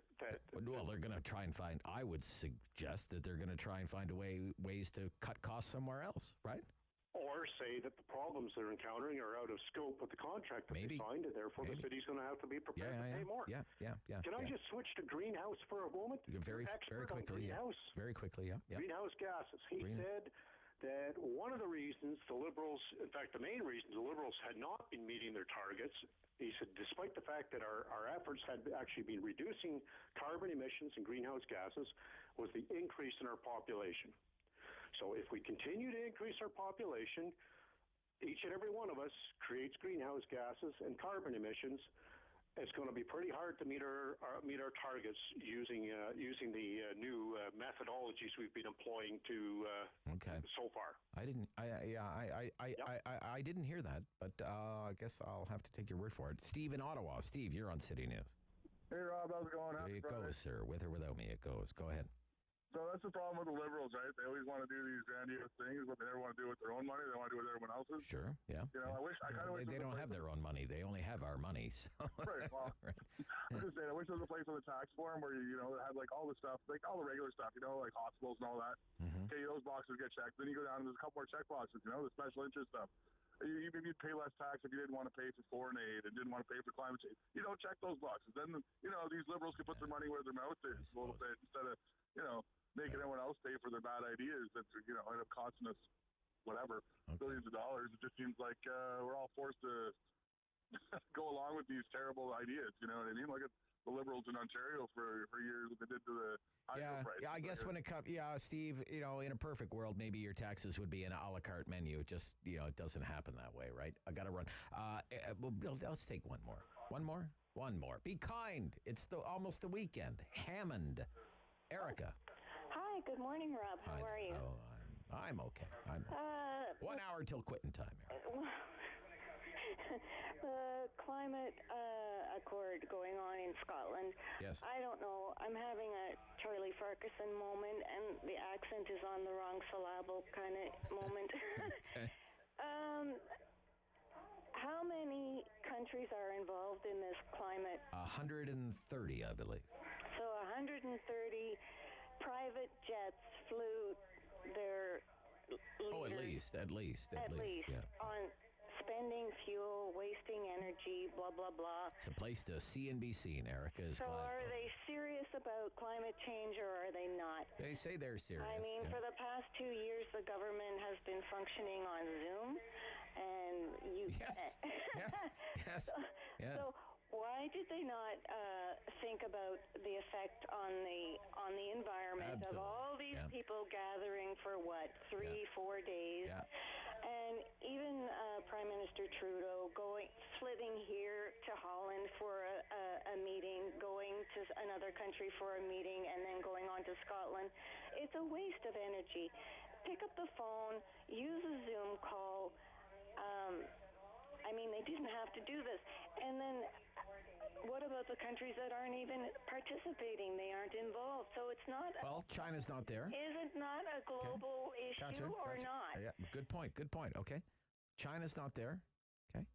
Well, they're going to try and find. I would suggest that they're going to try and find ways to cut costs somewhere else, right? Or say that the problems they're encountering are out of scope with the contract that they signed, and therefore the city's going to have to be prepared to pay more. Yeah. Can I just switch to greenhouse for a moment? Very quickly, greenhouse. Very quickly, yeah. Greenhouse gases. He said that one of the reasons the Liberals, in fact, the main reason the Liberals had not been meeting their targets, he said, despite the fact that our efforts had actually been reducing carbon emissions and greenhouse gases, was the increase in our population. So if we continue to increase our population, each and every one of us creates greenhouse gases and carbon emissions. It's going to be pretty hard to meet our targets using the new methodologies we've been employing so far. I didn't hear that, but I guess I'll have to take your word for it. Steve in Ottawa. Steve, you're on City News. Hey Rob, how's it going? There it goes, sir. With or without me, it goes. Go ahead. So that's the problem with the Liberals, right? They always want to do these grandiose things, but they never want to do it with their own money. They want to do it with everyone else's. Sure, yeah. You know, I kind of wish they don't have their own money. They only have our money. So. Right. Well, right. I'm just saying, I wish there was a place on the tax form where you know had like all the stuff, like all the regular stuff, you know, like hospitals and all that. Mm-hmm. Okay, those boxes get checked. Then you go down and there's a couple more check boxes, you know, the special interest stuff. Maybe you'd pay less tax if you didn't want to pay for foreign aid and didn't want to pay for climate change. You don't check those boxes. Then, you know, these Liberals can put their money where their mouth is a little bit instead of, you know, making everyone else pay for their bad ideas that, you know, end up costing us whatever, billions of dollars. It just seems like we're all forced to go along with these terrible ideas, you know what I mean? Look at the Liberals in Ontario for years, what they did to the hydro price. Yeah, I guess when it comes, Steve, you know, in a perfect world, maybe your taxes would be an a la carte menu. It just, you know, it doesn't happen that way, right? I got to run. Well, Bill, let's take one more. One more. Be kind. It's almost the weekend. Hammond. Erica. Hi, good morning, Rob. How are you? Oh, I'm okay. 1 hour till quitting time. The climate accord going on in Scotland. Yes. I don't know. I'm having a Charlie Farquharson moment, and the accent is on the wrong syllable kind of moment. Okay. How many countries are involved in this climate? 130, I believe. So 130 private jets flew their leaders. At least. Yeah. On spending fuel, wasting energy, blah, blah, blah. It's a place to see and be seen, Erica. So are they serious about climate change or are they not? They say they're serious. I mean, for the past 2 years, the government has been functioning on Zoom, and you... Yes. So why did they not think about the effect on the environment of all these people gathering for 3-4 days? Yeah. And even Prime Minister Trudeau flitting here to Holland for a meeting, going to another country for a meeting, and then going on to Scotland. It's a waste of energy. Pick up the phone, use a Zoom call. I mean, they didn't have to do this. And then what about the countries that aren't even participating? They aren't involved. So it's not... Well, China's not there. Is it not a global issue or not? Yeah, good point. Okay. China's not there. Okay.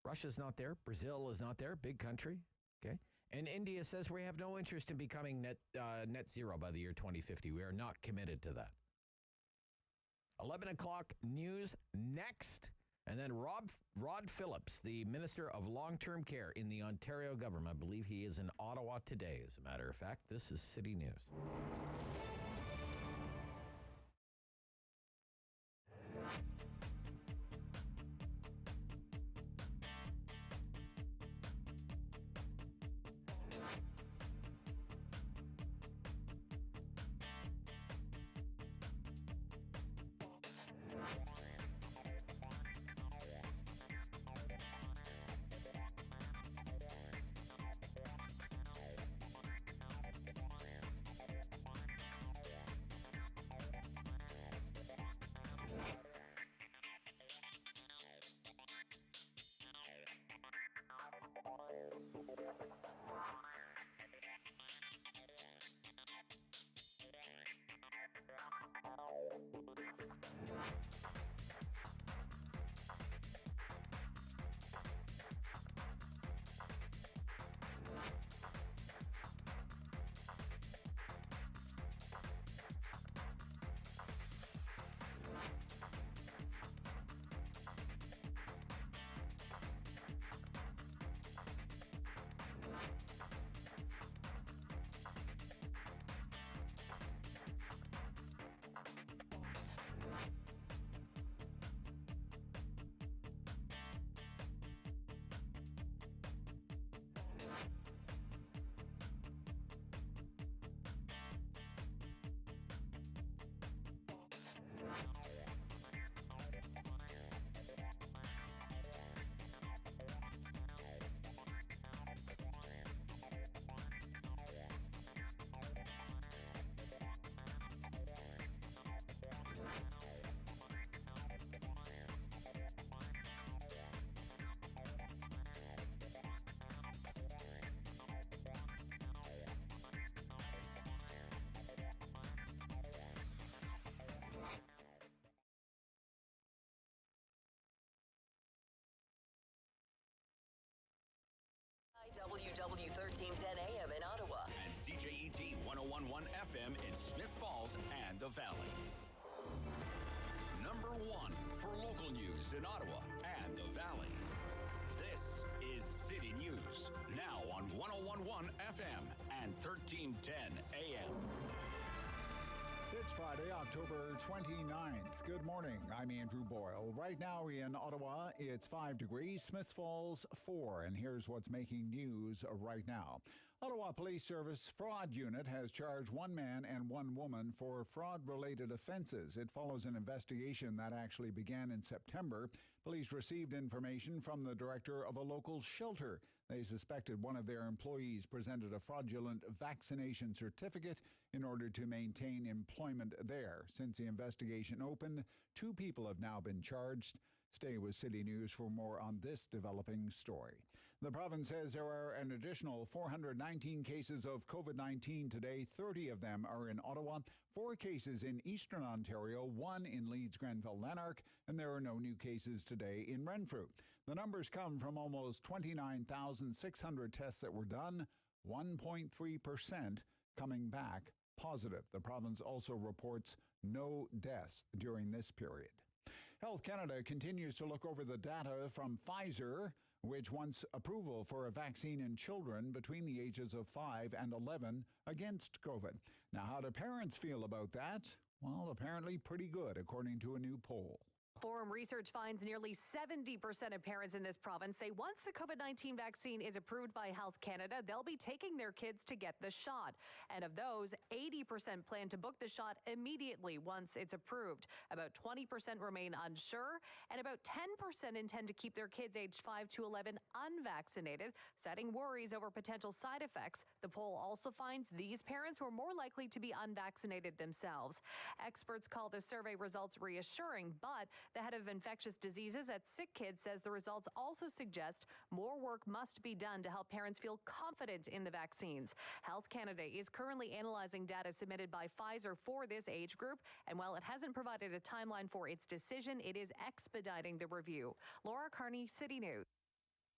Russia's not there. Brazil is not there. Big country. Okay. And India says we have no interest in becoming net zero by the year 2050. We are not committed to that. 11 o'clock news next. And then Rod Phillips, the Minister of Long-Term Care in the Ontario government. I believe he is in Ottawa today, as a matter of fact. This is City News. W1310 AM in Ottawa. And CJET 101.1 FM in Smith Falls and the Valley. Number 1 for local news in Ottawa and the Valley. This is City News, now on 101.1 FM and 1310 AM. It's Friday, October 29th. Good morning. I'm Andrew Boyle. Right now in Ottawa, it's 5 degrees, Smith Falls 4. And here's what's making news right now. Ottawa Police Service Fraud Unit has charged one man and one woman for fraud-related offenses. It follows an investigation that actually began in September. Police received information from the director of a local shelter. They suspected one of their employees presented a fraudulent vaccination certificate in order to maintain employment there. Since the investigation opened, 2 people have now been charged. Stay with City News for more on this developing story. The province says there are an additional 419 cases of COVID-19 today. 30 of them are in Ottawa, 4 cases in Eastern Ontario, 1 in Leeds, Grenville, Lanark, and there are no new cases today in Renfrew. The numbers come from almost 29,600 tests that were done, 1.3% coming back positive. The province also reports no deaths during this period. Health Canada continues to look over the data from Pfizer, which wants approval for a vaccine in children between the ages of 5 and 11 against COVID. Now, how do parents feel about that? Well, apparently pretty good, according to a new poll. Forum research finds nearly 70% of parents in this province say once the COVID-19 vaccine is approved by Health Canada, they'll be taking their kids to get the shot. And of those, 80% plan to book the shot immediately once it's approved. About 20% remain unsure, and about 10% intend to keep their kids aged 5 to 11 unvaccinated, citing worries over potential side effects. The poll also finds these parents were more likely to be unvaccinated themselves. Experts call the survey results reassuring, but the head of infectious diseases at Sick Kids says the results also suggest more work must be done to help parents feel confident in the vaccines. Health Canada is currently analyzing data submitted by Pfizer for this age group, and while it hasn't provided a timeline for its decision, it is expediting the review. Laura Carney, City News.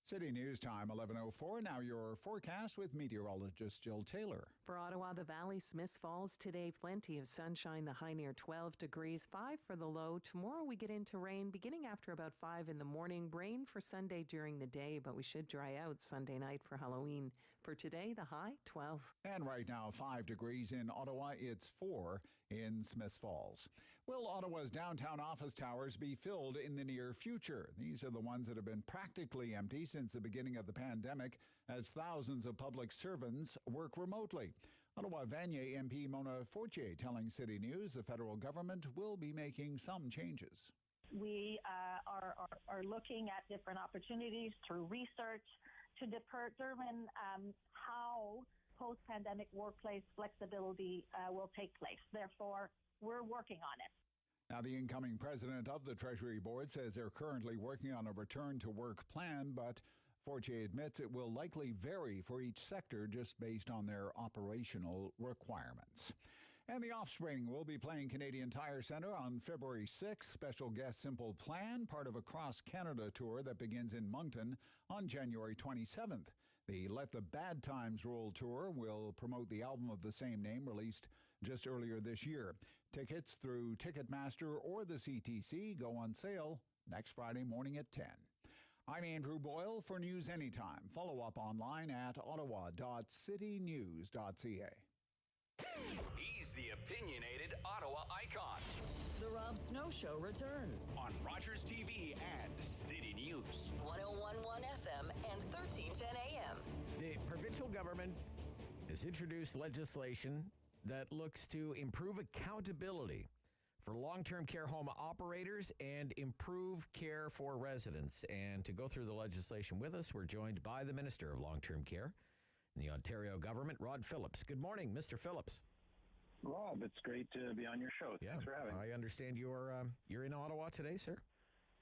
City News time, 11:04. Now your forecast with meteorologist Jill Taylor. For Ottawa, the Valley, Smith Falls, today plenty of sunshine, the high near 12 degrees, 5 for the low. Tomorrow we get into rain beginning after about 5 in the morning. Rain for Sunday during the day, but we should dry out Sunday night for Halloween. For today, the high, 12. And right now, 5 degrees in Ottawa. It's 4 in Smith Falls. Will Ottawa's downtown office towers be filled in the near future? These are the ones that have been practically empty since the beginning of the pandemic as thousands of public servants work remotely. Ottawa-Vanier MP Mona Fortier telling City News the federal government will be making some changes. We are looking at different opportunities through research to determine how post-pandemic workplace flexibility will take place. Therefore, we're working on it. Now, the incoming president of the Treasury Board says they're currently working on a return-to-work plan, but Fortier admits it will likely vary for each sector just based on their operational requirements. And the Offspring will be playing Canadian Tire Centre on February 6th. Special guest Simple Plan, part of a cross-Canada tour that begins in Moncton on January 27th. The Let the Bad Times Roll tour will promote the album of the same name released just earlier this year. Tickets through Ticketmaster or the CTC go on sale next Friday morning at 10. I'm Andrew Boyle for News Anytime. Follow up online at ottawa.citynews.ca. He's the opinionated Ottawa icon. The Rob Snow Show returns on Rogers TV and City News. 101.1 FM and 1310 AM. The provincial government has introduced legislation that looks to improve accountability for long-term care home operators and improve care for residents. And to go through the legislation with us, we're joined by the Minister of Long-Term Care in the Ontario government, Rod Phillips. Good morning, Mr. Phillips. Rob, it's great to be on your show. Thanks for having me. I understand you're in Ottawa today, sir?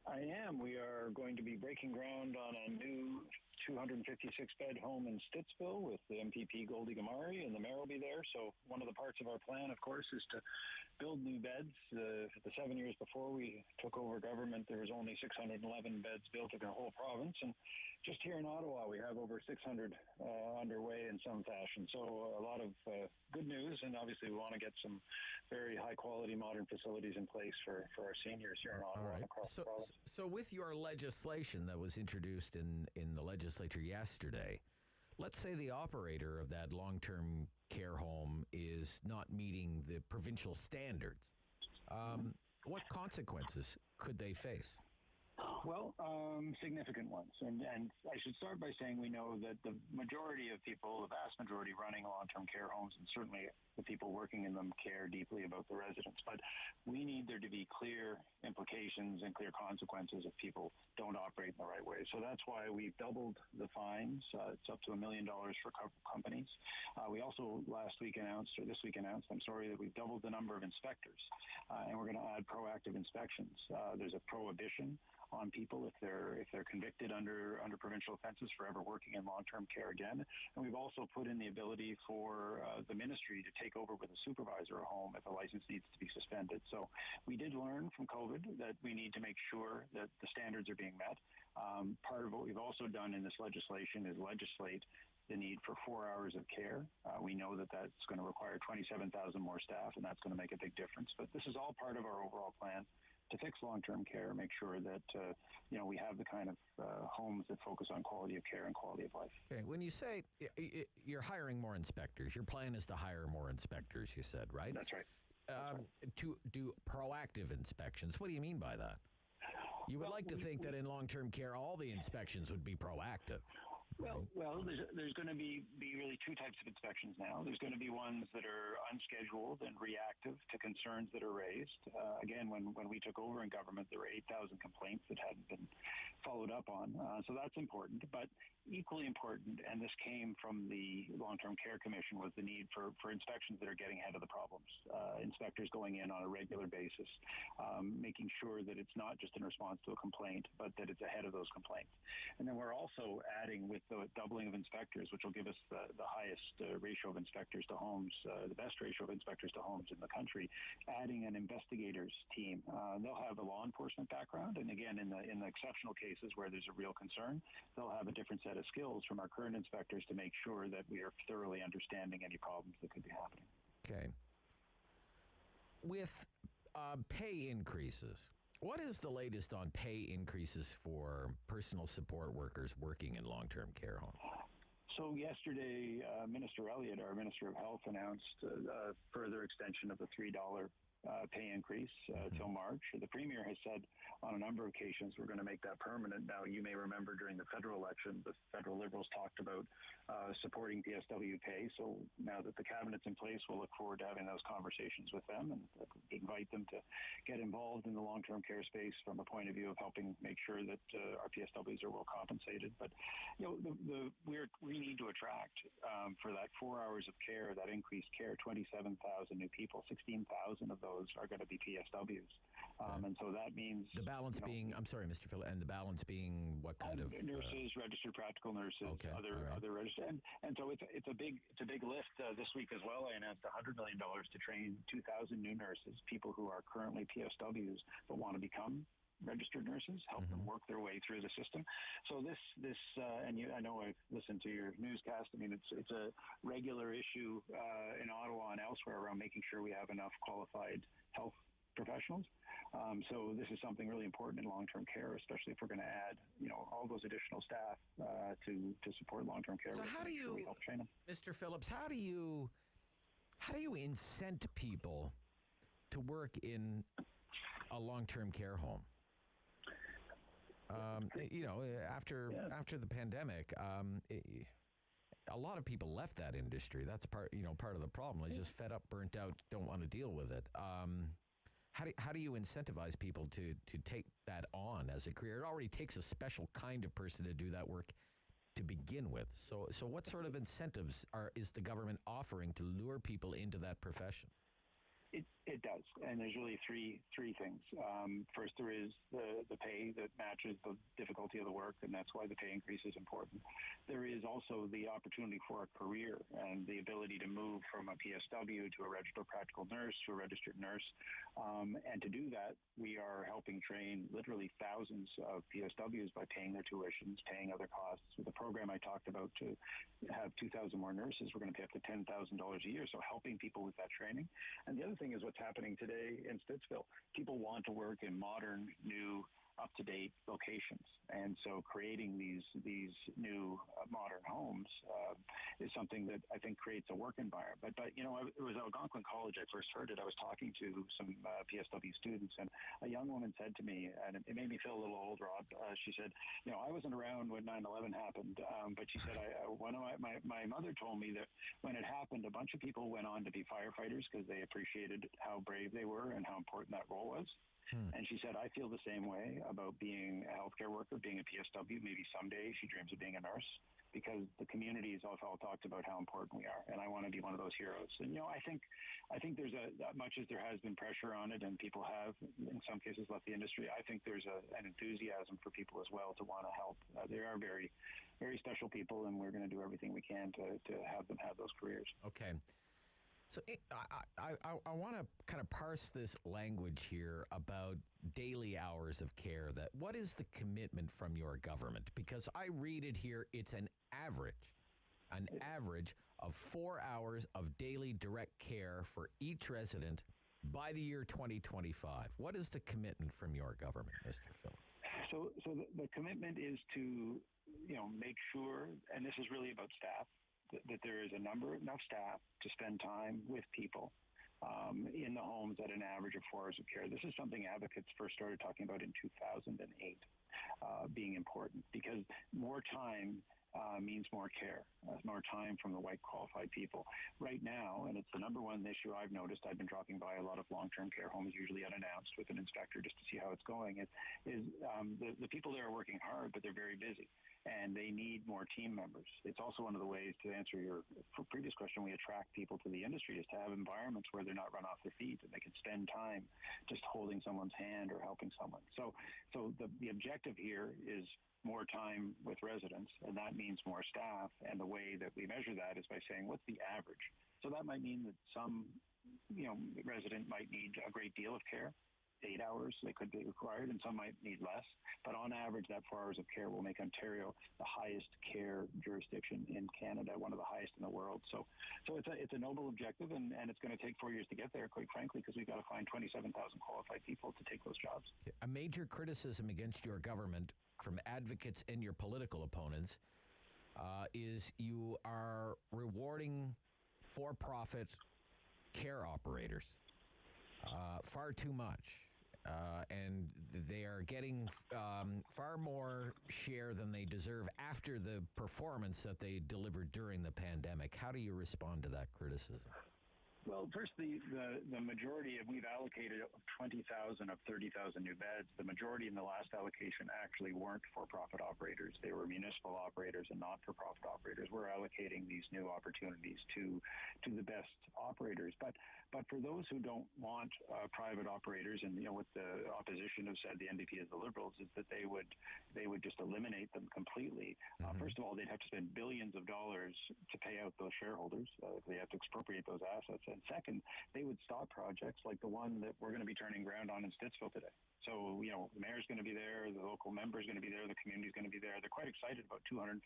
I am. We are going to be breaking ground on a new 256-bed home in Stittsville with the MPP Goldie Gamari, and the mayor will be there. So one of the parts of our plan, of course, is to build new beds. The 7 years before we took over government, there was only 611 beds built in the whole province. And just here in Ottawa, we have over 600 underway in some fashion. So a lot of good news, and obviously we want to get some very high-quality modern facilities in place for our seniors here in Ottawa and across the province. So with your legislation that was introduced in the legislature yesterday, let's say the operator of that long-term care home is not meeting the provincial standards. What consequences could they face? Well, significant ones. And I should start by saying we know that the majority of people, the vast majority running long-term care homes, and certainly the people working in them, care deeply about the residents. But we need there to be clear implications and clear consequences if people don't operate in the right way. So that's why we've doubled the fines. It's up to $1 million for companies. We also this week announced, that we've doubled the number of inspectors. And we're going to add proactive inspections. There's a prohibition on people if they're convicted under provincial offenses for ever working in long-term care again. And we've also put in the ability for the ministry to take over with a supervisor a home if a license needs to be suspended. So we did learn from COVID that we need to make sure that the standards are being met. Part of what we've also done in this legislation is legislate the need for 4 hours of care. We know that that's going to require 27,000 more staff, and that's going to make a big difference. But this is all part of our overall plan to fix long-term care, make sure that we have the kind of homes that focus on quality of care and quality of life. Okay, when you say you're hiring more inspectors, your plan is to hire more inspectors, you said, right? That's right. To do proactive inspections. What do you mean by that? You would like to think that in long-term care, all the inspections would be proactive. Well, there's going to be really two types of inspections now. There's going to be ones that are unscheduled and reactive to concerns that are raised. Again, when we took over in government, there were 8,000 complaints that hadn't been followed up on. So that's important. But equally important, and this came from the Long-Term Care Commission, was the need for inspections that are getting ahead of the problems. Inspectors going in on a regular basis, making sure that it's not just in response to a complaint, but that it's ahead of those complaints. And then we're also adding, with the doubling of inspectors, which will give us the highest ratio of inspectors to homes, the best ratio of inspectors to homes in the country, adding an investigators team. They'll have a law enforcement background, and again, in the exceptional cases where there's a real concern, they'll have a different set of skills from our current inspectors to make sure that we are thoroughly understanding any problems that could be happening. Okay. With pay increases, what is the latest on pay increases for personal support workers working in long-term care homes? So yesterday, Minister Elliott, our Minister of Health, announced a further extension of the $3 pay increase till March. The Premier has said on a number of occasions we're going to make that permanent. Now, you may remember during the federal election, the federal Liberals talked about supporting PSW pay. So now that the Cabinet's in place, we'll look forward to having those conversations with them and invite them to get involved in the long-term care space from a point of view of helping make sure that our PSWs are well compensated. But we need to attract for that 4 hours of care, that increased care, 27,000 new people. 16,000 of those are going to be PSWs. And so that means the balance being, I'm sorry, Mr. Phillips, and the balance being what kind of nurses, registered practical nurses, other registered, and so it's a big lift. This week as well, I announced $100 million to train 2,000 new nurses, people who are currently PSWs but want to become registered nurses, help them work their way through the system. So this, and I know I've listened to your newscast. I mean, it's a regular issue in Ottawa and elsewhere around making sure we have enough qualified health professionals. So this is something really important in long-term care, especially if we're going to add, all those additional staff to support long-term care. So how do you, help train them. Mr. Phillips, how do you incent people to work in a long-term care home? After the pandemic, a lot of people left that industry. That's part of the problem. They're just fed up, burnt out, don't want to deal with it. How do you incentivize people to take that on as a career? It already takes a special kind of person to do that work to begin with. So what sort of incentives is the government offering to lure people into that profession? It does, and there's really three things. First, there is the pay that matches the difficulty of the work, and that's why the pay increase is important. There is also the opportunity for a career and the ability to move from a PSW to a registered practical nurse to a registered nurse. And to do that, we are helping train literally thousands of PSWs by paying their tuitions, paying other costs. With the program I talked about to have 2,000 more nurses, we're going to pay up to $10,000 a year, so helping people with that training. And the other thing is what's happening today in Stittsville. People want to work in modern, new, up-to-date locations. And so creating these new modern homes is something that I think creates a work environment. But you know, it was Algonquin College I first heard it. I was talking to some PSW students, and a young woman said to me, and it made me feel a little old, Rob, she said, you know, I wasn't around when 9/11 happened, but she said, one of my mother told me that when it happened, a bunch of people went on to be firefighters because they appreciated how brave they were and how important that role was. And she said, I feel the same way about being a healthcare worker, being a PSW. Maybe someday she dreams of being a nurse, because the communities all talked about how important we are, and I want to be one of those heroes. And you know, I think there's much as there has been pressure on it, and people have in some cases left the industry, I think there's an enthusiasm for people as well to want to help. There are very, very special people, and we're going to do everything we can to have them have those careers. Okay. So I want to kind of parse this language here about daily hours of care. That what is the commitment from your government? Because I read it here, it's an average of 4 hours of daily direct care for each resident by the year 2025. What is the commitment from your government, Mr. Phillips? So the commitment is to, you know, make sure, and this is really about staff, that there is enough staff to spend time with people in the homes at an average of 4 hours of care. This is something advocates first started talking about in 2008, being important, because more time means more care, more time from the white qualified people. Right now, and it's the number one issue I've noticed, I've been dropping by a lot of long-term care homes, usually unannounced, with an inspector just to see how it's going, is the people there are working hard, but they're very busy, and they need more team members. It's also one of the ways, to answer your previous question, we attract people to the industry, is to have environments where they're not run off their feet and they can spend time just holding someone's hand or helping someone. So the objective here is more time with residents, and that means more staff. And the way that we measure that is by saying, what's the average? So that might mean that some, you know, resident might need a great deal of care, 8 hours they could be required, and some might need less. But on average, that 4 hours of care will make Ontario the highest care jurisdiction in Canada, one of the highest in the world. So it's a noble objective, and it's going to take 4 years to get there, quite frankly, because we've got to find 27,000 qualified people to take those jobs. A major criticism against your government from advocates and your political opponents is you are rewarding for-profit care operators far too much. And they are getting far more share than they deserve after the performance that they delivered during the pandemic. How do you respond to that criticism? Well, first, the majority, we've allocated 20,000 of 30,000 new beds. The majority in the last allocation actually weren't for-profit operators. They were municipal operators and not-for-profit operators. We're allocating these new opportunities to the best operators. But for those who don't want private operators, and you know what the opposition have said, the NDP as the Liberals, is that they would just eliminate them completely. First of all, they'd have to spend billions of dollars to pay out those shareholders. They have to expropriate those assets. And second, they would stop projects like the one that we're going to be turning ground on in Stittsville today. So, you know, the mayor's going to be there, the local member's going to be there, the community's going to be there. They're quite excited about 256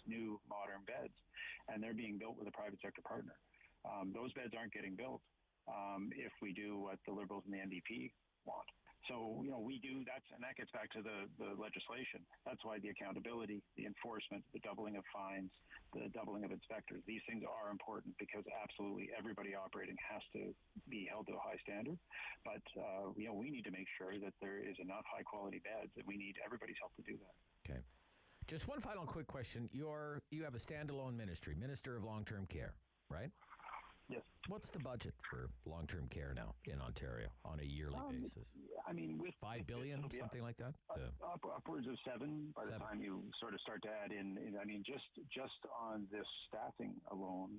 new modern beds, and they're being built with a private sector partner. Those beds aren't getting built if we do what the Liberals and the NDP want. So, you know, we do that, and that gets back to the legislation. That's why the accountability, the enforcement, the doubling of fines, the doubling of inspectors, these things are important, because absolutely everybody operating has to be held to a high standard. But, you know, we need to make sure that there is enough high-quality beds, and we need everybody's help to do that. Okay. Just one final quick question. You have a standalone ministry, Minister of Long-Term Care, right? Yes. What's the budget for long-term care now in Ontario on a yearly basis? I mean, with $5 billion, something like that? Upwards of $7 by the time you sort of start to add in. I mean, just on this staffing alone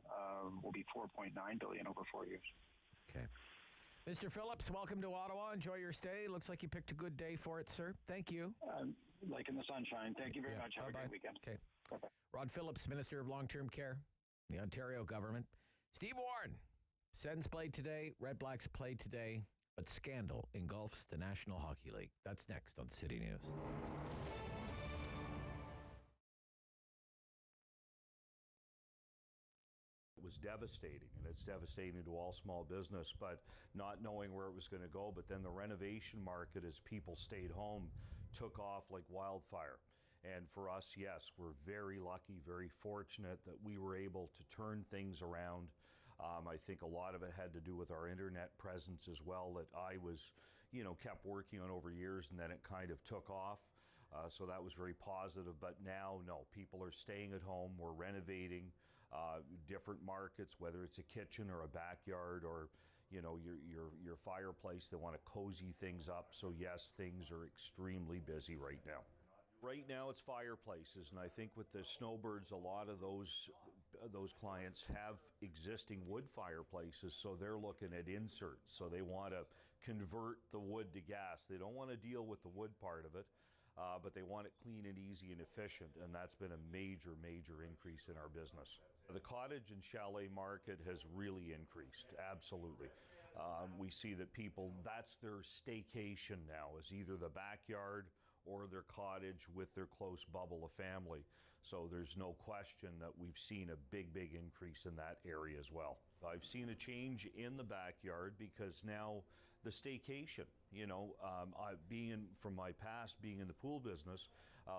will be $4.9 billion over 4 years. Okay. Mr. Phillips, welcome to Ottawa. Enjoy your stay. Looks like you picked a good day for it, sir. Thank you. Like in the sunshine. Thank you very much. Have a great weekend. Okay. Bye-bye. Rod Phillips, Minister of Long-Term Care, the Ontario government. Steve Warne. Sens played today. Red Blacks played today. But scandal engulfs the National Hockey League. That's next on City News. It was devastating, and it's devastating to all small business, but not knowing where it was going to go. But then the renovation market, as people stayed home, took off like wildfire. And for us, yes, we're very lucky, very fortunate that we were able to turn things around. I think a lot of it had to do with our internet presence as well, that I was, kept working on over years, and then it kind of took off. So that was very positive. But now, no, people are staying at home. We're renovating different markets, whether it's a kitchen or a backyard or, your fireplace. They want to cozy things up. So yes, things are extremely busy right now. Right now it's fireplaces, and I think with the snowbirds, a lot of those clients have existing wood fireplaces, so they're looking at inserts. So they want to convert the wood to gas. They don't want to deal with the wood part of it, but they want it clean and easy and efficient, and that's been a major, major increase in our business. The cottage and chalet market has really increased, absolutely. We see that people, that's their staycation now, is either the backyard or their cottage with their close bubble of family. So there's no question that we've seen a big, big increase in that area as well. I've seen a change in the backyard because now the staycation, from my past, being in the pool business,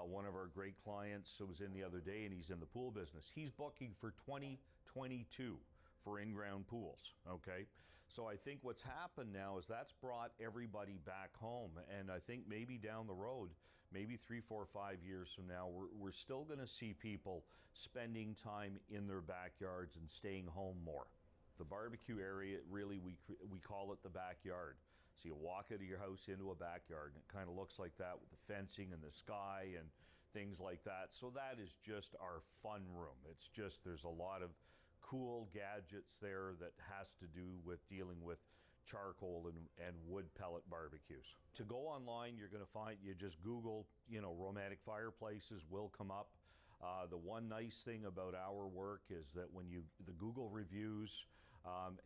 one of our great clients was in the other day, and he's in the pool business. He's booking for 2022 for in-ground pools, okay? So I think what's happened now is that's brought everybody back home. And I think maybe down the road, maybe 3, 4, 5 years from now, we're still going to see people spending time in their backyards and staying home more. The barbecue area, really, we call it the backyard. So you walk out of your house into a backyard, and it kind of looks like that with the fencing and the sky and things like that. So that is just our fun room. It's just, there's a lot of cool gadgets there that has to do with dealing with charcoal and wood pellet barbecues. To go online, you're going to find, you just Google, romantic fireplaces will come up. The one nice thing about our work is that when the Google reviews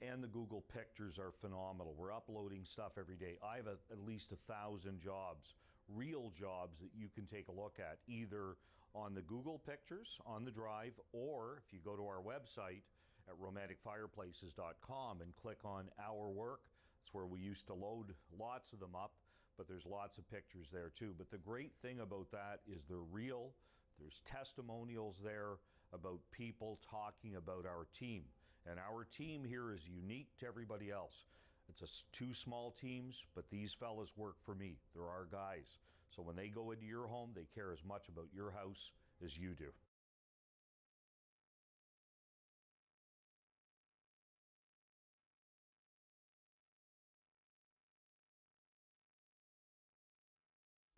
and the Google pictures are phenomenal. We're uploading stuff every day. I have at least 1,000 jobs, real jobs that you can take a look at, either on the Google pictures on the drive, or if you go to our website at romanticfireplaces.com and click on our work. It's where we used to load lots of them up, but there's lots of pictures there too. But the great thing about that is they're real. There's testimonials there about people talking about our team. And our team here is unique to everybody else. It's 2 small teams, but these fellas work for me. They're our guys. So when they go into your home, they care as much about your house as you do.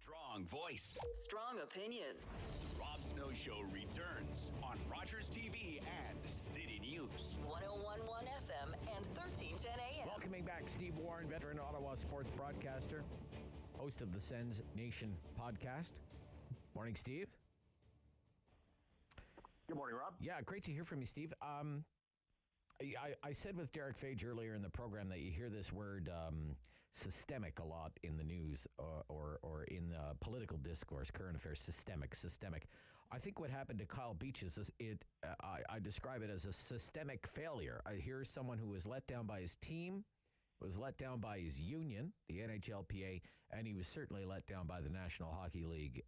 Strong voice. Strong opinions. The Rob Snow Show returns on Rogers TV and City News. 101.1 FM and 1310 AM. Welcoming back Steve Warne, veteran Ottawa sports broadcaster, host of the Sens Nation podcast. Morning, Steve. Good morning, Rob. Yeah, great to hear from you, Steve. I said with Derick Fage earlier in the program that you hear this word systemic a lot in the news or in the political discourse, current affairs, systemic. I think what happened to Kyle Beach is I describe it as a systemic failure. I hear someone who was let down by his team, was let down by his union, the NHLPA, and he was certainly let down by the National Hockey League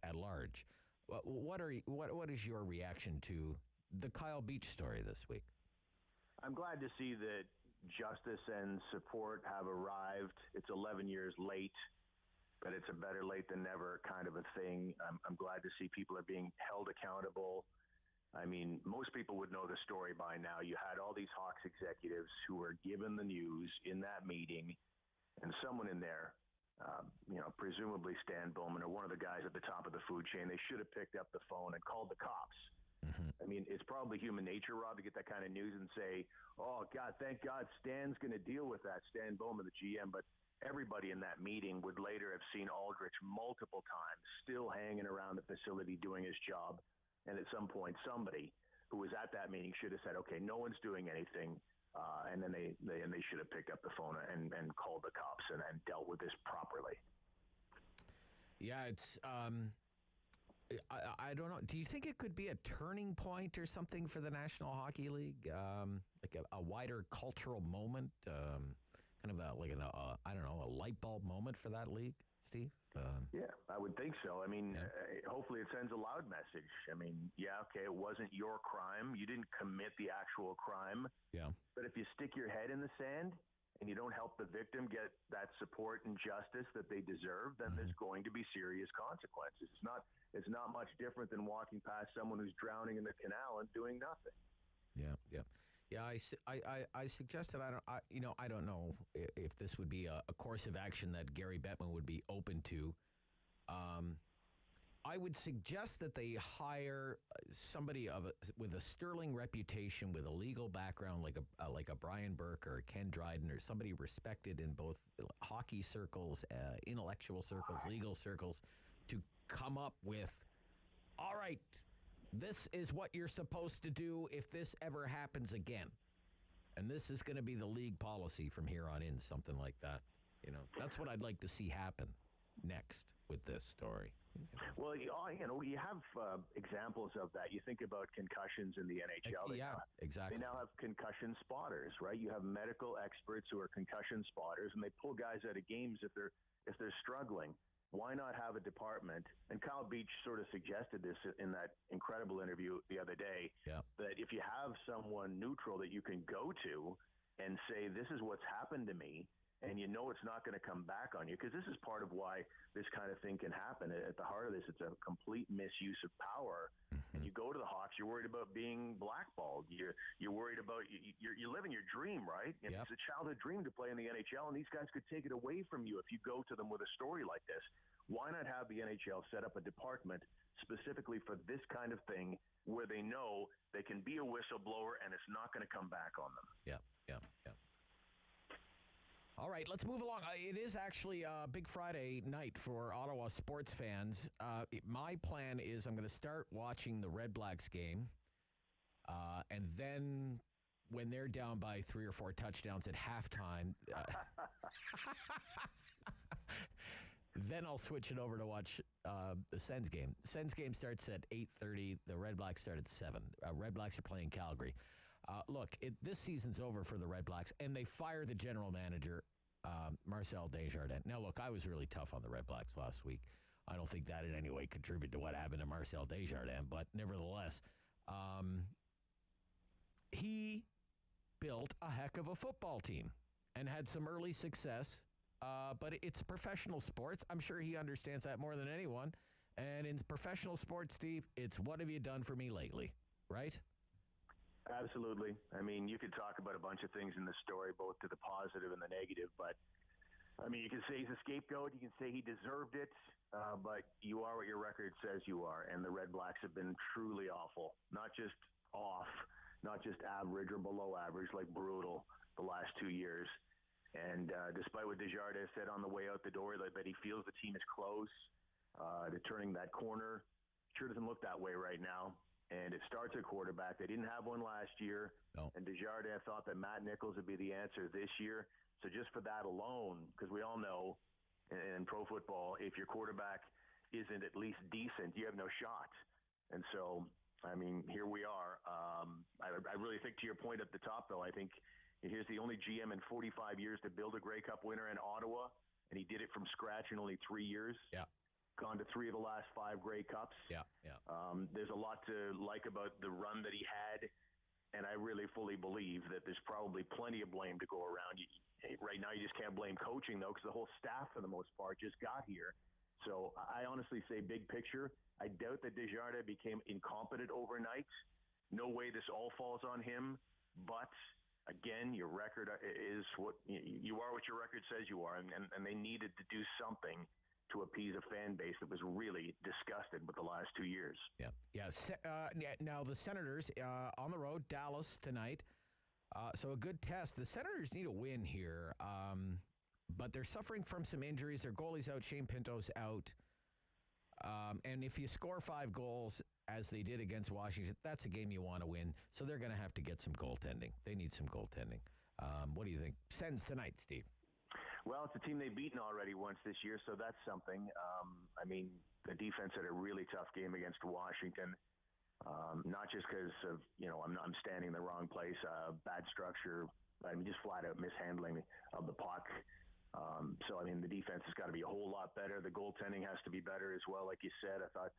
at large. What is your reaction to the Kyle Beach story this week? I'm glad to see that justice and support have arrived. It's 11 years late, but it's a better late than never kind of a thing. I'm glad to see people are being held accountable. I mean, most people would know the story by now. You had all these Hawks executives who were given the news in that meeting, and someone in there, presumably Stan Bowman or one of the guys at the top of the food chain, they should have picked up the phone and called the cops. Mm-hmm. I mean, it's probably human nature, Rob, to get that kind of news and say, oh, God, thank God Stan's going to deal with that, Stan Bowman, the GM. But everybody in that meeting would later have seen Aldrich multiple times still hanging around the facility doing his job. And at some point, somebody who was at that meeting should have said, okay, no one's doing anything. And then they should have picked up the phone and called the cops and dealt with this properly. Yeah, it's I don't know. Do you think it could be a turning point or something for the National Hockey League? Like a wider cultural moment, kind of a light bulb moment for that league, Steve? Yeah, I would think so. I mean, hopefully it sends a loud message. I mean, yeah, okay, it wasn't your crime. You didn't commit the actual crime. Yeah. But if you stick your head in the sand and you don't help the victim get that support and justice that they deserve, then there's going to be serious consequences. It's not much different than walking past someone who's drowning in the canal and doing nothing. Yeah. I suggested I don't know if this would be a course of action that Gary Bettman would be open to. I would suggest that they hire somebody with a sterling reputation, with a legal background, like a Brian Burke or a Ken Dryden, or somebody respected in both hockey circles, intellectual circles, legal circles, to come up with, all right, this is what you're supposed to do if this ever happens again. And this is going to be the league policy from here on in, something like that. That's what I'd like to see happen next with this story. Well, you have examples of that. You think about concussions in the NHL. Yeah, exactly. They now have concussion spotters, right? You have medical experts who are concussion spotters, and they pull guys out of games if they're struggling. Why not have a department? And Kyle Beach sort of suggested this in that incredible interview the other day, that if you have someone neutral that you can go to and say, this is what's happened to me, and you know it's not going to come back on you, because this is part of why this kind of thing can happen. At the heart of this, it's a complete misuse of power. And you go to the Hawks, you're worried about being blackballed. You're worried about you're living your dream, right? And it's a childhood dream to play in the NHL, and these guys could take it away from you if you go to them with a story like this. Why not have the NHL set up a department specifically for this kind of thing, where they know they can be a whistleblower and it's not going to come back on them? Yeah. All right, let's move along. It is actually a big Friday night for Ottawa sports fans. My plan is I'm going to start watching the Red Blacks game, and then when they're down by 3 or 4 touchdowns at halftime, then I'll switch it over to watch the Sens game. The Sens game starts at 8:30. The Red Blacks start at 7. Red Blacks are playing Calgary. Look, this season's over for the Red Blacks, and they fire the general manager, Marcel Desjardins. Now, look, I was really tough on the Red Blacks last week. I don't think that in any way contributed to what happened to Marcel Desjardins, but nevertheless, he built a heck of a football team and had some early success, but it's professional sports. I'm sure he understands that more than anyone. And in professional sports, Steve, it's what have you done for me lately, right? Absolutely. I mean, you could talk about a bunch of things in the story, both to the positive and the negative, but I mean, you can say he's a scapegoat, you can say he deserved it, but you are what your record says you are, and the Red Blacks have been truly awful. Not just off, not just average or below average, like brutal the last 2 years. And despite what Desjardins said on the way out the door, that he feels the team is close to turning that corner, sure doesn't look that way right now. And it starts at quarterback. They didn't have one last year. No. And Desjardins thought that Matt Nichols would be the answer this year. So just for that alone, because we all know in pro football, if your quarterback isn't at least decent, you have no shot. And so, I mean, here we are. I really think, to your point at the top, though, I think here's the only GM in 45 years to build a Grey Cup winner in Ottawa, and he did it from scratch in only 3 years. Yeah. Gone to 3 of the last 5 Grey Cups. Yeah. There's a lot to like about the run that he had, and I really fully believe that there's probably plenty of blame to go around. Right now, you just can't blame coaching, though, because the whole staff, for the most part, just got here. So I honestly say, big picture, I doubt that Desjardins became incompetent overnight. No way this all falls on him, but again, your record is what you are, what your record says you are, and they needed to do something to appease a fan base that was really disgusted with the last 2 years. Yeah. Now the Senators on the road, Dallas tonight. So a good test. The Senators need a win here, but they're suffering from some injuries. Their goalie's out. Shane Pinto's out. And if you score 5 goals, as they did against Washington, that's a game you want to win. So they're going to have to get some goaltending. They need some goaltending. What do you think? Sens tonight, Steve. Well, it's a team they've beaten already once this year, so that's something. I mean, the defense had a really tough game against Washington, not just because of, I'm standing in the wrong place, bad structure, just flat out mishandling of the puck. So, the defense has got to be a whole lot better. The goaltending has to be better as well. Like you said, I thought,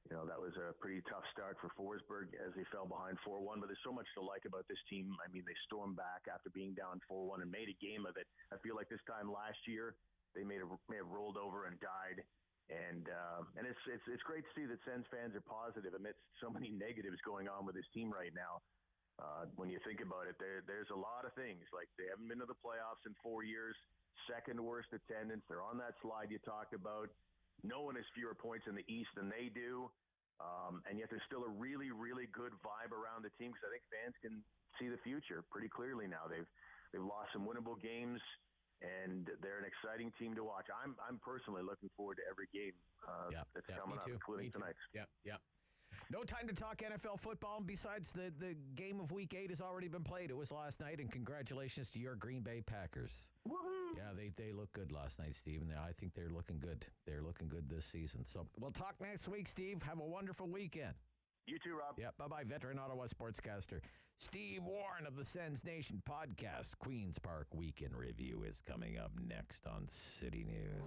that was a pretty tough start for Forsberg as they fell behind 4-1. But there's so much to like about this team. They stormed back after being down 4-1 and made a game of it. I feel like this time last year, they may have rolled over and died. And it's great to see that Sens fans are positive amidst so many negatives going on with this team right now. When you think about it, there's a lot of things. Like, they haven't been to the playoffs in 4 years, second worst attendance. They're on that slide you talked about. No one has fewer points in the East than they do. And yet there's still a really, really good vibe around the team, because I think fans can see the future pretty clearly now. They've lost some winnable games, and they're an exciting team to watch. I'm personally looking forward to every game that's coming up, including tonight's. Yeah. No time to talk NFL football. Besides, the game of Week 8 has already been played. It was last night, and congratulations to your Green Bay Packers. Woohoo! Yeah, they look good last night, Steve, and I think they're looking good. They're looking good this season. So we'll talk next week, Steve. Have a wonderful weekend. You too, Rob. Yeah, bye-bye, veteran Ottawa sportscaster Steve Warne of the Sens Nation podcast. Queen's Park Weekend Review is coming up next on City News.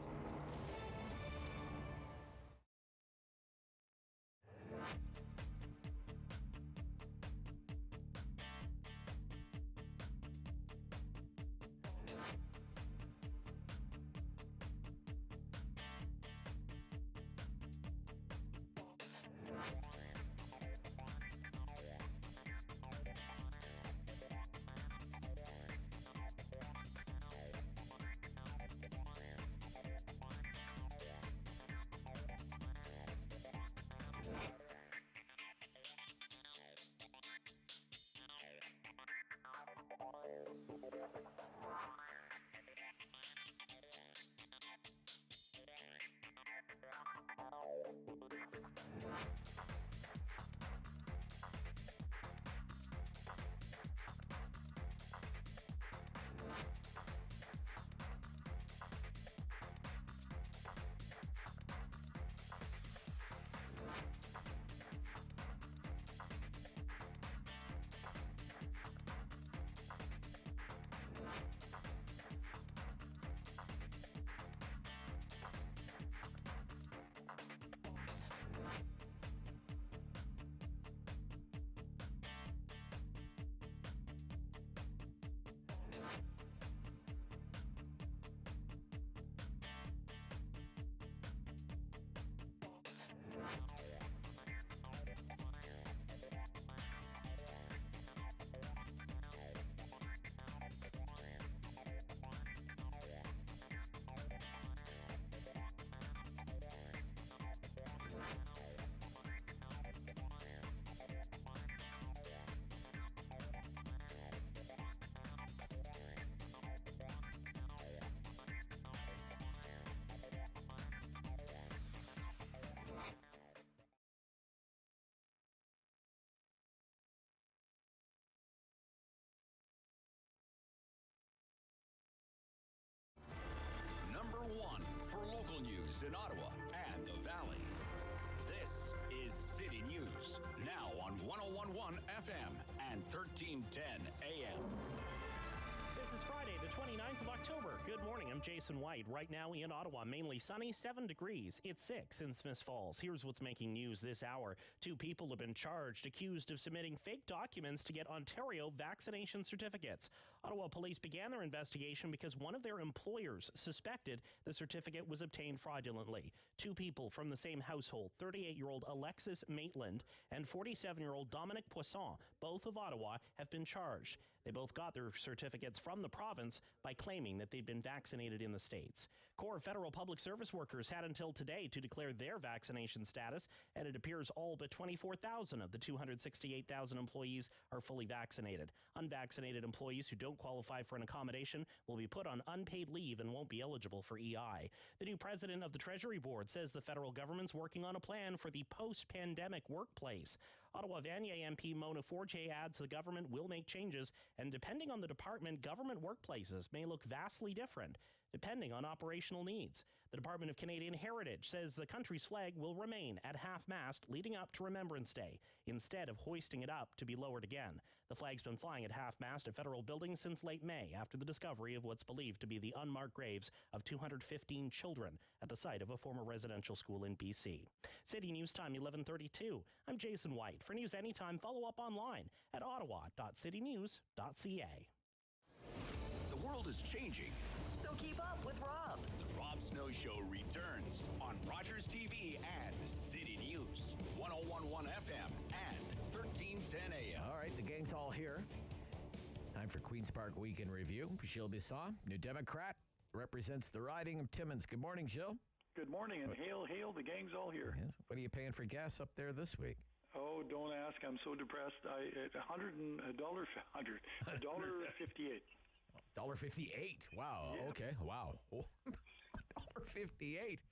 in Ottawa and the Valley. This is City News, now on 101.1 FM and 1310 AM. This is Friday, the 29th of October. Good morning, I'm Jason White. Right now in Ottawa, mainly sunny, 7 degrees. It's 6 in Smiths Falls. Here's what's making news this hour. 2 people have been charged, accused of submitting fake documents to get Ontario vaccination certificates. Ottawa police began their investigation because one of their employers suspected the certificate was obtained fraudulently. 2 people from the same household, 38-year-old Alexis Maitland and 47-year-old Dominic Poisson, both of Ottawa, have been charged. They both got their certificates from the province by claiming that they'd been vaccinated in the States. Core federal public service workers had until today to declare their vaccination status, and it appears all but 24,000 of the 268,000 employees are fully vaccinated. Unvaccinated employees who don't qualify for an accommodation will be put on unpaid leave and won't be eligible for EI. The new president of the Treasury Board says the federal government's working on a plan for the post-pandemic workplace. Ottawa-Vanier MP Mona Fortier adds the government will make changes, and depending on the department, government workplaces may look vastly different, depending on operational needs. The Department of Canadian Heritage says the country's flag will remain at half-mast leading up to Remembrance Day, instead of hoisting it up to be lowered again. The flag's been flying at half-mast at federal buildings since late May, after the discovery of what's believed to be the unmarked graves of 215 children at the site of a former residential school in BC. City News Time, 11:32. I'm Jason White. For news anytime, follow up online at ottawa.citynews.ca. The world is changing. So keep up with Rob. The Rob Snow Show returns on Rogers TV and City News, 101.1 FM and 1310 AM. All right, the gang's all here. Time for Queen's Park Weekend Review. Gilles Bisson, New Democrat, represents the riding of Timmins. Good morning, Gilles. Good morning, and hail, hail, the gang's all here. Yes. What are you paying for gas up there this week? Oh, don't ask. I'm so depressed. $1.58. $1.58. Wow. Yeah. Okay. Wow. $1.58.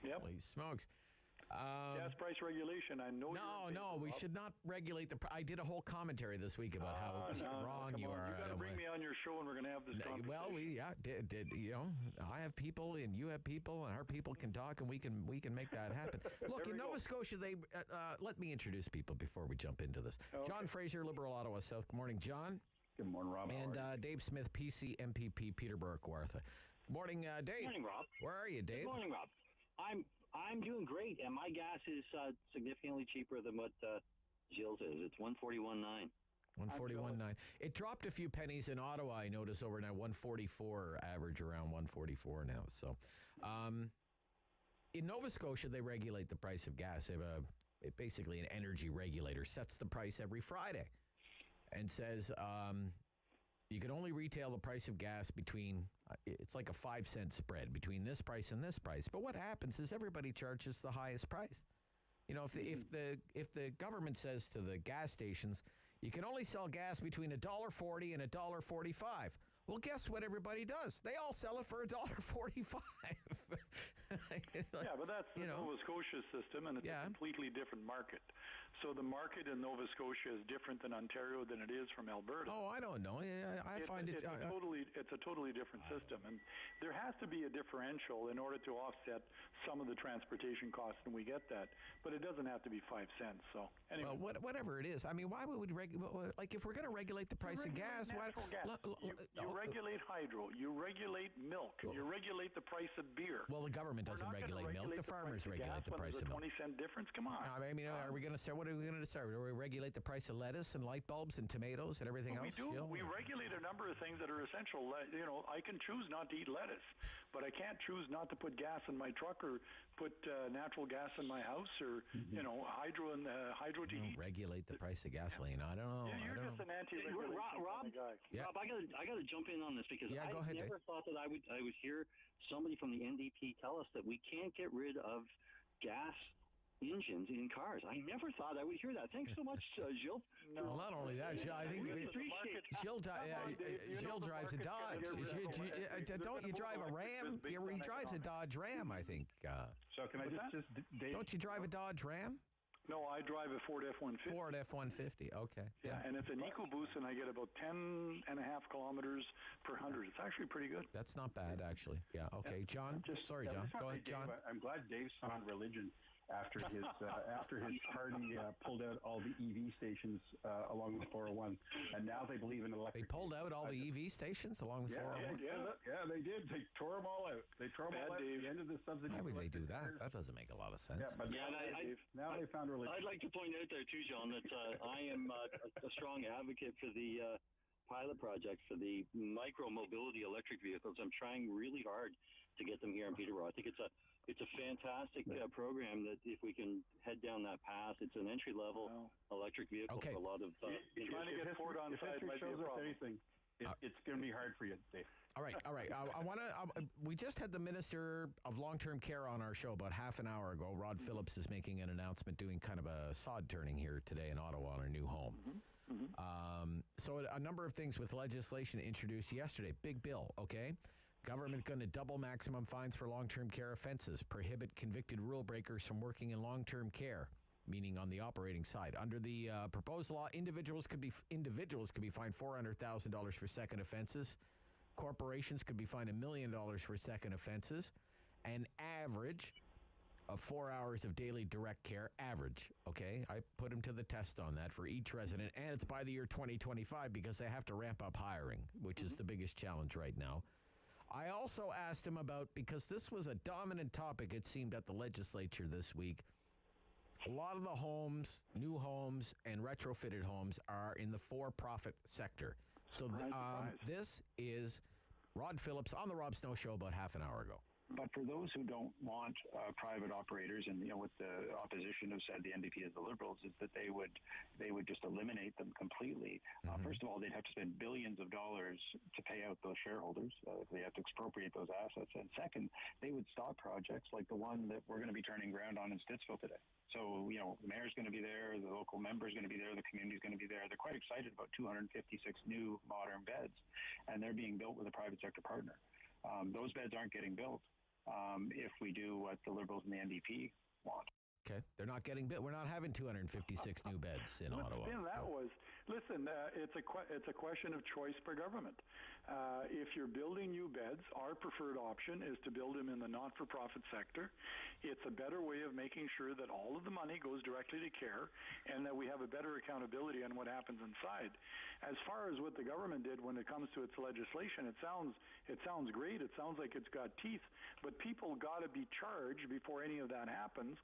Yep. Holy smokes. Gas price regulation. I know. No, we should not regulate the. I did a whole commentary this week about how wrong you are. You got to bring me on your show, and we're going to have this conversation. Well, I have people, and you have people, and our people can talk, and we can make that happen. Look, in Nova Scotia, they let me introduce people before we jump into this. Okay. John Fraser, Liberal Ottawa South. Good morning, John. Good morning, Rob. And Dave Smith, PC MPP, Peterborough-Kawartha. Morning, Dave. Good morning, Rob. Where are you, Dave? Good morning, Rob. I'm doing great, and my gas is significantly cheaper than what Gilles is. It's $141.9. $141.9. It dropped a few pennies in Ottawa, I notice, over now. $144, average around $144 now. So, in Nova Scotia, they regulate the price of gas. They have basically an energy regulator, sets the price every Friday, and says you can only retail the price of gas between, it's like a 5-cent spread between this price and this price. But what happens is everybody charges the highest price. You know, if the government says to the gas stations, you can only sell gas between $1.40 and $1.45. Well, guess what everybody does? They all sell it for $1.45. Yeah, but that's the Nova Scotia system, and it's a completely different market. So the market in Nova Scotia is different than Ontario than it is from Alberta. Oh, I don't know. I find it's a totally different system, and there has to be a differential in order to offset some of the transportation costs, and we get that. But it doesn't have to be 5 cents. So anyway, well, whatever it is. I mean, why would we like if we're going to regulate the price of gas? You regulate hydro. You regulate milk. You regulate the price of beer. Well, the government doesn't regulate milk. The farmers regulate the price of milk. 20-cent difference. Come on. I mean, are we going to start? What are we going to start? Do we regulate the price of lettuce and light bulbs and tomatoes and everything else? We do. We regulate a number of things that are essential. You know, I can choose not to eat lettuce, but I can't choose not to put gas in my truck or put natural gas in my house or hydro to heat. Regulate the price of gasoline. I don't know. Yeah, you're just an anti-regulation Rob, guy. Yeah. Rob, I got to jump in on this because I never thought that I would hear somebody from the NDP tell us that we can't get rid of gas engines in cars. I never thought I would hear that. Thanks so much, Gilles. No, well, not only that, Gilles, I think Gilles drives a Dodge. Don't you drive a Ram? He drives a Dodge Ram, I think. So can I just don't you drive a Dodge Ram? No, I drive a Ford F-150. Ford F-150, okay. Yeah, and it's an EcoBoost, and I get about 10.5 kilometers per 100. It's actually pretty good. That's not bad, actually. Yeah, okay. John, sorry, John. Go ahead, John. I'm glad Dave's found religion after his party pulled out all the EV stations along the 401, and now they believe in electric. They pulled out all the EV stations along the 401? Yeah, they did. They tore them all out. They tore them all out at the end of the subsidy. Why would they do that? That doesn't make a lot of sense. Yeah, but now they found religion. I'd like to point out there too, John, that I am a strong advocate for the pilot project for the micro-mobility electric vehicles. I'm trying really hard to get them here in Peterborough. I think it's a fantastic program that if we can head down that path, it's an entry-level electric vehicle for a lot of trying to get Ford on side might be a problem. It's going to be hard for you, Dave. All right. I want to. We just had the Minister of Long-Term Care on our show about half an hour ago. Rod Phillips is making an announcement, doing kind of a sod turning here today in Ottawa on a new home. So a number of things with legislation introduced yesterday. Big bill, okay? Government going to double maximum fines for long-term care offenses, prohibit convicted rule breakers from working in long-term care, meaning on the operating side. Under the proposed law, individuals could be fined $400,000 for second offenses. Corporations could be fined $1 million for second offenses. An average of 4 hours of daily direct care, average, okay? I put him to the test on that for each resident, and it's by the year 2025 because they have to ramp up hiring, which is the biggest challenge right now. I also asked him about, because this was a dominant topic, it seemed, at the legislature this week, a lot of the homes, new homes, and retrofitted homes are in the for-profit sector. So this is Rod Phillips on the Rob Snow Show about half an hour ago. But for those who don't want private operators, and what the opposition have said, the NDP as the Liberals, is that they would just eliminate them completely. First of all, they'd have to spend billions of dollars to pay out those shareholders. They have to expropriate those assets. And second, they would stop projects like the one that we're going to be turning ground on in Stittsville today. So, the mayor's going to be there, the local member's going to be there, the community's going to be there. They're quite excited about 256 new modern beds, and they're being built with a private sector partner. Those beds aren't getting built if we do what the Liberals and the NDP want. Okay, they're not getting built. We're not having 256 new beds in Ottawa. It's a question of choice for government. If you're building new beds, our preferred option is to build them in the not-for-profit sector. It's a better way of making sure that all of the money goes directly to care and that we have a better accountability on what happens inside. As far as what the government did when it comes to its legislation, it sounds great. It sounds like it's got teeth, but people got to be charged before any of that happens.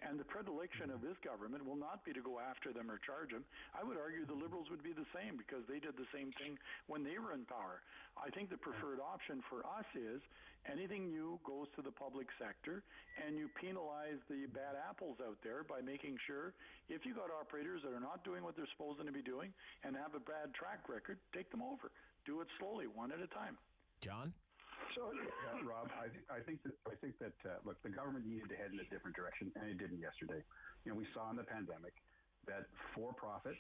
And the predilection of this government will not be to go after them or charge them. I would argue the Liberals would be the same because they did the same thing when they were in power. I think the preferred option for us is anything new goes to the public sector, and you penalize the bad apples out there by making sure if you got operators that are not doing what they're supposed to be doing and have a bad track record, take them over. Do it slowly, one at a time. John? So, Rob, I think that look, the government needed to head in a different direction, and it didn't yesterday. We saw in the pandemic that for-profit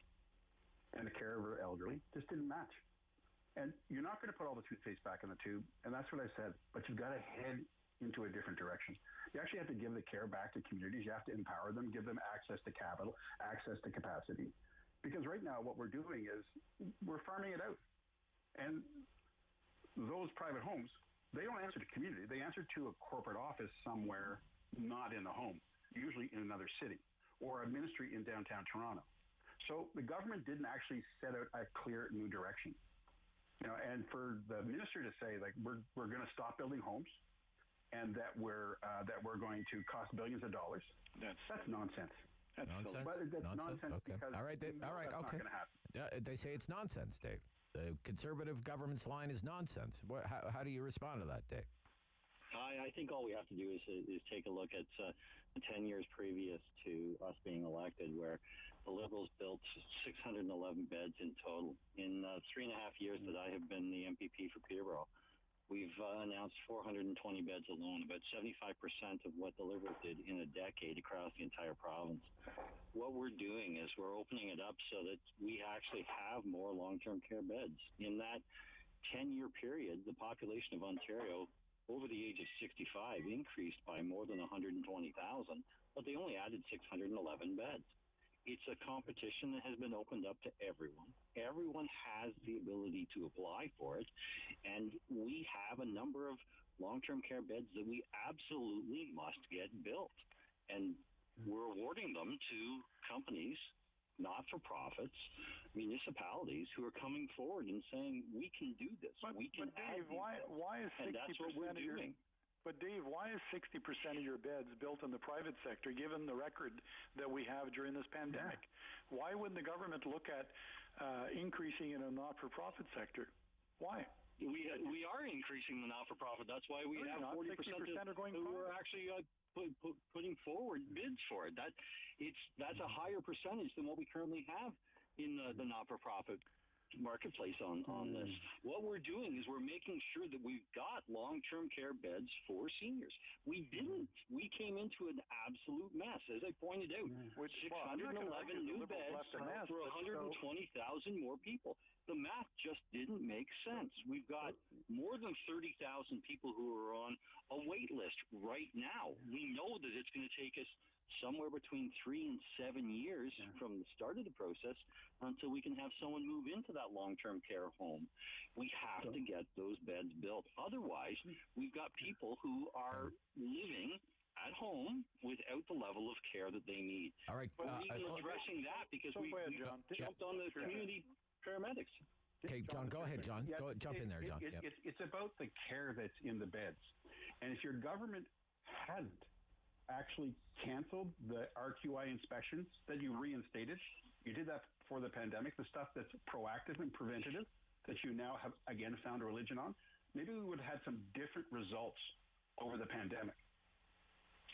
and the care of our elderly just didn't match. And you're not going to put all the toothpaste back in the tube, and that's what I said. But you've got to head into a different direction. You actually have to give the care back to communities. You have to empower them, give them access to capital, access to capacity. Because right now what we're doing is we're farming it out. And those private homes, they don't answer to community. They answer to a corporate office somewhere not in the home, usually in another city, or a ministry in downtown Toronto. So the government didn't actually set out a clear new direction. And for the minister to say, like, we're going to stop building homes and that we're going to cost billions of dollars, that's nonsense. That's nonsense? That's nonsense okay. because all right, okay. Not going to happen. They say it's nonsense, Dave. The Conservative government's line is nonsense. How do you respond to that, Dave? I think all we have to do is take a look at the 10 years previous to us being elected, where the Liberals built 611 beds in total. In 3.5 years that I have been the MPP for Peterborough, we've announced 420 beds alone, about 75% of what the Liberals did in a decade across the entire province. What we're doing is we're opening it up so that we actually have more long-term care beds. In that 10-year period, the population of Ontario over the age of 65 increased by more than 120,000, but they only added 611 beds. It's a competition that has been opened up to everyone. Everyone has the ability to apply for it, and we have a number of long-term care beds that we absolutely must get built, and we're awarding them to companies, not-for-profits, municipalities who are coming forward and saying, we can do this. We can Dave, why is 60% and that's what we're doing. But Dave, why is 60% of your beds built in the private sector, given the record that we have during this pandemic? Yeah. Why wouldn't the government look at increasing in a not-for-profit sector? Why? we are increasing the not-for-profit. That's why we have 40% are going who are actually putting forward bids for it. That's a higher percentage than what we currently have in the not-for-profit marketplace on this. What we're doing is we're making sure that we've got long-term care beds for seniors. We didn't. We came into an absolute mess, as I pointed out. 611 new beds for 120,000 more people. The math just didn't make sense. We've got more than 30,000 people who are on a wait list right now. We know that it's going to take us somewhere between 3 and 7 years from the start of the process until we can have someone move into that long-term care home. We have to get those beds built. Otherwise, we've got people who are living at home without the level of care that they need. All right. But we're even addressing that because we jumped on the community paramedics. Okay, John, go ahead, John. Jump in there, John. It's about the care that's in the beds. And if your government hadn't actually canceled the RQI inspections that you reinstated, you did that for the pandemic, the stuff that's proactive and preventative that you now have, again, found a religion on, maybe we would have had some different results over the pandemic.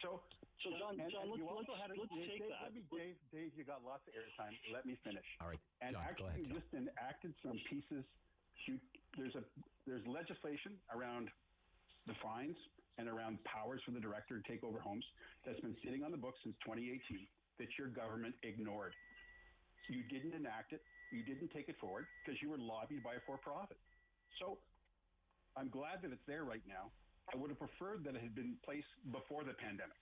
So John, let's take that. Dave, you got lots of airtime. Let me finish. All right, and John, actually, go ahead, you just enacted some pieces. There's legislation around the fines and around powers for the director to take over homes that's been sitting on the books since 2018 that your government ignored. You didn't enact it. You didn't take it forward because you were lobbied by a for-profit. So I'm glad that it's there right now. I would have preferred that it had been placed before the pandemic.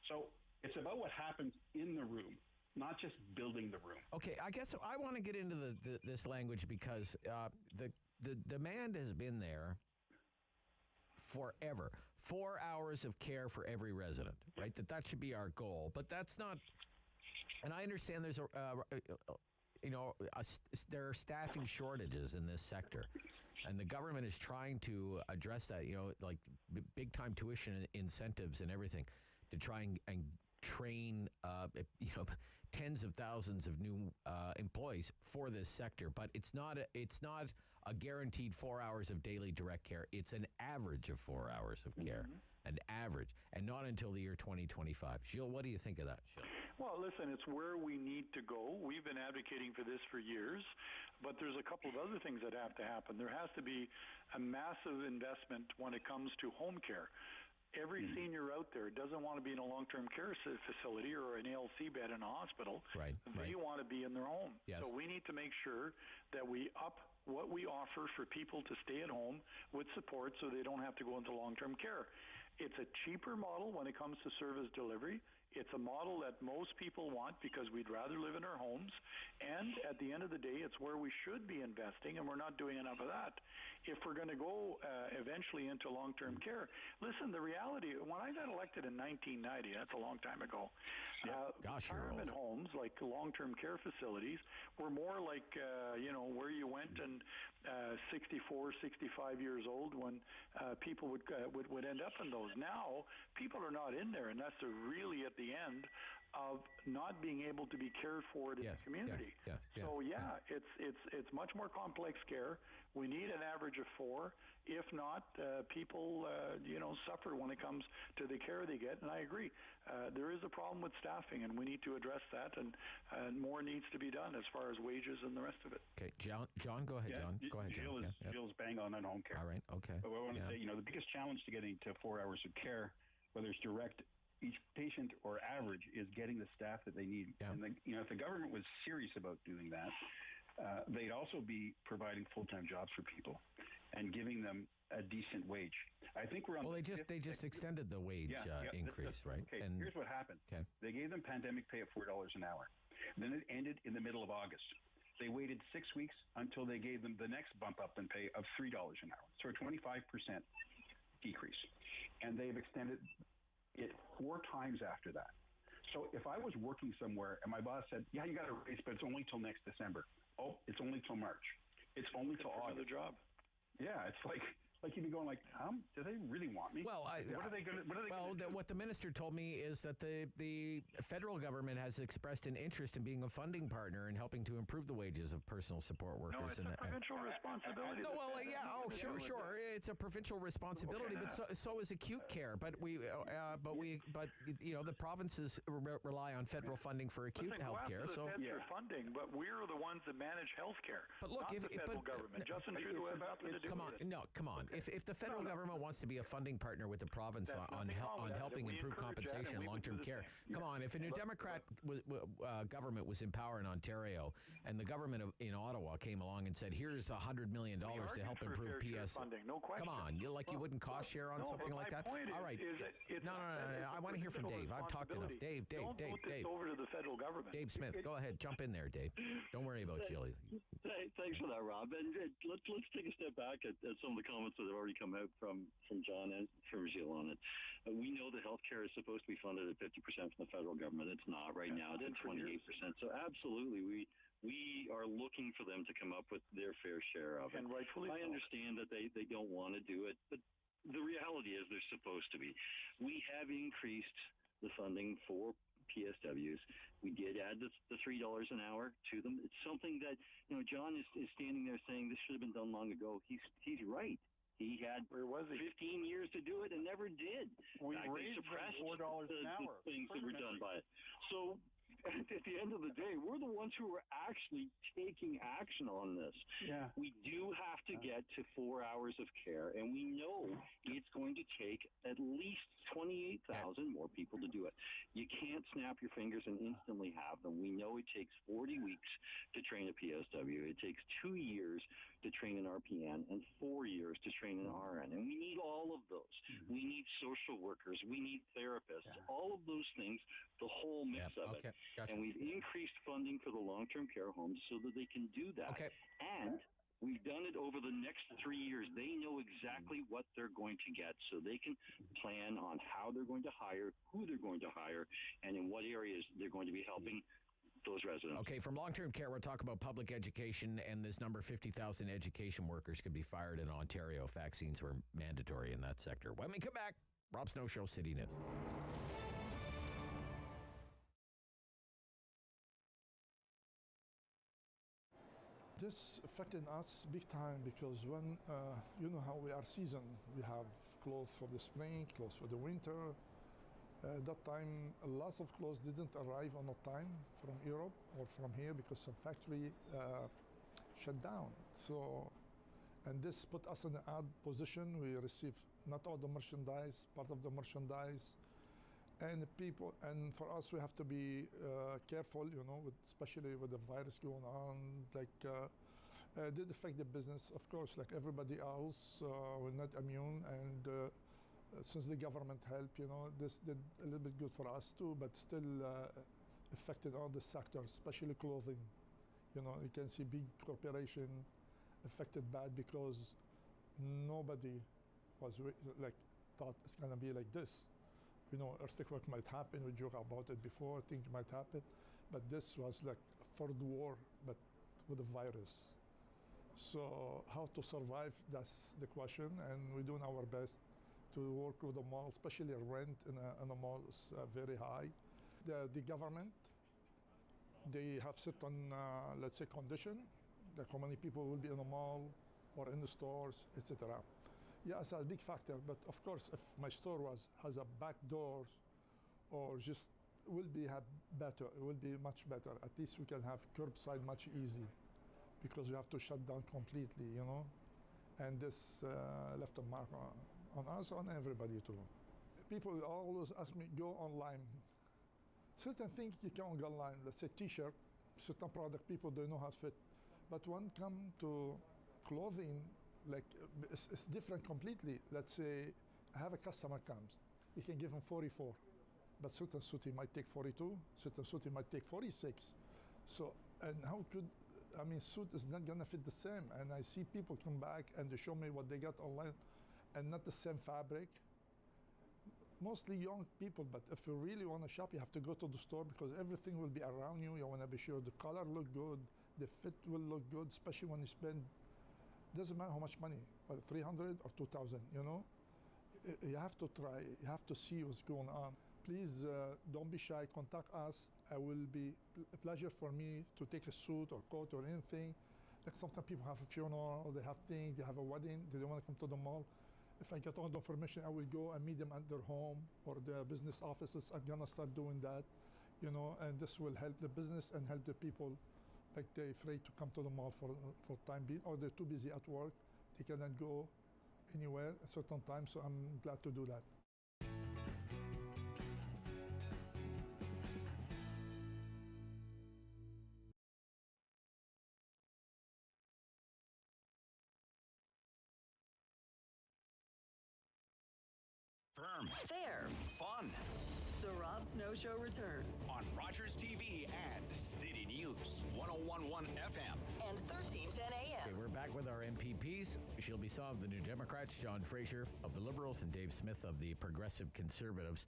So it's about what happens in the room, not just building the room. Okay, I guess I want to get into this language because the demand has been there forever. 4 hours of care for every resident, right? That should be our goal. But that's not, and I understand there's there are staffing shortages in this sector. And the government is trying to address that, like big-time tuition incentives and everything to try and train, tens of thousands of new employees for this sector. But it's not a guaranteed 4 hours of daily direct care. It's an average of 4 hours of care, an average, and not until the year 2025. Gilles, what do you think of that, Gilles? Well, listen, it's where we need to go. We've been advocating for this for years, but there's a couple of other things that have to happen. There has to be a massive investment when it comes to home care. Every senior out there doesn't want to be in a long-term care facility or an ALC bed in a hospital. Right. They want to be in their home. Yes. So we need to make sure that we up what we offer for people to stay at home with support so they don't have to go into long-term care. It's a cheaper model when it comes to service delivery. It's a model that most people want because we'd rather live in our homes. And at the end of the day, it's where we should be investing, and we're not doing enough of that. If we're going to go eventually into long-term care, listen, the reality, when I got elected in 1990, that's a long time ago, retirement homes, like long-term care facilities, were more like, where you went and 64, 65 years old when people would end up in those. Now, people are not in there unless they're really at the end of not being able to be cared for in the community. So it's much more complex care. We need an average of 4. If not, people suffer when it comes to the care they get. And I agree, there is a problem with staffing, and we need to address that. And more needs to be done as far as wages and the rest of it. Okay, John, go ahead, John. Go ahead, John. Gilles bang on home care. All right, okay. But I want to say, the biggest challenge to getting to 4 hours of care, whether it's direct each patient or average, is getting the staff that they need. Yeah. And if the government was serious about doing that, they'd also be providing full-time jobs for people and giving them a decent wage. I think we're on. Well, they just extended the wage increase, right? Okay. And here's what happened. Okay. They gave them pandemic pay at $4 an hour. Then it ended in the middle of August. They waited 6 weeks until they gave them the next bump up in pay of $3 an hour. So a 25% decrease, and they've extended it 4 times after that. So if I was working somewhere and my boss said, "Yeah, you got a raise, but it's only till next December." Oh, it's only till March. It's only till August. Another job. Yeah, it's like, like you'd be going like, do they really want me? Well, what are they going to? What the minister told me is that the federal government has expressed an interest in being a funding partner and helping to improve the wages of personal support workers. No, it's a provincial responsibility. No, well, yeah, sure, it's a provincial responsibility, but so is acute care. But the provinces rely on federal funding for acute health care. So funding, but we're the ones that manage health care. But look, not the federal government. Justin Trudeau has nothing to do with it. Come on. If the federal government wants to be a funding partner with the province on helping improve compensation and long-term care, come on. If a New Democrat government was in power in Ontario and the government in Ottawa came along and said, here's $100 million to help improve PS. No question. Come on, you wouldn't cost share on something like that? All right. No. I want to hear from Dave. I've talked enough. Dave. Don't vote this over to the federal government. Dave Smith, go ahead. Jump in there, Dave. Don't worry about Gilles. Thanks for that, Rob. And let's take a step back at some of the comments that have already come out from John and from Gilles on it. We know that healthcare is supposed to be funded at 50% from the federal government. It's not right now. It's at 28%. So absolutely, we are looking for them to come up with their fair share of it. And rightfully I understand that they don't want to do it, but the reality is they're supposed to be. We have increased the funding for PSWs. We did add the $3 an hour to them. It's something that, John is standing there saying this should have been done long ago. He's right. He had 15 years to do it and never did. We raised suppressed $4 an hour. Things that were done by it. So at the end of the day, we're the ones who are actually taking action on this. Yeah. We do have to get to 4 hours of care, and we know it's going to take at least 28,000 more people to do it. You can't snap your fingers and instantly have them. We know it takes 40 weeks to train a PSW. It takes 2 years to train an RPN and 4 years to train an RN. And we need all of those. Mm-hmm. We need social workers. We need therapists. Yeah. All of those things, the whole mix of it. Gotcha. And we've increased funding for the long-term care homes so that they can do that. Okay. And we've done it over the next 3 years. They know exactly what they're going to get, so they can plan on how they're going to hire, who they're going to hire, and in what areas they're going to be helping those residents. Okay, from long-term care, we'll talk about public education, and this number 50,000 education workers could be fired in Ontario if vaccines were mandatory in that sector. When we come back, Rob Snow Show, City News. This affected us big time because when, you know how we are season, we have clothes for the spring, clothes for the winter. That time, lots of clothes didn't arrive on time from Europe or from here because some factory shut down. So, and this put us in an odd position. We received not all the merchandise, part of the merchandise, and people. And for us, we have to be careful, especially with the virus going on. Did affect the business, of course, like everybody else. We're not immune, and since the government helped, this did a little bit good for us too, but still affected all the sectors, especially clothing. You can see big corporation affected bad because nobody was thought it's gonna be like this. Earthquake might happen. We joke about it before. Think might happen, but this was like a third war, but with a virus. So how to survive? That's the question, and we're doing our best to work with the mall, especially rent in a mall is very high. The government, they have certain, let's say, condition, like how many people will be in the mall or in the stores, etc. Yeah, it's a big factor, but of course, if my store has a back doors or just will be better, it will be much better. At least we can have curbside much easy because we have to shut down completely, and this left a mark on us, on everybody too. People always ask me, go online. Certain things you can't go online. Let's say t-shirt, certain product people don't know how to fit. But when it comes to clothing, it's different completely. Let's say I have a customer comes, you can give him 44, but certain suit he might take 42, certain suit he might take 46. So, and how could, suit is not gonna fit the same. And I see people come back and they show me what they got online, and not the same fabric. Mostly young people, but if you really want to shop, you have to go to the store because everything will be around you. You want to be sure the color look good, the fit will look good, especially when you spend Doesn't matter how much money, whether 300 or 2,000, you know. You have to try, you have to see what's going on. Please don't be shy, contact us. It will be a pleasure for me to take a suit or coat or anything. Like sometimes people have a funeral, or they have things, they have a wedding, they don't want to come to the mall. If I get all the information, I will go and meet them at their home or their business offices. I'm gonna start doing that, you know, and this will help the business and help the people. Like they're afraid to come to the mall for time being, or they're too busy at work. They cannot go anywhere at certain times, so I'm glad to do that. Firm. Fair. Fun. The Rob Snow Show returns On Rogers TV and City News. 101.1 FM. and 1310 AM. Okay, we're back with our MPPs. She'll be some of the New Democrats, John Fraser of the Liberals and Dave Smith of the Progressive Conservatives.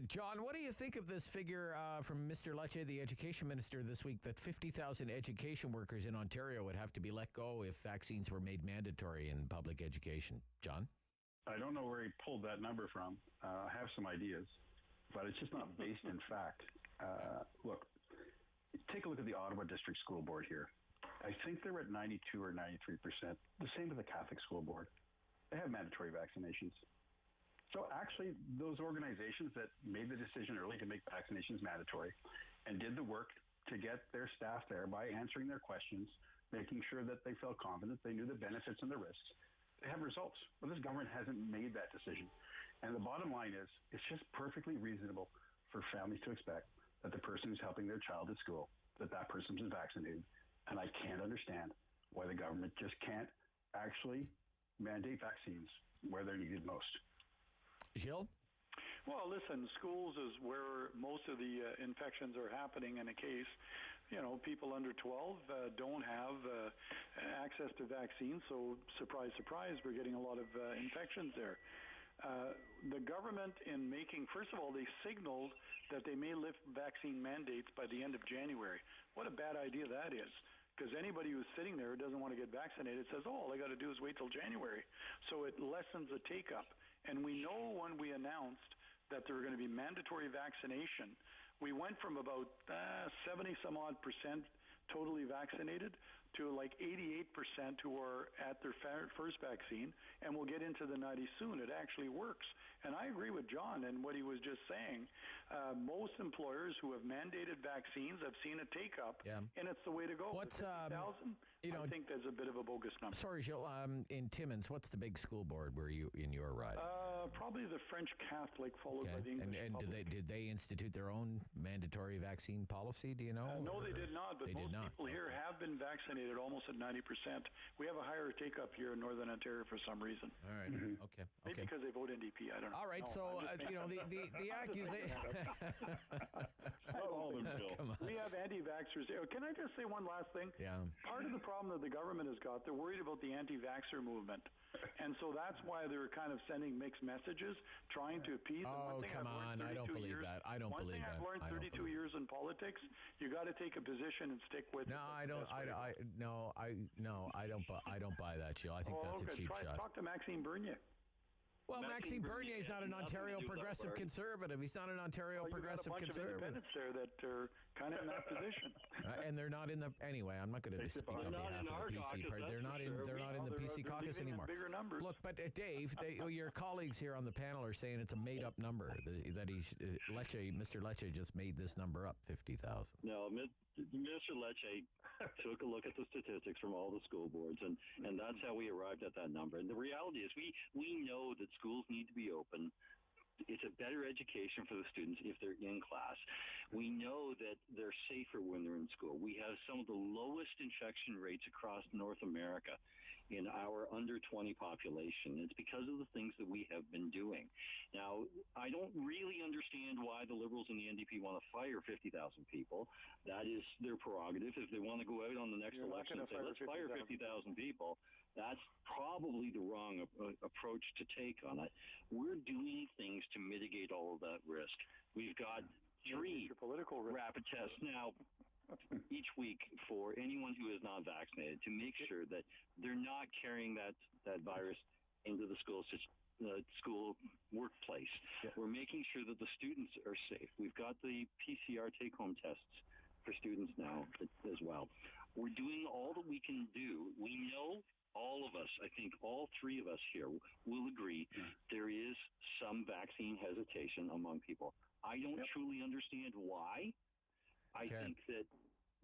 John, what do you think of this figure from Mr. Lecce, the Education Minister, this week, that 50,000 education workers in Ontario would have to be let go if vaccines were made mandatory in public education? John? I don't know where he pulled that number from. I have some ideas, but it's just not based in fact. Look, take a look at the Ottawa District School Board here. I think they're at 92 or 93%. The same with the Catholic School Board. They have mandatory vaccinations. So actually, those organizations that made the decision early to make vaccinations mandatory and did the work to get their staff there by answering their questions, making sure that they felt confident, they knew the benefits and the risks, they have results. But this government hasn't made that decision. And the bottom line is, it's just perfectly reasonable for families to expect that the person who's helping their child at school, that person is vaccinated. And I can't understand why the government just can't actually mandate vaccines where they're needed most. Gilles? Well, listen, schools is where most of the infections are happening in a case. You know, people under 12 don't have access to vaccines, so surprise, surprise, we're getting a lot of infections there. The government in making, first of all, they signaled that they may lift vaccine mandates by the end of January. What a bad idea that is. Because anybody who's sitting there who doesn't want to get vaccinated says, oh, all I got to do is wait till January. So it lessens the take-up. And we know when we announced that there were going to be mandatory vaccination, we went from about 70-some-odd% totally vaccinated to like 88% who are at their first vaccine, and we'll get into the 90s soon. It actually works. And I agree with John and what he was just saying. Most employers who have mandated vaccines have seen a take-up, and it's the way to go. What's, 50,000, I think that's a bit of a bogus number. Sorry, Gilles, in Timmins, what's the big school board where you in your ride? Probably the French Catholic, followed by the English And did they institute their own mandatory vaccine policy? Do you know? No, they did not. But most people here have been vaccinated almost at 90%. We have a higher take-up here in Northern Ontario for some reason. All right. Okay. Maybe because they vote NDP. I don't know. All right. So you know the accusation. We have anti-vaxxers. Can I just say one last thing? Yeah. Part of the problem that the government has got, they're worried about the anti-vaxxer movement. And so that's why they're kind of sending mixed messages, trying to appease them. Oh, come on. I don't believe that. I don't believe that. One thing I've learned 32 years in politics, you got to take a position and stick with it. No, I don't. I don't buy that, Gilles. I think that's a cheap shot. Talk to Maxime Bernier. Well, Maxime Bernier is not an Ontario Progressive Conservative. He's not an Ontario Progressive Conservative. Independents there that are kind of in that position. And they're not in the. Anyway, I'm not going to speak on behalf of the PC party. They're not in. They're not in the PC caucus anymore. Look, but Dave, your colleagues here on the panel are saying it's a made-up number. That Mr. Lecce just made this number up, 50,000. No, Mr. Lecce took a look at the statistics from all the school boards, and that's how we arrived at that number. And the reality is we know that schools need to be open. It's a better education for the students if they're in class. We know that they're safer when they're in school. We have some of the lowest infection rates across North America in our under 20 population. It's because of the things that we have been doing. Now, I don't really understand why the Liberals and the NDP want to fire 50,000 people. That is their prerogative. If they want to go out on the next election and say, let's fire 50,000 people, that's probably the wrong approach to take on it. We're doing things to mitigate all of that risk. We've got 3 rapid tests now. each week for anyone who is not vaccinated to make sure that they're not carrying that virus into the school workplace. Yeah. We're making sure that the students are safe. We've got the PCR take-home tests for students now as well. We're doing all that we can do. We know all of us, I think all three of us here will agree, there is some vaccine hesitation among people. I don't truly understand why. I think that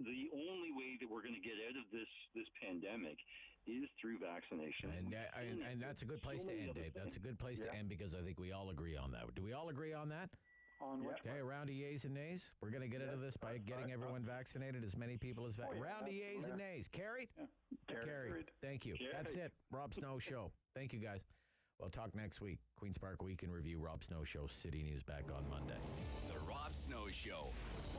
the only way that we're going to get out of this pandemic is through vaccination. And that's a good place to end, Dave. That's a good place to end because I think we all agree on that. Do we all agree on that? On what? Okay, a round of yeas and nays. We're going to get into this by getting everyone vaccinated, as many people as vaccinated. Round of yeas and nays. Carried? Yeah. Carried. Thank you. Carried. That's it. Rob Snow Show. Thank you, guys. We'll talk next week. Queen's Park Week in Review. Rob Snow Show. City News back on Monday. The Rob Snow Show.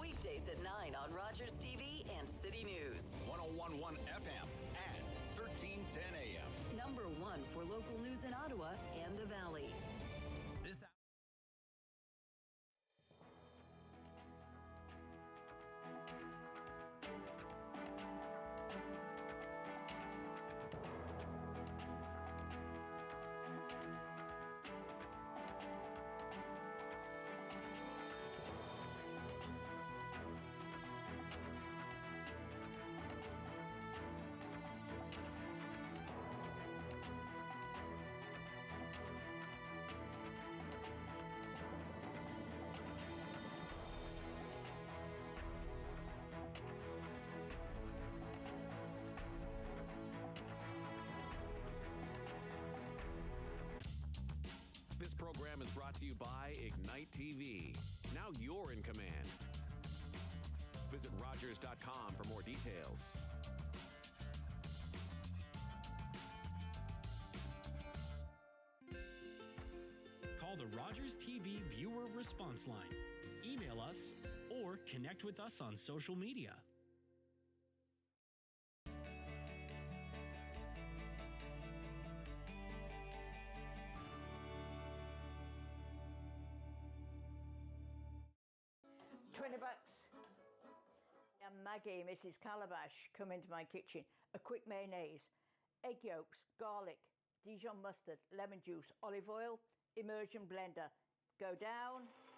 Weekdays at 9 on Rogers TV and City News. 101.1 FM and 1310 AM. Number 1 for local news in Ottawa and the Valley. This This program is brought to you by Ignite TV. Now you're in command. Visit Rogers.com for more details. Call the Rogers TV viewer response line. Email us or connect with us on social media. $20. And Maggie, Mrs. Calabash, come into my kitchen. A quick mayonnaise, egg yolks, garlic, Dijon mustard, lemon juice, olive oil, immersion blender. Go down,